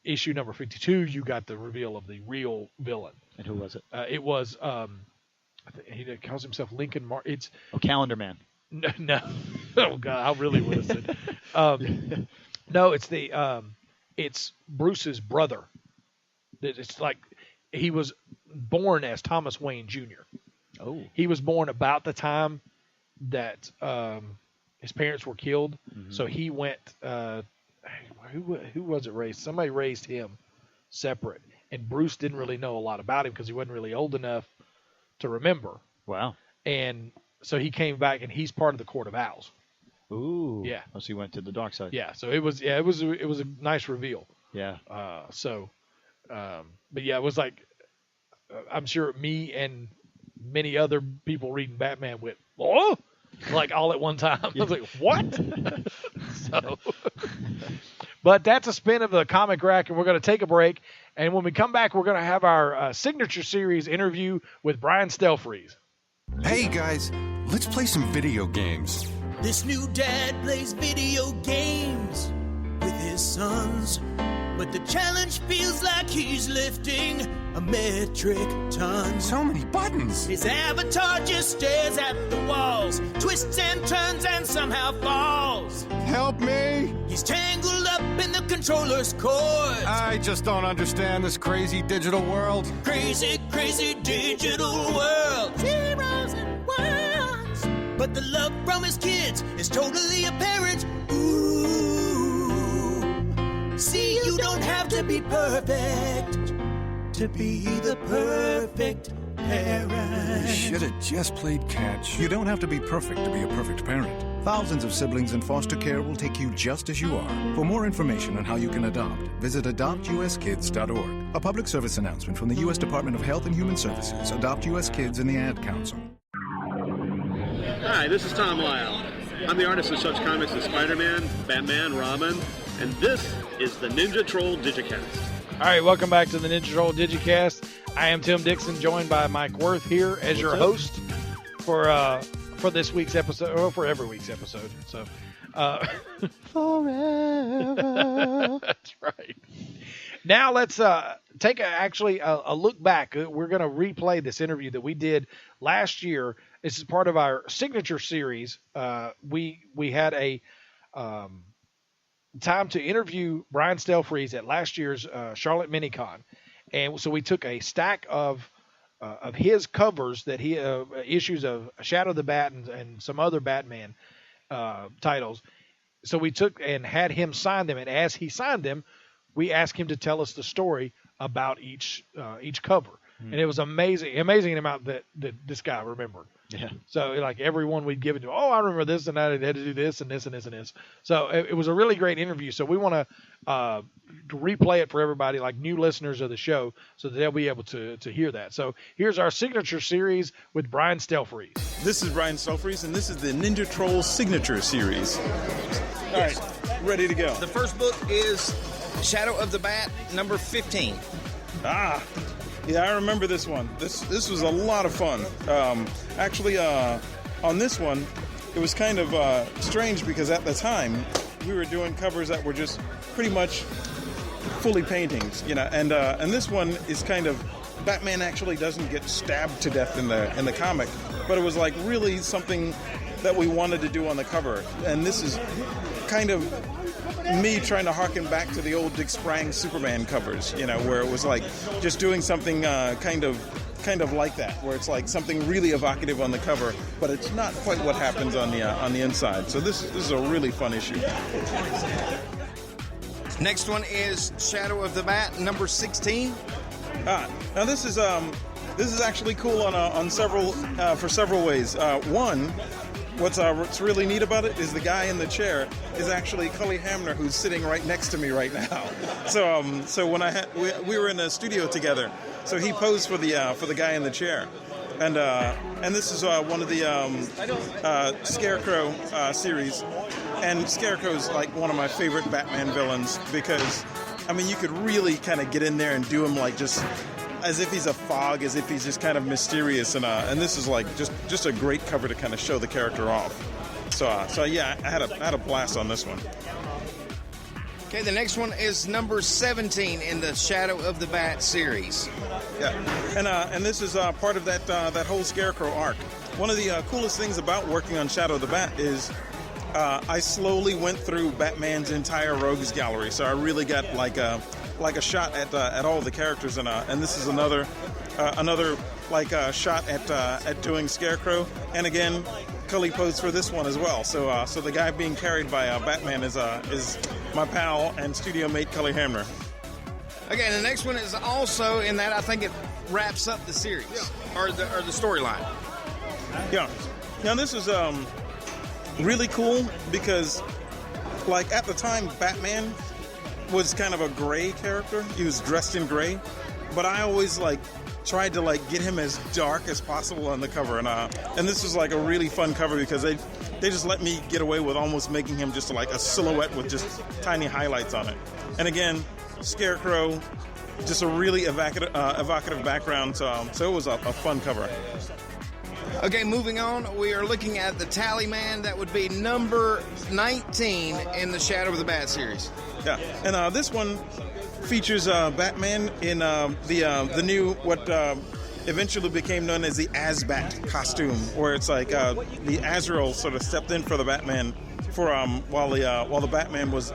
issue number 52, you got the reveal of the real villain. And who was it? It was he calls himself Lincoln It's Calendar Man. no. Oh God, I really would have said. No, it's it's Bruce's brother. It's like he was born as Thomas Wayne Jr. Oh. He was born about the time that his parents were killed. Mm-hmm. So he went. Who was it raised? Somebody raised him separate, and Bruce didn't really know a lot about him because he wasn't really old enough to remember. Wow. And so he came back, and he's part of the Court of Owls. Ooh. Yeah. Oh, so he went to the dark side. Yeah. So it was a nice reveal. Yeah. But yeah, it was like I'm sure me and many other people reading Batman went, oh, like all at one time. I was like, what? But that's a spin of the comic rack, and we're going to take a break. And when we come back, we're going to have our signature series interview with Brian Stelfreeze. Hey guys, let's play some video games. This new dad plays video games with his sons, but the challenge feels like he's lifting a metric ton. So many buttons. His avatar just stares at the walls, twists and turns and somehow falls. Help me! He's tangled up in the controller's cords. I just don't understand this crazy digital world. Crazy, crazy digital world. Zeros and ones. But the love from his kids is totally apparent. Ooh. See, you don't have to be perfect to be the perfect parent. We should have just played catch. You don't have to be perfect to be a perfect parent. Thousands of siblings in foster care will take you just as you are. For more information on how you can adopt, visit adoptuskids.org. A public service announcement from the U.S. Department of Health and Human Services, Adopt U.S. Kids, and the Ad Council. Hi, this is Tom Lyle. I'm the artist of such comics as Spider-Man, Batman, Robin, and this is the Ninja Troll Digicast. All right, welcome back to the Ninja Troll Digicast. I am Tim Dixon, joined by Mike Worth here as your host for this week's episode, or for every week's episode. So, forever. That's right. Now let's take a look back. We're going to replay this interview that we did last year. This is part of our signature series. We had a time to interview Brian Stelfreeze at last year's Charlotte Minicon, and so we took a stack of his covers that he issues of Shadow the Bat and some other Batman titles. So we took and had him sign them, and as he signed them, we asked him to tell us the story about each cover, and it was amazing amount that this guy remembered. Yeah. So like everyone we'd given to, I remember this and that, I had to do this and this and this and this. So it was a really great interview. So we want to replay it for everybody, like new listeners of the show, so that they'll be able to hear that. So here's our signature series with Brian Stelfreeze. This is Brian Stelfreeze, and this is the Ninja Troll Signature Series. All right, ready to go. The first book is Shadow of the Bat, number 15. Yeah, I remember this one. This was a lot of fun. Actually, on this one, it was kind of strange because at the time we were doing covers that were just pretty much fully paintings, and this one is kind of Batman actually doesn't get stabbed to death in the comic, but it was like really something that we wanted to do on the cover, and this is kind of me trying to harken back to the old Dick Sprang Superman covers, where it was like just doing something kind of like that, where it's like something really evocative on the cover, but it's not quite what happens on the inside. So this is a really fun issue. Next one is Shadow of the Bat, number 16. Now this is actually cool on several for several ways. One, what's really neat about it is the guy in the chair is actually Cully Hamner, who's sitting right next to me right now. So when we were in a studio together, so he posed for the guy in the chair, and this is one of the Scarecrow series, and Scarecrow's like one of my favorite Batman villains because you could really kind of get in there and do him like just as if he's a fog, as if he's just kind of mysterious, and this is like just a great cover to kind of show the character off. So yeah, I had a blast on this one. Okay, the next one is number 17 in the Shadow of the Bat series. Yeah, and this is part of that whole Scarecrow arc. One of the coolest things about working on Shadow of the Bat is I slowly went through Batman's entire Rogues Gallery, so I really got like a shot at all the characters, and this is another shot at doing Scarecrow, and again, Cully posed for this one as well. So the guy being carried by Batman is my pal and studio mate Cully Hamner. Okay, the next one is also in that. I think it wraps up the series or the storyline. Yeah. Now this is really cool because, like, at the time, Batman was kind of a gray character. He was dressed in gray, but I always tried to get him as dark as possible on the cover, and this was a really fun cover because they just let me get away with almost making him just a silhouette with just tiny highlights on it. And again, Scarecrow, just a really evocative background, so it was a fun cover. Okay, moving on, we are looking at the Tally Man. That would be number 19 in the Shadow of the Bat series. Yeah, and this one features Batman in the new, what eventually became known as the Asbat costume, where it's the Azrael sort of stepped in for the Batman for while the Batman was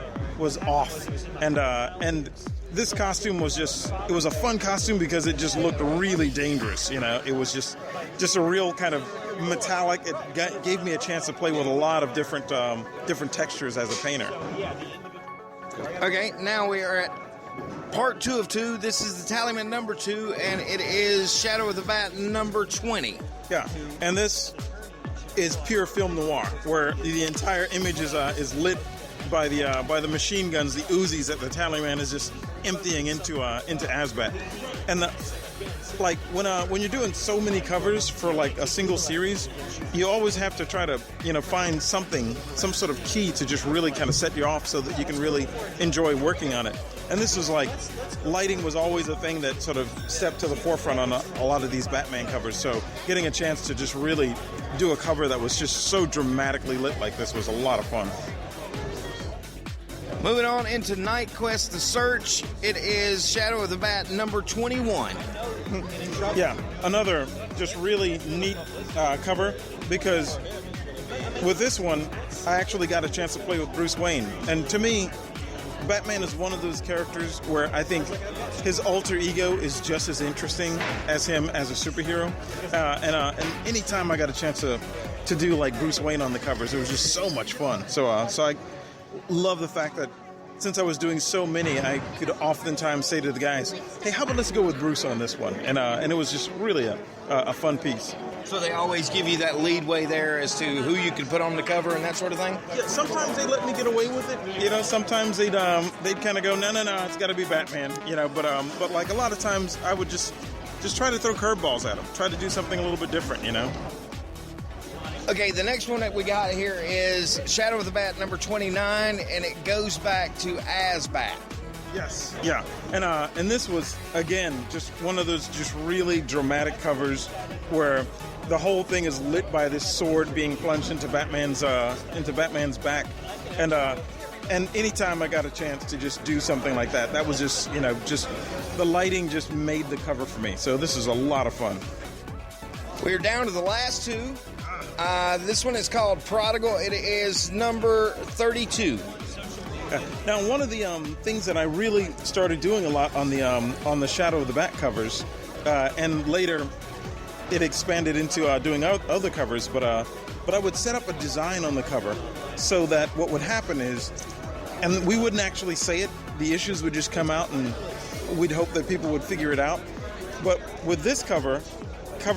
off, and this costume was it was a fun costume because it just looked really dangerous. It was just a real kind of metallic. It gave me a chance to play with a lot of different textures as a painter. Okay, now we are at part 2 of 2. This is the Tallyman number 2, and it is Shadow of the Bat number 20. Yeah, and this is pure film noir, where the entire image is lit by the machine guns, the Uzis that the Tallyman is just emptying into Asbat. And when you're doing so many covers for a single series, you always have to try to find some sort of key to just really kind of set you off so that you can really enjoy working on it. And this was lighting was always a thing that sort of stepped to the forefront on a lot of these Batman covers. So getting a chance to just really do a cover that was just so dramatically lit like this was a lot of fun. Moving on into Night Quest: The Search, it is Shadow of the Bat number 21. Yeah, another just really neat cover, because with this one, I actually got a chance to play with Bruce Wayne. And to me, Batman is one of those characters where I think his alter ego is just as interesting as him as a superhero. And anytime I got a chance to do Bruce Wayne on the covers, it was just so much fun. So I love the fact that since I was doing so many, I could oftentimes say to the guys, hey, how about let's go with Bruce on this one? And it was just really a fun piece. So they always give you that leadway there as to who you can put on the cover and that sort of thing? Yeah, sometimes they let me get away with it. Sometimes they'd kind of go, no, it's got to be Batman. But a lot of times I would just try to throw curveballs at them, try to do something a little bit different, Okay, the next one that we got here is Shadow of the Bat number 29, and it goes back to Asbat. Yes. Yeah. And this was, again, just one of those just really dramatic covers where the whole thing is lit by this sword being plunged into Batman's back. And anytime I got a chance to just do something like that was just the lighting just made the cover for me. So this is a lot of fun. We're down to the last two. This one is called Prodigal. It is number 32. Now, one of the things that I really started doing a lot on the Shadow of the Bat covers, and later it expanded into doing other covers, but I would set up a design on the cover so that what would happen is, and we wouldn't actually say it, the issues would just come out and we'd hope that people would figure it out. But with this cover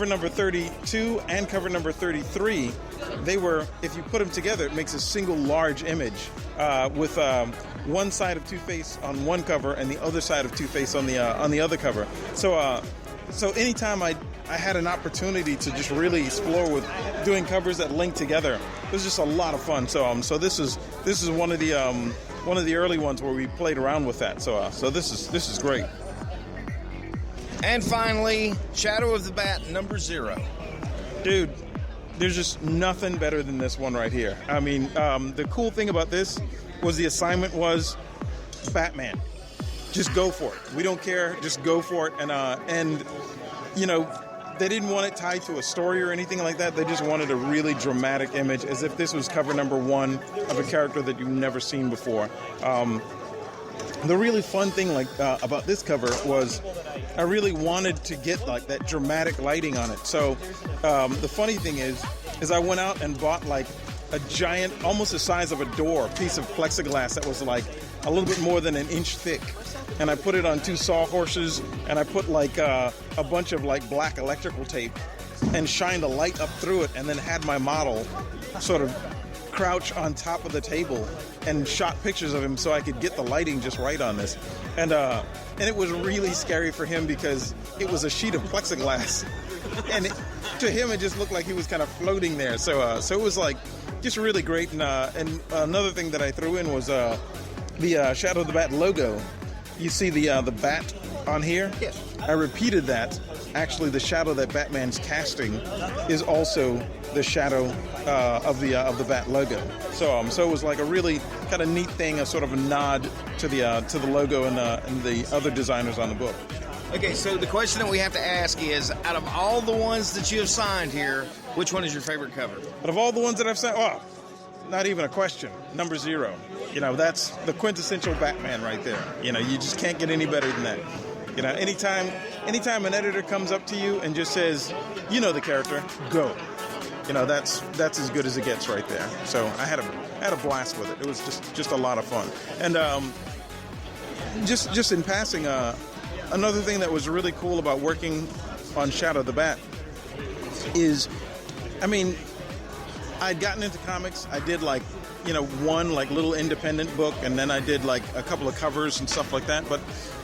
number 32 and cover number 33, they were, if you put them together, it makes a single large image with one side of Two-Face on one cover and the other side of Two-Face on the other cover. So anytime I had an opportunity to just really explore with doing covers that link together, it was just a lot of fun. So this is one of the early ones where we played around with that. So this is great. And finally, Shadow of the Bat number 0. Dude, there's just nothing better than this one right here. I mean, the cool thing about this was the assignment was Batman. Just go for it. We don't care. Just go for it. And you know, they didn't want it tied to a story or anything like that. They just wanted a really dramatic image, as if this was cover number 1 of a character that you've never seen before. The really fun thing about this cover was I really wanted to get like that dramatic lighting on it. So the funny thing is I went out and bought like a giant, almost the size of a door, piece of plexiglass that was like a little bit more than an inch thick. And I put it on 2 sawhorses, and I put like a bunch of like black electrical tape and shined a light up through it, and then had my model sort of crouch on top of the table and shot pictures of him so I could get the lighting just right on this. And it was really scary for him because it was a sheet of plexiglass. And to him, it just looked like he was kind of floating there. So it was like just really great. And another thing that I threw in was the Shadow of the Bat logo. You see the bat on here? Yes. I repeated that. Actually, the shadow that Batman's casting is also the shadow of the Bat logo. So it was like a really kind of neat thing, a sort of a nod to the logo and the other designers on the book. Okay, so the question that we have to ask is, out of all the ones that you have signed here, which one is your favorite cover? Out of all the ones that I've signed, not even a question. Number 0. You know, that's the quintessential Batman right there. You know, you just can't get any better than that. You know, anytime an editor comes up to you and just says, you know the character, go. You know, that's as good as it gets right there. So I had a blast with it. It was just a lot of fun. And just in passing, another thing that was really cool about working on Shadow the Bat is, I mean, I'd gotten into comics. I did like, you know, one like little independent book, and then I did like a couple of covers and stuff like that. But,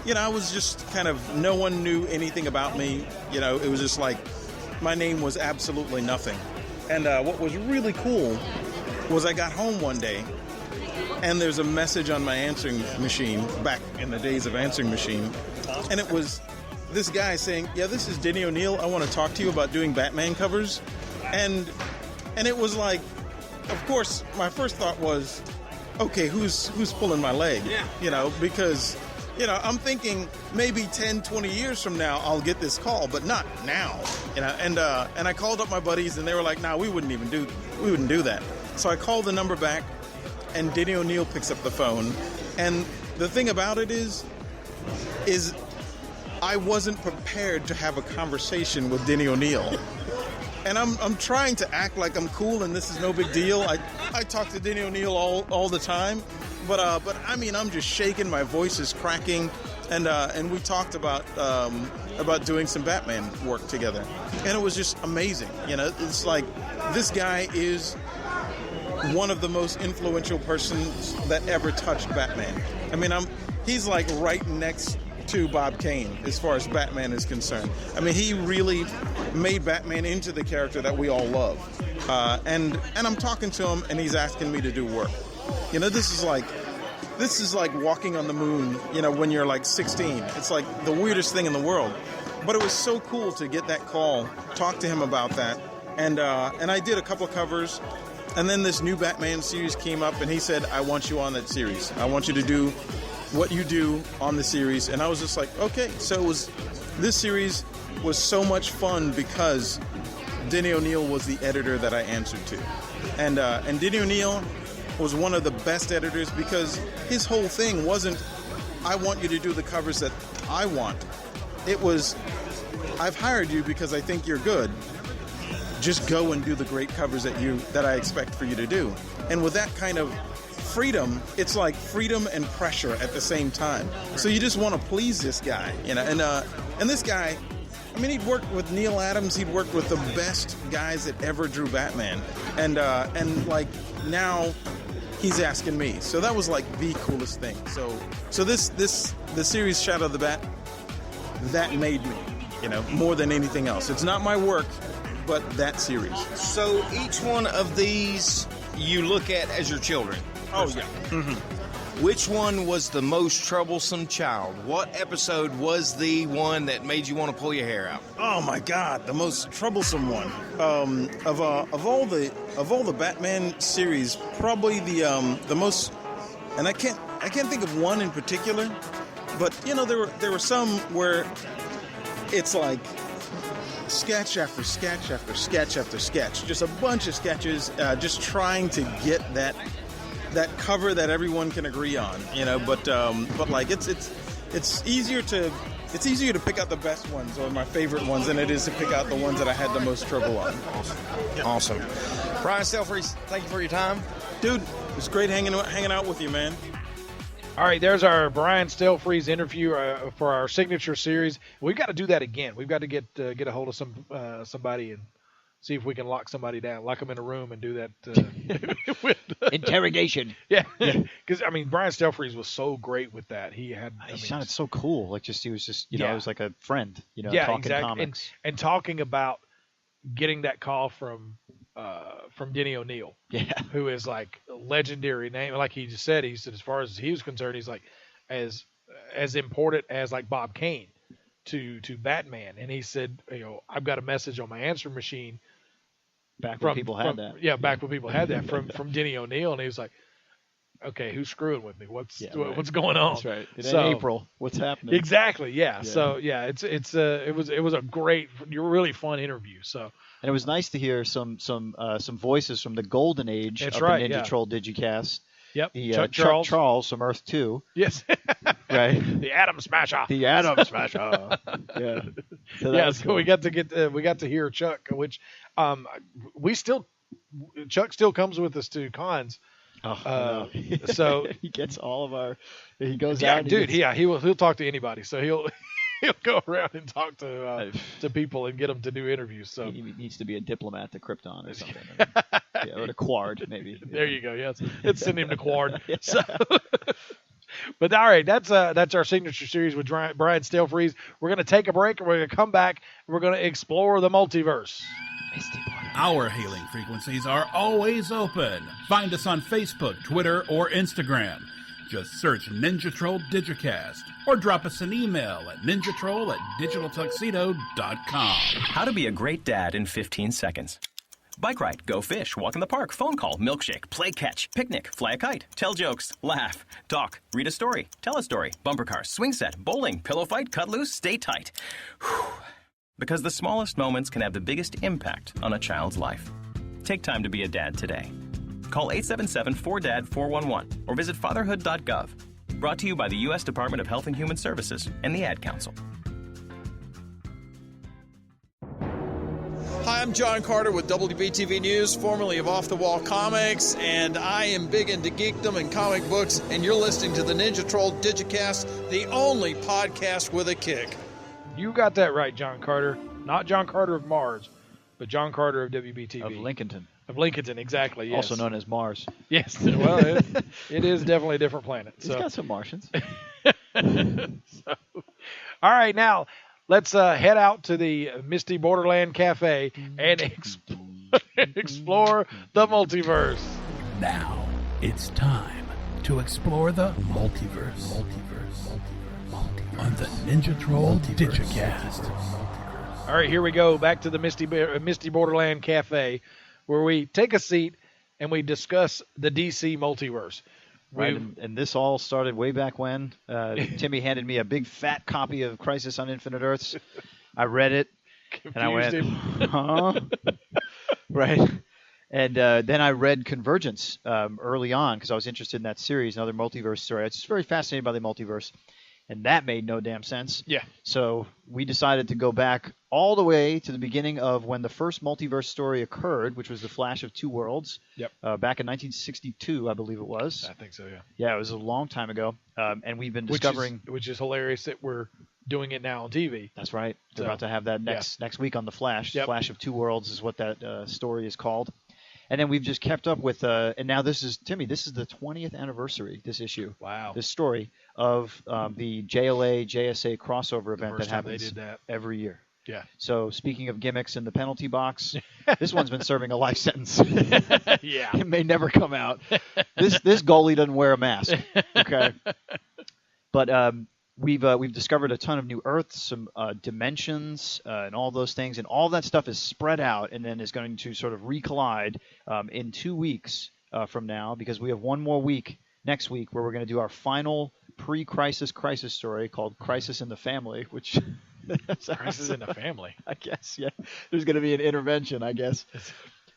you know, I was just kind of, no one knew anything about me. You know, it was just like, my name was absolutely nothing. And what was really cool was I got home one day, and there's a message on my answering machine, back in the days of answering machine, and it was this guy saying, yeah, this is Denny O'Neil. I want to talk to you about doing Batman covers. And it was like, of course, my first thought was, okay, who's pulling my leg? Yeah. You know, because, you know, I'm thinking maybe 10, 20 years from now I'll get this call, but not now. You know, and I called up my buddies, and they were like, nah, we wouldn't do that. So I called the number back, and Denny O'Neil picks up the phone. And the thing about it is I wasn't prepared to have a conversation with Denny O'Neil. And I'm trying to act like I'm cool and this is no big deal. I talk to Denny O'Neil all the time, but I mean, I'm just shaking, my voice is cracking, and we talked about doing some Batman work together, and it was just amazing. You know, it's like this guy is one of the most influential persons that ever touched Batman. I mean, he's like right next to Bob Kane as far as Batman is concerned. I mean, he really made Batman into the character that we all love. And I'm talking to him, and he's asking me to do work. You know, this is like walking on the moon, you know, when you're like 16. It's like the weirdest thing in the world. But it was so cool to get that call, talk to him about that. And I did a couple of covers. And then this new Batman series came up, and he said, I want you on that series. I want you to do what you do on the series. And I was just like, okay. So this series was so much fun because Denny O'Neil was the editor that I answered to. And Denny O'Neil was one of the best editors because his whole thing wasn't, I want you to do the covers that I want. It was, I've hired you because I think you're good. Just go and do the great covers that I expect for you to do. And with that kind of freedom, it's like freedom and pressure at the same time. So you just want to please this guy, you know. And this guy, I mean, he'd worked with Neil Adams, he'd worked with the best guys that ever drew Batman, and like now he's asking me. So that was like the coolest thing. So the series Shadow of the Bat, that made me, you know, more than anything else. It's not my work, but that series. So each one of these you look at as your children. Oh, yeah. Mm-hmm. Which one was the most troublesome child? What episode was the one that made you want to pull your hair out? Oh my God, the most troublesome one of all the Batman series, probably the most. And I I can't think of one in particular, but there were some where it's like sketch after sketch after sketch after sketch, just a bunch of sketches, just trying to get that cover that everyone can agree on, But like it's easier to pick out the best ones or my favorite ones than it is to pick out the ones that I had the most trouble on. Awesome. Brian Stelfreeze, thank you for your time. Dude, it was great hanging out with you, man. All right, there's our Brian Stelfreeze interview for our signature series. We've got to do that again. We've got to get a hold of somebody and see if we can lock somebody down, lock them in a room and do that. Interrogation. Yeah, because Brian Stelfreeze was so great with that. He sounded so cool. Like he was just it was like a friend. Talking exactly. comics and talking about getting that call from Denny O'Neil, who is like a legendary name. Like he just said, as far as he was concerned, he's like as important as like Bob Kane to Batman. And he said, I've got a message on my answering machine. Back when people had that. Yeah, back when people had that from Denny O'Neil, and he was like, "Okay, who's screwing with me? What's going on?" That's right. It ain't April. What's happening? Exactly. Yeah. So it was a great, really fun interview. So. And it was nice to hear some voices from the golden age of the Ninja Troll Digicast. Yep. Chuck Charles from Earth 2. Yes. Right. The Atom Smasher. The Atom Smasher. Yeah. So cool. we got to hear Chuck, which Chuck still comes with us to cons. Oh, no. So he gets all of our. He goes yeah, out. Dude. He'll talk to anybody. So he'll go around and talk to people and get them to do interviews. So he needs to be a diplomat to Krypton or something, or to Quard maybe. There you go. Yes, let's send him to Quard. So, but all right, that's our signature series with Brian Stelfreeze. We're gonna take a break and we're gonna come back and we're gonna explore the multiverse. Our hailing frequencies are always open. Find us on Facebook, Twitter, or Instagram. Just search Ninja Troll Digicast or drop us an email at ninjatroll@digitaltuxedo.com. How to be a great dad in 15 seconds. Bike ride, go fish, walk in the park, phone call, milkshake, play catch, picnic, fly a kite, tell jokes, laugh, talk, read a story, tell a story, bumper cars, swing set, bowling, pillow fight, cut loose, stay tight. Whew. Because the smallest moments can have the biggest impact on a child's life. Take time to be a dad today. Call 877-4DAD-411 or visit fatherhood.gov. Brought to you by the U.S. Department of Health and Human Services and the Ad Council. Hi, I'm John Carter with WBTV News, formerly of Off the Wall Comics, and I am big into geekdom and comic books, and you're listening to the Ninja Troll Digicast, the only podcast with a kick. You got that right, John Carter. Not John Carter of Mars, but John Carter of WBTV. Of Lincolnton. Of Lincoln, exactly, yes. Also known as Mars. Yes, well, it is definitely a different planet. It's got some Martians. All right, now let's head out to the Misty Borderland Cafe and explore the multiverse. Now it's time to explore the multiverse. On the Ninja Troll Digicast. All right, here we go. Back to the Misty Borderland Cafe, where we take a seat and we discuss the DC multiverse. Right, and this all started way back when. Timmy handed me a big fat copy of Crisis on Infinite Earths. I read it, and I went, huh? Right. And then I read Convergence early on because I was interested in that series, another multiverse story. I was just very fascinated by the multiverse. And that made no damn sense. Yeah. So we decided to go back all the way to the beginning of when the first multiverse story occurred, which was the Flash of Two Worlds. Yep. Back in 1962, I believe it was. I think so, yeah. Yeah, it was a long time ago. And we've been discovering... Which is hilarious that we're doing it now on TV. That's right. We're about to have that next week on the Flash. Yep. Flash of Two Worlds is what that story is called. And then we've just kept up with, and now this is, Timmy, this is the 20th anniversary, this issue. Wow. This story of the JLA-JSA crossover event that happens every year. Yeah. So speaking of gimmicks in the penalty box, this one's been serving a life sentence. Yeah. It may never come out. This goalie doesn't wear a mask. Okay. But we've discovered a ton of new Earths, some dimensions, and all those things, and all that stuff is spread out and then is going to sort of recollide in 2 weeks from now, because we have one more week next week, where we're going to do our final pre-crisis crisis story called Crisis in the Family, which Crisis in the Family. I guess, yeah. There's going to be an intervention, I guess,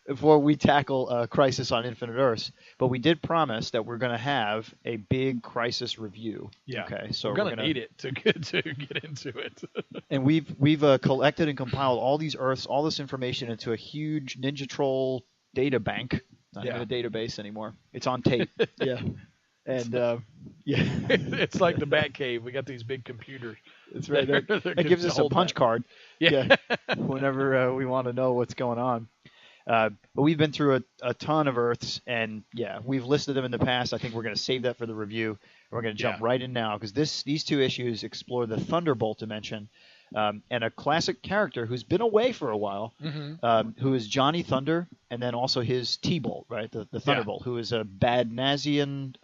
before we tackle Crisis on Infinite Earths. But we did promise that we're going to have a big Crisis review. Yeah. Okay. So we're going to need it to get into it. And we've collected and compiled all these Earths, all this information into a huge Ninja Troll data bank. Not even a database anymore. It's on tape. Yeah. And yeah, it's like the Batcave. We got these big computers. It's right there. It gives us a punch card. Yeah. Whenever we want to know what's going on. But we've been through a ton of Earths, and yeah, we've listed them in the past. I think we're going to save that for the review. And we're going to jump right in now because these two issues explore the Thunderbolt dimension and a classic character who's been away for a while, who is Johnny Thunder, and then also his T-Bolt, right? The Thunderbolt, who is a Badnazian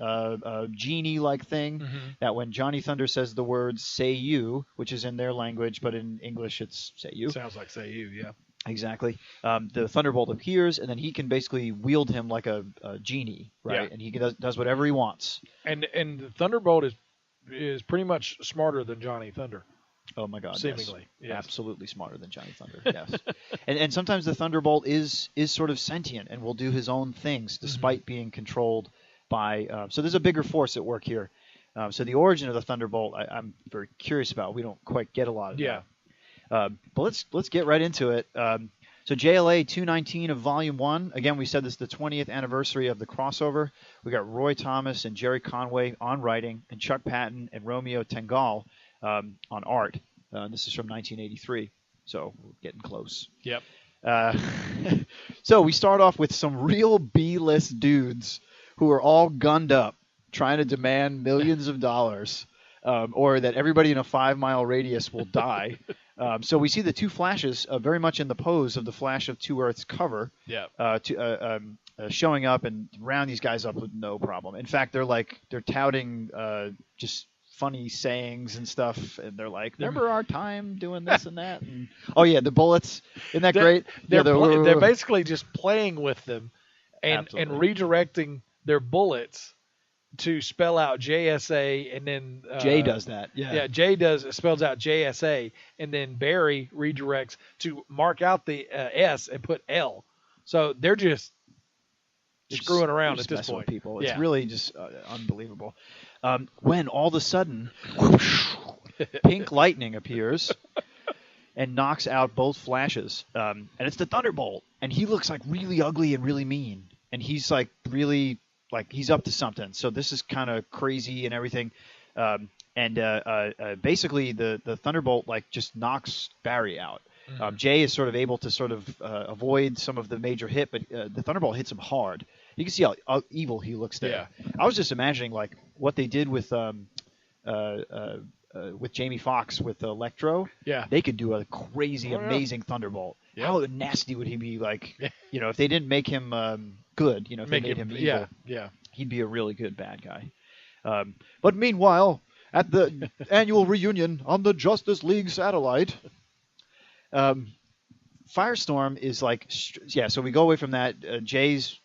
genie-like thing that when Johnny Thunder says the words "say you," which is in their language, but in English it's "say you." Sounds like "say you," yeah. Exactly. The Thunderbolt appears, and then he can basically wield him like a genie, right? Yeah. And he does whatever he wants. And the Thunderbolt is pretty much smarter than Johnny Thunder. Oh my God! Seemingly, yes. Absolutely smarter than Johnny Thunder. Yes, and sometimes the Thunderbolt is sort of sentient and will do his own things despite being controlled by. So there's a bigger force at work here. So the origin of the Thunderbolt, I'm very curious about. We don't quite get a lot of that. But let's get right into it. So JLA 219 of Volume 1. Again, we said this is the 20th anniversary of the crossover. We got Roy Thomas and Jerry Conway on writing, and Chuck Patton and Romeo Tengal on art. This is from 1983, so we're getting close. Yep. So we start off with some real B-list dudes who are all gunned up, trying to demand millions of dollars, or that everybody in a 5-mile radius will die. So we see the two Flashes very much in the pose of the Flash of Two Earths cover, showing up and round these guys up with no problem. In fact, they're touting just funny sayings and stuff, and they're like, "Remember our time doing this and that?" And, oh yeah, the bullets. Isn't that great? They're basically just playing with them and redirecting their bullets to spell out JSA, and then Jay does that. Yeah, Jay spells out JSA, and then Barry redirects to mark out the S and put L. So they're just screwing around at this point. People, it's really just unbelievable. When all of a sudden, whoosh, pink lightning appears and knocks out both Flashes, and it's the Thunderbolt, and he looks like really ugly and really mean, and he's like really. Like he's up to something. So this is kind of crazy and everything. Basically the Thunderbolt like just knocks Barry out. Jay is sort of able to avoid some of the major hit, but the Thunderbolt hits him hard. You can see how evil he looks there. Yeah. I was just imagining like what they did with Jamie Foxx with Electro. Yeah. They could do a crazy, amazing Thunderbolt. Yeah. How nasty would he be? Like, if they didn't make him good, if they made him evil, he'd be a really good bad guy. But meanwhile, at the annual reunion on the Justice League satellite, Firestorm is like, so we go away from that. Jay's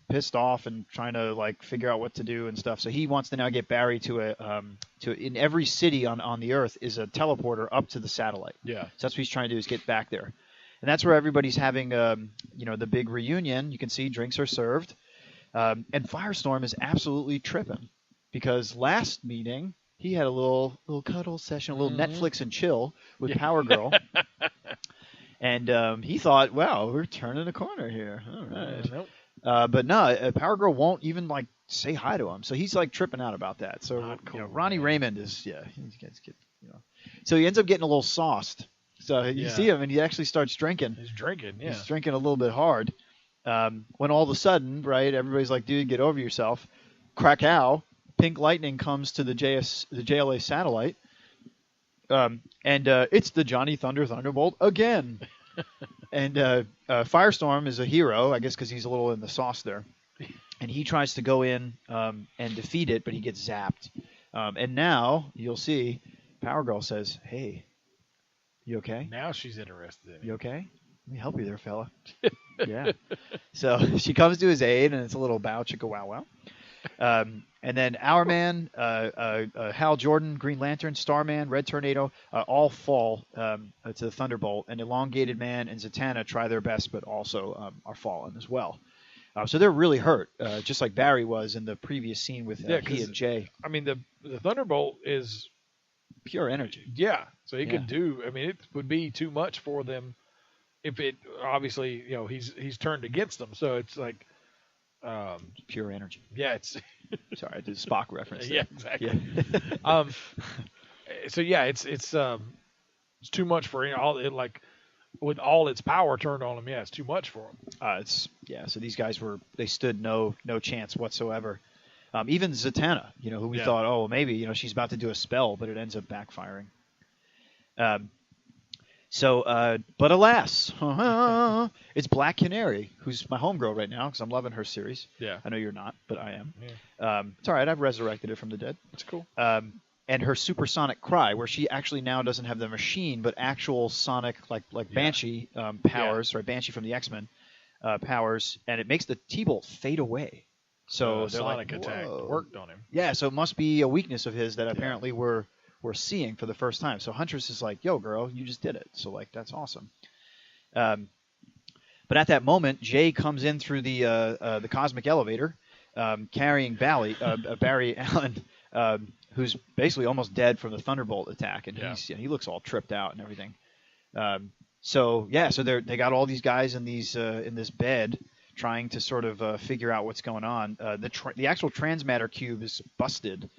pissed off and trying to like figure out what to do and stuff. So he wants to now get Barry to in every city on the Earth is a teleporter up to the satellite. Yeah. So that's what he's trying to do is get back there. And that's where everybody's having, the big reunion. You can see drinks are served. And Firestorm is absolutely tripping because last meeting he had a little cuddle session, a little Netflix and chill with Power Girl. And he thought, wow, we're turning a corner here. All right. Nope. But no, Power Girl won't even like say hi to him. So he's like tripping out about that. So cool, Ronnie Raymond is, so he ends up getting a little sauced. So you see him, and he actually starts drinking. He's drinking, yeah. He's drinking a little bit hard. When all of a sudden, right, everybody's like, dude, get over yourself. Krakow, pink lightning comes to the JLA satellite. And it's the Johnny Thunderbolt again. And Firestorm is a hero, I guess because he's a little in the sauce there. And he tries to go in and defeat it, but he gets zapped. And now, you'll see, Power Girl says, hey, you okay? Now she's interested in it. You okay? Let me help you there, fella. Yeah. So she comes to his aid, and it's a little bow chicka wow wow. And then Our Man, Hal Jordan, Green Lantern, Starman, Red Tornado, all fall to the Thunderbolt. And Elongated Man and Zatanna try their best, but also are fallen as well. So they're really hurt, just like Barry was in the previous scene with he and Jay. I mean, the Thunderbolt is pure energy. Yeah, so he could do. I mean, it would be too much for them if it obviously he's turned against them. So it's like pure energy. Yeah, it's sorry, I did a Spock reference there. Yeah, exactly. Yeah. So yeah, it's too much for all it like. With all its power turned on him, yeah, it's too much for him. So these guys they stood no chance whatsoever. Even Zatanna, who we thought, oh, maybe she's about to do a spell, but it ends up backfiring. But alas, it's Black Canary, who's my homegirl right now because I'm loving her series. Yeah, I know you're not, but I am. Yeah. It's all right. I've resurrected it from the dead. That's cool. And her supersonic cry, where she actually now doesn't have the machine, but actual sonic, like Banshee powers, right? Banshee from the X-Men powers, and it makes the T-Bolt fade away. So they're sonic like, attack worked on him. Yeah, so it must be a weakness of his that apparently we're seeing for the first time. So Huntress is like, "Yo, girl, you just did it." So like, that's awesome. But at that moment, Jay comes in through the cosmic elevator, carrying Barry Allen. Who's basically almost dead from the Thunderbolt attack, and he looks all tripped out and everything. So they got all these guys in this bed trying to sort of figure out what's going on. The actual transmatter cube is busted,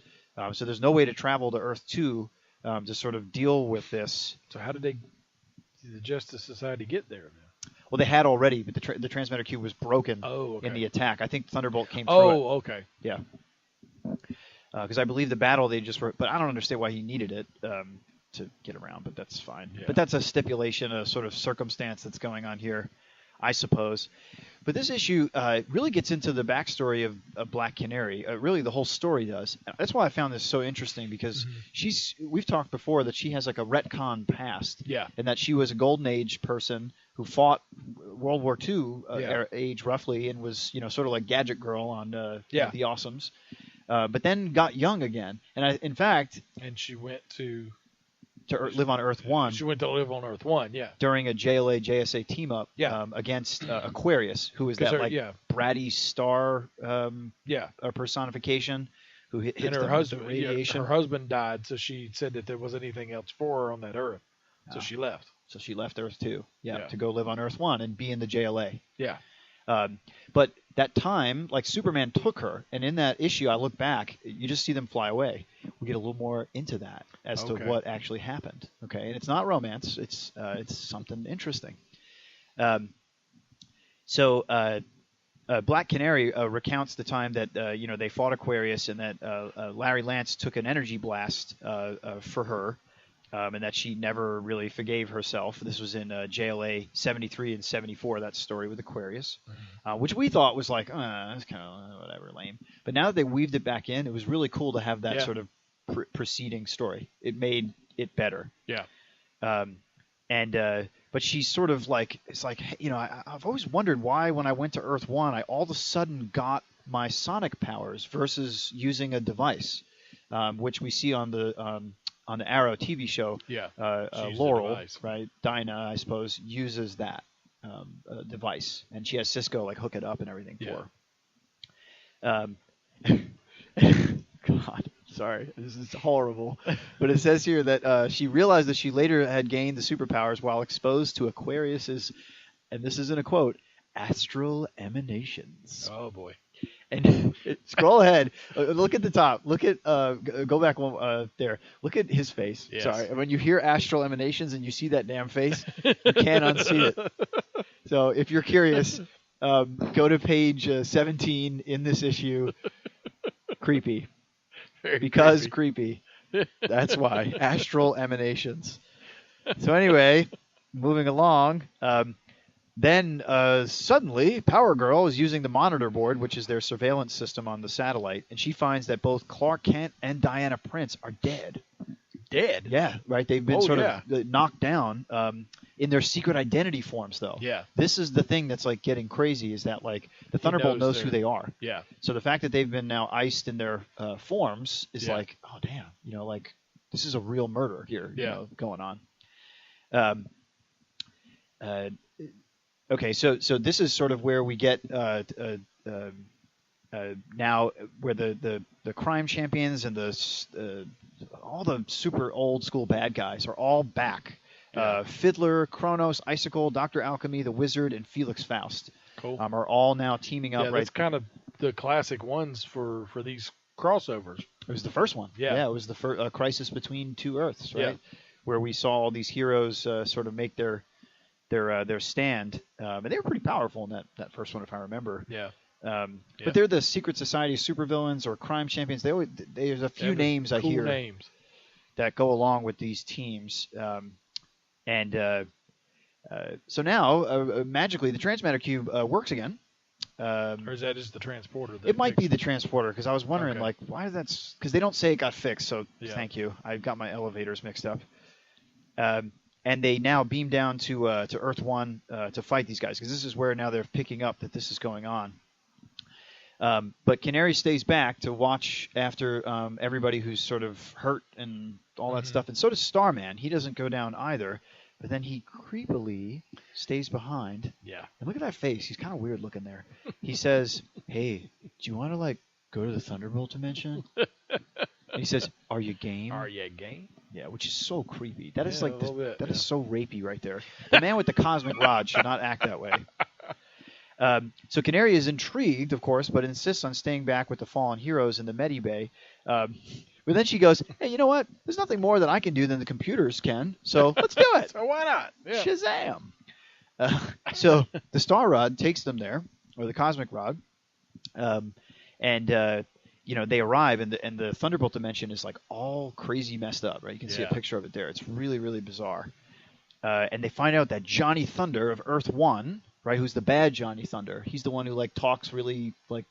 so there's no way to travel to Earth 2 to sort of deal with this. So how did the Justice Society get there then? Well, they had already, but the transmatter cube was broken in the attack. I think Thunderbolt came through it. Oh, okay. Yeah. Because I believe the battle they just were, but I don't understand why he needed it to get around, but that's fine. Yeah. But that's a stipulation, a sort of circumstance that's going on here, I suppose. But this issue really gets into the backstory of Black Canary. Really, the whole story does. That's why I found this so interesting because we've talked before that she has like a retcon past. Yeah. And that she was a Golden Age person who fought World War II age roughly and was sort of like Gadget Girl on The Awesomes. But then got young again, and and she went to live on Earth 1. She went to live on Earth 1, yeah. During a JLA JSA team up, against Aquarius, who is that bratty star, personification, who hits and her husband, radiation. Her husband died, so she said that there wasn't anything else for her on that Earth, so she left. So she left Earth 2, to go live on Earth 1 and be in the JLA. Yeah. But that time, like Superman took her, and in that issue, I look back, you just see them fly away. We get a little more into that as to what actually happened. Okay, and it's not romance; it's something interesting. Black Canary recounts the time that they fought Aquarius, and that Larry Lance took an energy blast for her. And that she never really forgave herself. This was in JLA 73 and 74, that story with Aquarius, which we thought was like, that's kind of whatever, lame. But now that they weaved it back in, it was really cool to have that sort of preceding story. It made it better. Yeah. But she's sort of like, it's like, I've always wondered why when I went to Earth 1, I all of a sudden got my sonic powers versus using a device, which we see on the Arrow TV show, Laurel, right? Dinah, I suppose, uses that device, and she has Cisco like hook it up and everything for her. God, sorry, this is horrible. But it says here that she realized that she later had gained the superpowers while exposed to Aquarius's, and this isn't a quote, astral emanations. Oh boy. And scroll ahead. Look at the top. Look at go back one there. Look at his face. Yes. Sorry. When you hear astral emanations and you see that damn face, you can't unsee it. So if you're curious, go to page 17 in this issue. Creepy. Because creepy. That's why. Astral emanations. So anyway, moving along. Then suddenly, Power Girl is using the monitor board, which is their surveillance system on the satellite, and she finds that both Clark Kent and Diana Prince are dead. dead. Yeah, right. They've been of knocked down in their secret identity forms, though. Yeah. This is the thing that's like getting crazy is that like the Thunderbolt knows who they are. Yeah. So the fact that they've been now iced in their forms is like, oh damn, like this is a real murder here, going on. Okay, so this is sort of where we get now where the crime champions and all the super old school bad guys are all back. Fiddler, Kronos, Icicle, Dr. Alchemy, the Wizard, and Felix Faust are all now teaming up. Yeah, that's kind of the classic ones for these crossovers. It was the first one. Yeah, it was the first Crisis Between Two Earths, right? Yeah. Where we saw all these heroes sort of make their stand, and they were pretty powerful in that first one, if I remember. Yeah. But they're the secret society of supervillains or crime champions. There's a few names I hear that go along with these teams. So now, magically, the Transmatter Cube works again. Or is that just the transporter? It might be the transporter, because I was wondering, like, why that's... Because they don't say it got fixed, so thank you. I've got my elevators mixed up. And they now beam down to Earth 1 to fight these guys, because this is where now they're picking up that this is going on. But Canary stays back to watch after everybody who's sort of hurt and all that stuff. And so does Starman. He doesn't go down either. But then he creepily stays behind. Yeah. And look at that face. He's kind of weird looking there. He says, hey, do you want to, like, go to the Thunderbolt dimension? And he says, are you game? Are you game? Yeah, which is so creepy. That is like that is so rapey right there. The man with the cosmic rod should not act that way. So Canary is intrigued, of course, but insists on staying back with the fallen heroes in the Medi Bay. But then she goes, hey, you know what? There's nothing more that I can do than the computers can, so let's do it. So why not? Yeah. Shazam! So the Star Rod takes them there, or the Cosmic Rod, and they arrive, and the Thunderbolt dimension is like all crazy messed up, right? You can see a picture of it there. It's really, really bizarre. And they find out that Johnny Thunder of Earth 1, right, who's the bad Johnny Thunder, he's the one who like talks really like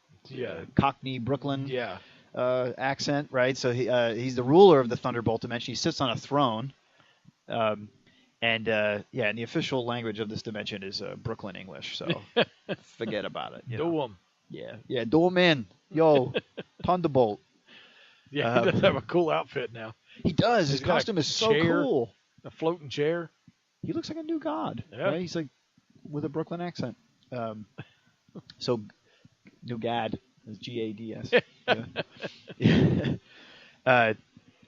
Cockney Brooklyn accent, right? So he's the ruler of the Thunderbolt dimension. He sits on a throne. And the official language of this dimension is Brooklyn English, so forget about it. Do 'em. Yeah, do 'em in. Yo, Thunderbolt. Yeah, he does have a cool outfit now. He does. His costume is so cool. A floating chair. He looks like a new god. Yeah. Right? He's like with a Brooklyn accent. So, new god. Gads.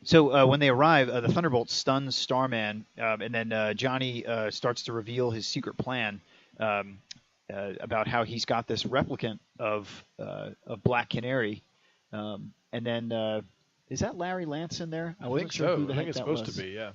So when they arrive, the Thunderbolt stuns Starman, and then Johnny starts to reveal his secret plan about how he's got this replicant of Black Canary, and then is that Larry Lance in there? I think so. I think it's supposed to be. Yeah.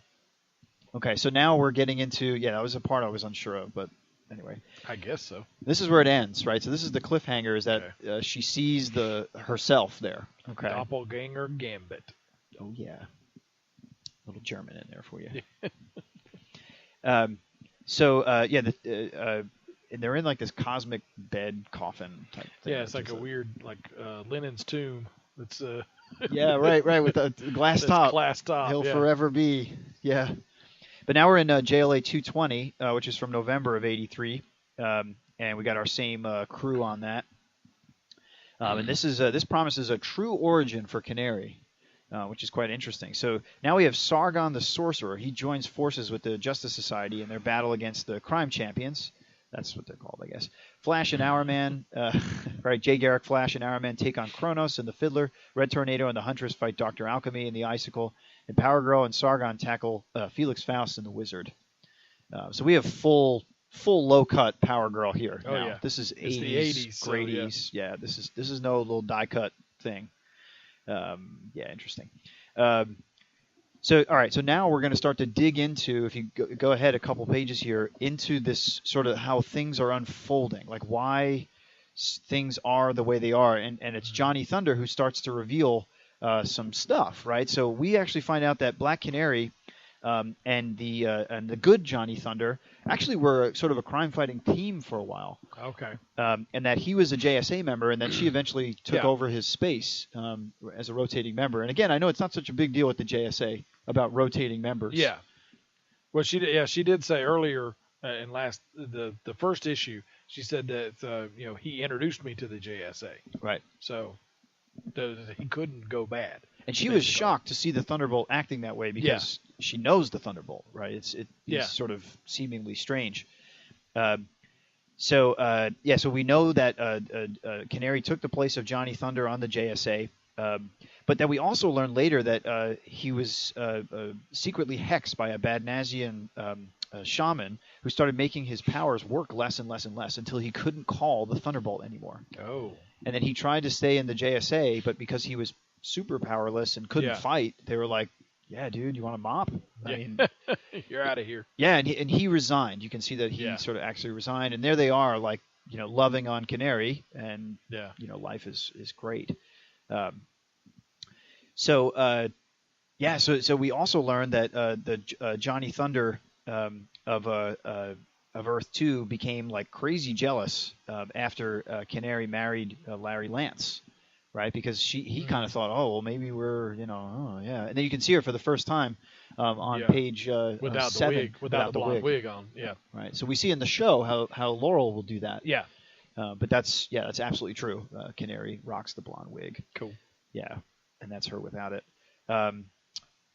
Okay, so now we're getting into that was a part I was unsure of, but anyway. I guess so. This is where it ends, right? So this is the cliffhanger: is that she sees herself there. Okay. Doppelganger Gambit. Oh yeah, a little German in there for you. And they're in like this cosmic bed coffin type thing. Yeah, it's like a weird Lenin's tomb. It's yeah, right, with the glass top. Glass top. He'll forever be. Yeah. But now we're in JLA 220, which is from November of '83, and we got our same crew on that. And this promises a true origin for Canary. Which is quite interesting. So now we have Sargon the Sorcerer. He joins forces with the Justice Society in their battle against the crime champions. That's what they're called, I guess. Flash and Hourman, right? Jay Garrick, Flash, and Hourman take on Kronos and the Fiddler. Red Tornado and the Huntress fight Dr. Alchemy and the Icicle. And Power Girl and Sargon tackle Felix Faust and the Wizard. So we have full low-cut Power Girl here. Oh, now. yeah. This is 80s, the 80s, Grady's. So, yeah, this is no little die-cut thing. Interesting. So, all right. So now we're going to start to dig into, if you go ahead a couple pages here, into this sort of how things are unfolding, like why things are the way they are. And it's Johnny Thunder who starts to reveal some stuff, right? So we actually find out that Black Canary and the good Johnny Thunder actually were sort of a crime-fighting team for a while. Okay. And that he was a JSA member, and then she eventually took Yeah. over his space as a rotating member. And again, I know it's not such a big deal with the JSA about rotating members. Yeah. Well, she did say earlier in the first issue, she said that he introduced me to the JSA. Right. So he couldn't go bad. And she was shocked to see the Thunderbolt acting that way because she knows the Thunderbolt, right? He's sort of seemingly strange. So we know that Canary took the place of Johnny Thunder on the JSA, but then we also learned later that he was secretly hexed by a Badnazian shaman who started making his powers work less and less and less until he couldn't call the Thunderbolt anymore. Oh. And then he tried to stay in the JSA, but because he was super powerless and couldn't fight, they were like, "Yeah, dude, you want a mop? I mean, you're out of here." Yeah, and he resigned. You can see that he sort of actually resigned, and there they are, like loving on Canary, and life is great. So we also learned that the Johnny Thunder of Earth 2 became like crazy jealous after Canary married Larry Lance, right? Because he kind of thought, oh, well, maybe we're, and then you can see her for the first time on page without 7, the wig, without the blonde wig on, right. So we see in the show how Laurel will do that, but that's absolutely true. Canary rocks the blonde wig, cool, and that's her without it.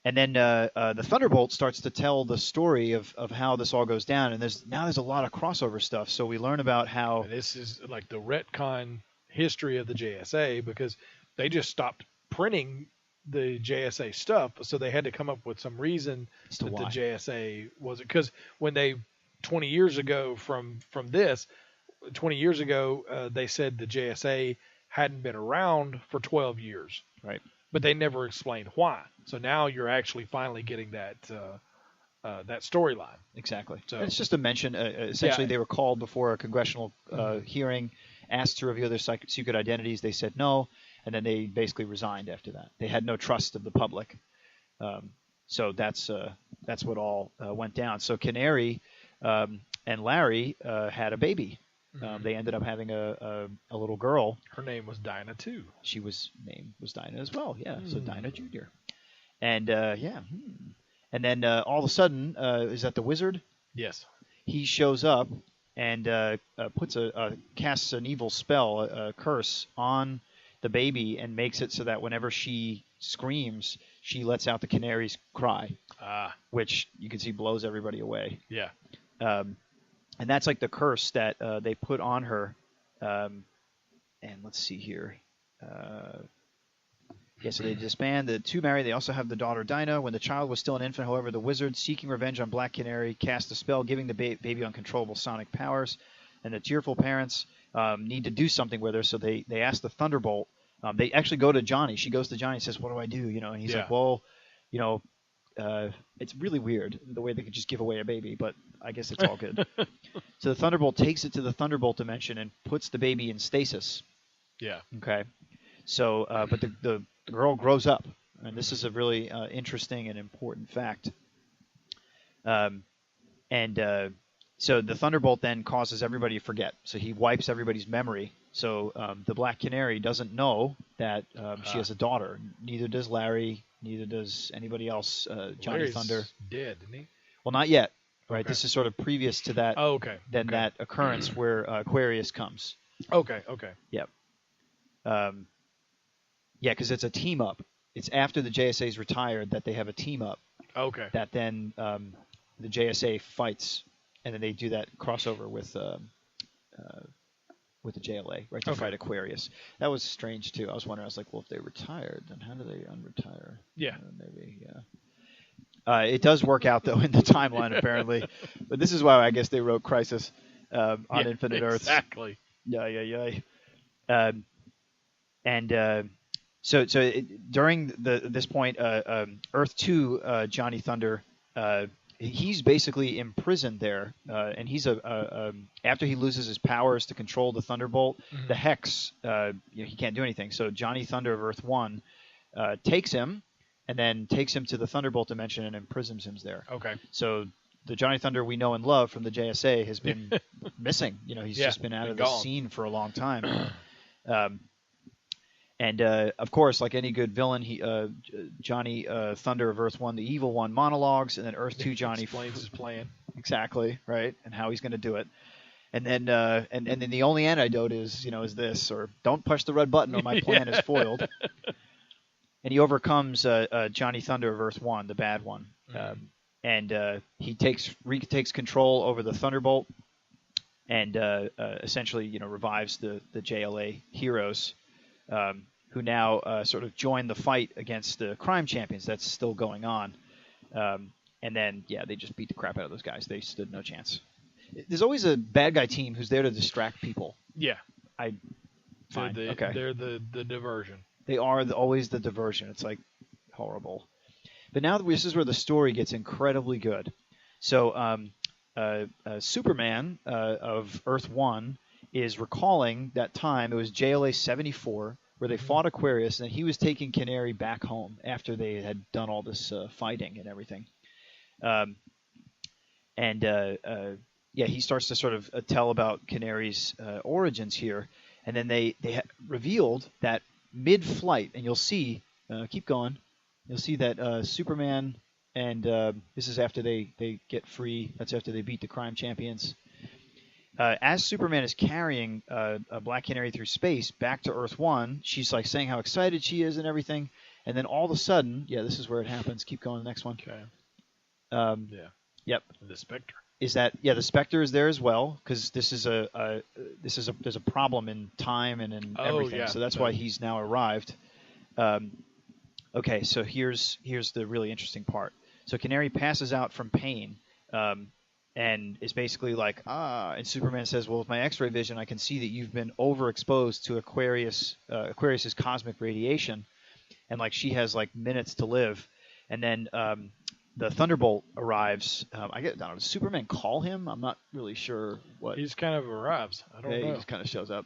And then the Thunderbolt starts to tell the story of how this all goes down, and there's a lot of crossover stuff. So we learn about how this is like the retcon history of the JSA, because they just stopped printing the JSA stuff, so they had to come up with some reason that the JSA wasn't, because when they 20 years ago they said the JSA hadn't been around for 12 years, right? But they never explained why. So now you're actually finally getting that storyline. Exactly. So and it's just a mention. Essentially, they were called before a congressional hearing, asked to reveal their secret identities. They said no, and then they basically resigned after that. They had no trust of the public. So that's what all went down. So Canary and Larry had a baby. They ended up having a little girl. Her name was Dinah too. Name was Dinah as well. Yeah. So Dinah Jr. And and then all of a sudden, is that the wizard? Yes. He shows up and casts an evil spell, a curse on the baby, and makes it so that whenever she screams, she lets out the canary's cry, which you can see blows everybody away. Yeah. And that's like the curse that they put on her. And let's see here. So they disband. The two marry. They also have the daughter Dinah. When the child was still an infant, however, the wizard, seeking revenge on Black Canary, cast a spell giving the baby uncontrollable sonic powers. And the tearful parents need to do something with her, so they ask the Thunderbolt. They actually go to Johnny. She goes to Johnny and says, "What do I do?" And he's like, "Well, it's really weird the way they could just give away a baby, but I guess it's all good." So the Thunderbolt takes it to the Thunderbolt dimension and puts the baby in stasis. Yeah. Okay. So, but the girl grows up, and this is a really interesting and important fact. So the Thunderbolt then causes everybody to forget. So he wipes everybody's memory. So the Black Canary doesn't know that she has a daughter. Neither does Larry. Neither does anybody else. Johnny Larry's Thunder. dead, isn't he? Well, not yet. Right. Okay. This is sort of previous to that. Oh, okay. Then that occurrence where Aquarius comes. Okay. Yep. Because it's a team up. It's after the JSA's retired that they have a team up. Okay. That then the JSA fights, and then they do that crossover with the JLA, right, to fight Aquarius. That was strange too. I was wondering. I was like, well, if they retired, then how do they unretire? Yeah. Maybe. It does work out though in the timeline apparently, but this is why I guess they wrote Crisis on Infinite Earths. Exactly. Yeah. So during this point, Earth 2, Johnny Thunder, he's basically imprisoned there, and he's after he loses his powers to control the Thunderbolt, the Hex, he can't do anything. So Johnny Thunder of Earth 1 takes him and then takes him to the Thunderbolt dimension and imprisons him there. Okay. So the Johnny Thunder we know and love from the JSA has been missing. He's just been out of the scene for a long time. And of course, like any good villain, Johnny Thunder of Earth 1, the evil one, monologues, and then Earth 2 Johnny explains his plan. Exactly, right, and how he's going to do it. And then and then the only antidote is this, or don't push the red button or my plan is foiled. And he overcomes Johnny Thunder of Earth 1, the bad one. And he takes control over the Thunderbolt and essentially revives the JLA heroes who now sort of join the fight against the crime champions that's still going on. And then, they just beat the crap out of those guys. They stood no chance. There's always a bad guy team who's there to distract people. Yeah. Fine. They're the diversion. They are always the diversion. It's like horrible. But now this is where the story gets incredibly good. So Superman of Earth 1 is recalling that time. It was JLA 74 where they fought Aquarius, and he was taking Canary back home after they had done all this fighting and everything. He starts to sort of tell about Canary's origins here. And then they revealed that mid-flight, and you'll see, keep going, you'll see that Superman, and this is after they get free, that's after they beat the crime champions. As Superman is carrying a Black Canary through space back to Earth 1, she's like saying how excited she is and everything. And then all of a sudden, this is where it happens. Keep going, the next one. Okay. Yep. The Spectre. Is that the Spectre is there as well, because there's a problem in time and in everything. Yeah. So that's why he's now arrived. Okay, so here's the really interesting part. So Canary passes out from pain, and is basically like, and Superman says, well, with my X-ray vision, I can see that you've been overexposed to Aquarius's cosmic radiation, and like she has like minutes to live, and then the Thunderbolt arrives. Does Superman call him? I'm not really sure what. He just kind of arrives. I don't know. He just kind of shows up.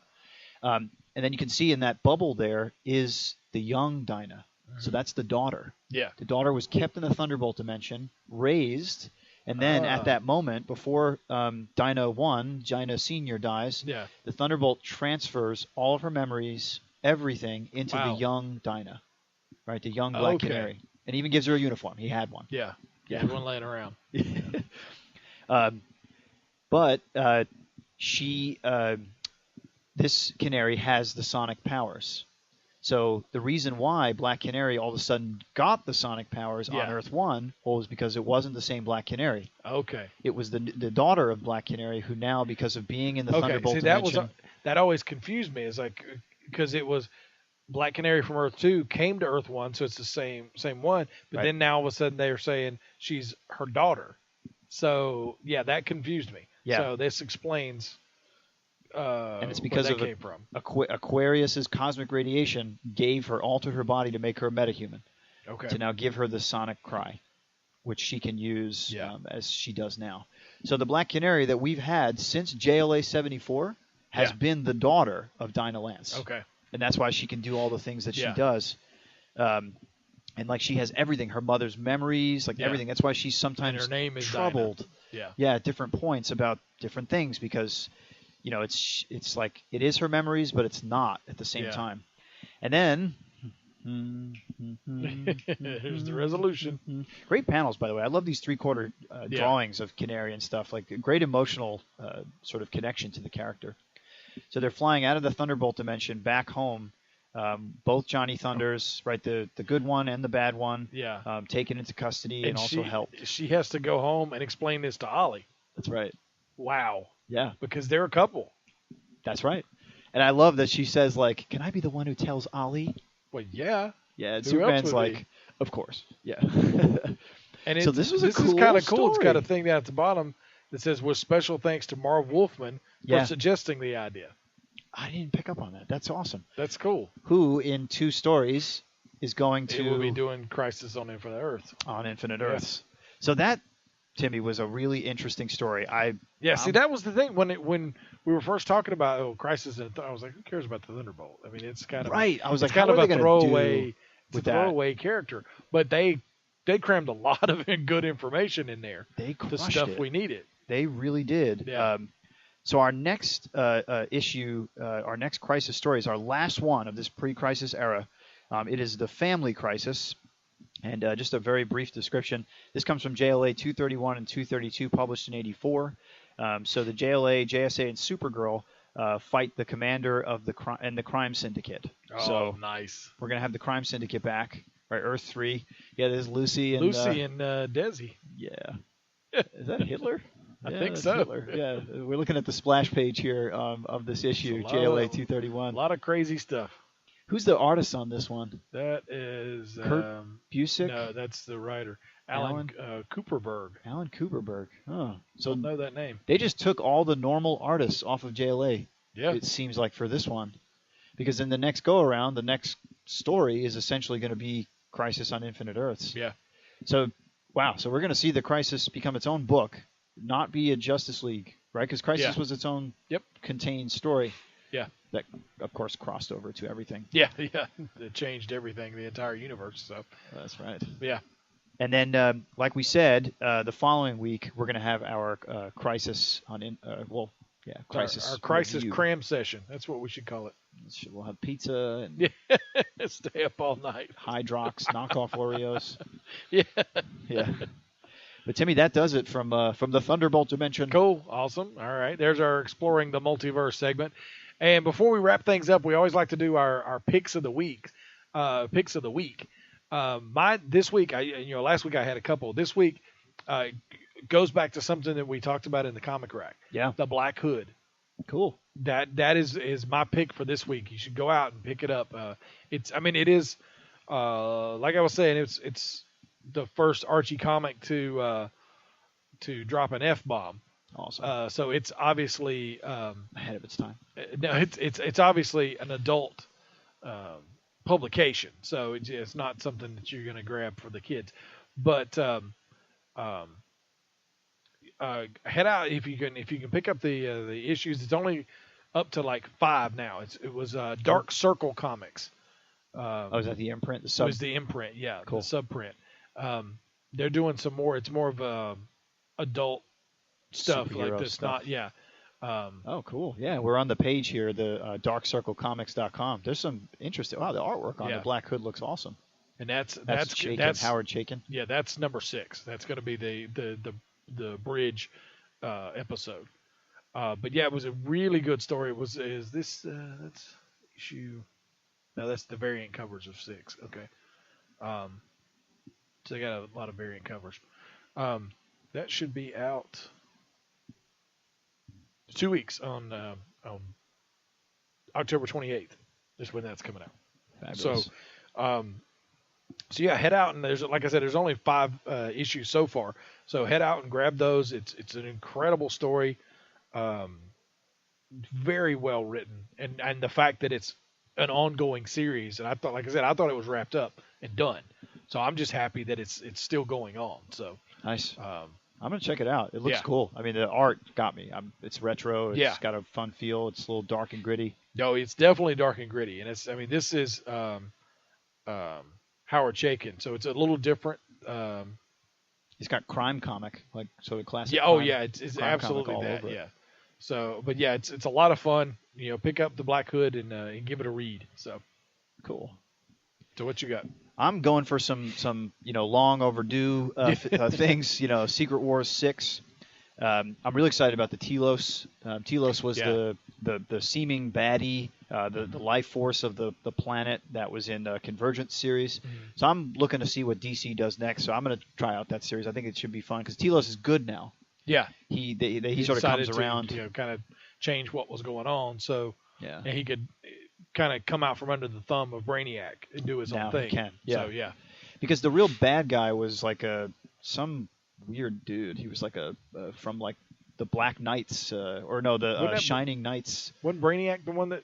And then you can see in that bubble there is the young Dinah. So that's the daughter. Yeah. The daughter was kept in the Thunderbolt dimension, raised, and then at that moment, before Dinah Senior dies, the Thunderbolt transfers all of her memories, everything, into the young Dinah, right? The young Black Canary. And even gives her a uniform. He had one. Yeah. He had one laying around. But this Canary has the sonic powers. So the reason why Black Canary all of a sudden got the sonic powers on Earth 1 was because it wasn't the same Black Canary. Okay. It was the daughter of Black Canary who now, because of being in the Thunderbolt dimension... that always confused me. It's like, because it was Black Canary from Earth 2 came to Earth 1, so it's the same one. But then now all of a sudden they're saying she's her daughter. So, that confused me. Yeah. So this explains... and it's because of came from. Aquarius's cosmic radiation altered her body to make her a metahuman. Okay. To now give her the sonic cry, which she can use as she does now. So the Black Canary that we've had since JLA 74 has been the daughter of Dinah Lance. Okay. And that's why she can do all the things that she does. And like she has everything, her mother's memories, like everything. That's why she's sometimes her name is troubled. Dinah. Yeah, at different points about different things because it's like it is her memories, but it's not at the same time. And then here's the resolution. Great panels, by the way. I love these 3/4 drawings of Canary and stuff. Like a great emotional sort of connection to the character. So they're flying out of the Thunderbolt dimension back home. Both Johnny Thunders, right, the good one and the bad one, taken into custody and also helped. She has to go home and explain this to Ollie. That's right. Wow. Yeah. Because they're a couple. That's right. And I love that she says, like, can I be the one who tells Ollie? Well, yeah. Yeah, and Superman's like, of course. Yeah. And so this is kind of cool. Story. It's got a thing down at the bottom that says, with special thanks to Marv Wolfman for suggesting the idea. I didn't pick up on that. That's awesome. That's cool. Who, in 2 stories, is going to... He will be doing Crisis on Infinite Earths. On Infinite Earths. So that, Timmy, was a really interesting story. See, that was the thing. When we were first talking about Crisis, I was like, who cares about the Thunderbolt? I mean, it's kind of... Right. I was like, kind of a throwaway... a throwaway character, but they crammed a lot of good information in there. They the crushed stuff it. we needed. They really did. Yeah. So our next issue, our next crisis story is our last one of this pre-crisis era. It is the Family Crisis. And just a very brief description. This comes from JLA 231 and 232, published in '84. So the JLA, JSA, and Supergirl fight the commander of the crime syndicate. Oh, so nice. We're gonna have the crime syndicate back. Right, Earth 3. Yeah, there's Lucy and Desi. Yeah. Is that Hitler? I Yeah, think that's so. Hitler. Yeah, we're looking at the splash page here of this issue, JLA 231. A lot of crazy stuff. Who's the artist on this one? That is Kurt Busiek? No, that's the writer, Alan Cooperberg. Alan Cooperberg. Oh, so I know that name. They just took all the normal artists off of JLA. Yeah, it seems like for this one, because in the next go around, the next story is essentially going to be Crisis on Infinite Earths. Yeah. So wow, so we're going to see the Crisis become its own book, not be a Justice League, right? Because Crisis was its own contained story. Yeah. That, of course, crossed over to everything. Yeah. It changed everything, the entire universe. So that's right. Yeah. And then, like we said, the following week we're going to have our Crisis on Crisis. Our Crisis review. cram session. That's what we should call it. We'll have pizza and stay up all night. Hydrox, knockoff Oreos. Yeah. But Timmy, that does it from the Thunderbolt dimension. Cool, awesome. All right, there's our exploring the multiverse segment. And before we wrap things up, we always like to do our picks of the week. This week, last week I had a couple. This week goes back to something that we talked about in the comic rack. Yeah, the Black Hood. Cool. That is my pick for this week. You should go out and pick it up. It is like I was saying, it's the first Archie comic to drop an F-bomb. Awesome. So it's obviously ahead of its time. No, it's obviously an adult publication, so it's not something that you're going to grab for the kids. But head out if you can pick up the issues. It's only up to like 5 now. It was Dark Circle Comics. Is that the imprint? It was the imprint, yeah, cool. The subprint. They're doing some more. It's more of a adult stuff Superhero like this. stuff. Oh, cool. Yeah, we're on the page here, the darkcirclecomics.com. There's some interesting. Wow, the artwork on the Black Hood looks awesome. And that's Howard Chaykin. Yeah, that's number 6. That's going to be the bridge episode. But yeah, it was a really good story. That's issue. No, that's the variant covers of 6. Okay. So they got a lot of variant covers. That should be out 2 weeks on October 28th. Is when that's coming out. Fabulous. So yeah, head out and like I said, there's only 5 issues so far. So head out and grab those. It's an incredible story, very well written, and the fact that it's an ongoing series. And I thought it was wrapped up and done. So I'm just happy that it's still going on. So nice. I'm gonna check it out. It looks cool. I mean, the art got me. It's retro. It's got a fun feel. It's a little dark and gritty. No, it's definitely dark and gritty. And this is Howard Chaykin, so it's a little different. He's got crime comic, like sort of classic. Yeah. crime, Oh yeah. It's absolutely that. over it. Yeah. So, but yeah, it's a lot of fun. Pick up the Black Hood and give it a read. So cool. So what you got? I'm going for some long overdue things. Secret Wars 6. I'm really excited about the Telos. Telos was the seeming baddie, the life force of the planet that was in the Convergence series. Mm-hmm. So I'm looking to see what DC does next. So I'm going to try out that series. I think it should be fun because Telos is good now. Yeah, he sort of comes around to kind of change what was going on. So yeah, and he could kind of come out from under the thumb of Brainiac and do his own thing. He can. Yeah. So yeah, because the real bad guy was like some weird dude. He was like from like the Black Knights the Shining Knights. Wasn't Brainiac the one that?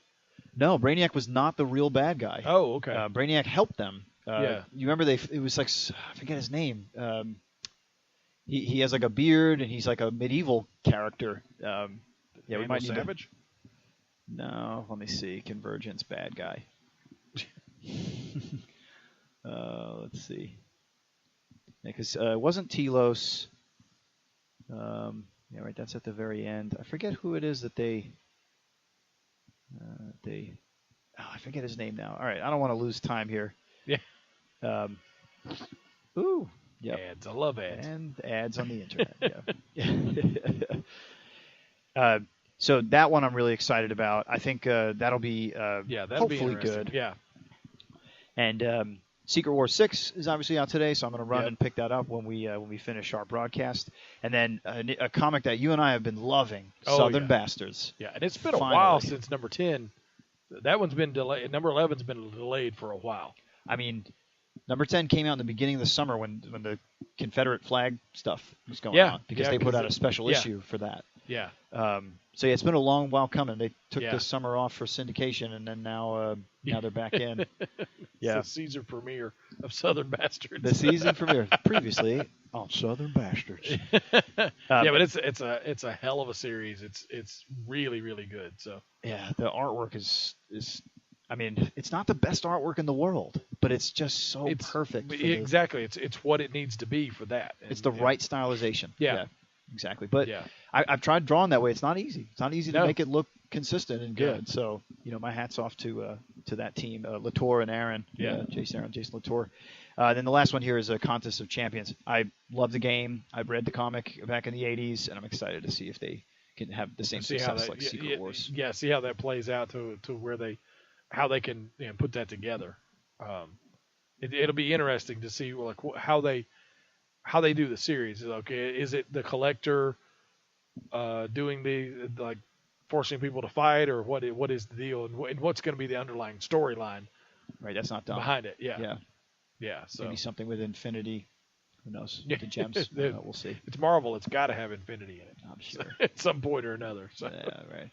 No, Brainiac was not the real bad guy. Oh, okay. Brainiac helped them. Yeah. You remember it was like I forget his name. He has like a beard and he's like a medieval character. We might need Savage. No, let me see. Convergence bad guy. Let's see. Because it wasn't Telos. Yeah, right. That's at the very end. I forget who it is that they. I forget his name now. All right, I don't want to lose time here. Yeah. Ooh. Yeah. Ads. I love ads. And ads on the internet. Yeah. So that one I'm really excited about. I think that'll be hopefully good. Yeah. And Secret Wars 6 is obviously out today, so I'm going to run and pick that up when we finish our broadcast. And then a comic that you and I have been loving, Southern Bastards. Yeah, and it's been a while since number 10. That one's been delayed. Number 11's been delayed for a while. I mean, number 10 came out in the beginning of the summer when the Confederate flag stuff was going on because they put out a special issue for that. Yeah. So it's been a long while coming. They took this summer off for syndication, and then now they're back in. Yeah, it's the Caesar premiere of Southern Bastards. The season premiere previously on Southern Bastards. But it's a hell of a series. It's really really good. So yeah, the artwork is. I mean, it's not the best artwork in the world, but it's just so perfect. Exactly, it's what it needs to be for that. It's the right stylization. Yeah. Exactly. But I've tried drawing that way. It's not easy. It's not easy to make it look consistent and good. Yeah. So, my hat's off to that team, Latour and Aaron. Jason Latour. Then the last one here is a Contest of Champions. I love the game. I've read the comic back in the 80s, and I'm excited to see if they can have the same success like Secret Wars. Yeah, see how that plays out to where how they can put that together. It'll be interesting to see how they do the series. Okay, is it the collector doing the forcing people to fight, or what is the deal, and what's going to be the underlying storyline? Right, that's not done behind it. Yeah. So maybe something with Infinity. Who knows? The gems. We'll see. It's Marvel. It's got to have Infinity in it. I'm sure. At some point or another. So. Yeah, right.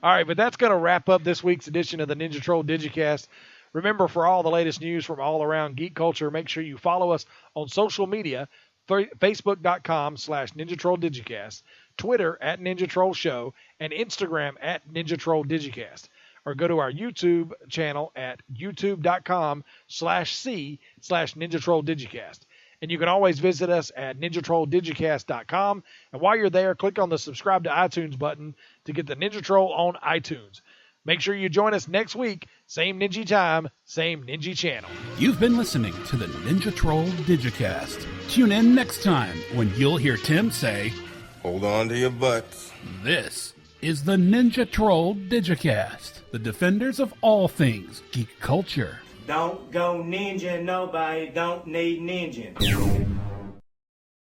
All right, but that's going to wrap up this week's edition of the Ninja Troll Digicast. Remember, for all the latest news from all around geek culture, make sure you follow us on social media, Facebook.com/Ninja Troll Digicast, Twitter @Ninja Troll Show, and Instagram @Ninja Troll Digicast. Or go to our YouTube channel at youtube.com/C/Ninja Troll Digicast. And you can always visit us at NinjaTrollDigicast.com. And while you're there, click on the subscribe to iTunes button to get the Ninja Troll on iTunes. Make sure you join us next week. Same Ninja time, same Ninja channel. You've been listening to the Ninja Troll Digicast. Tune in next time when you'll hear Tim say, "Hold on to your butts." This is the Ninja Troll Digicast, the defenders of all things geek culture. Don't go ninja, nobody don't need ninja.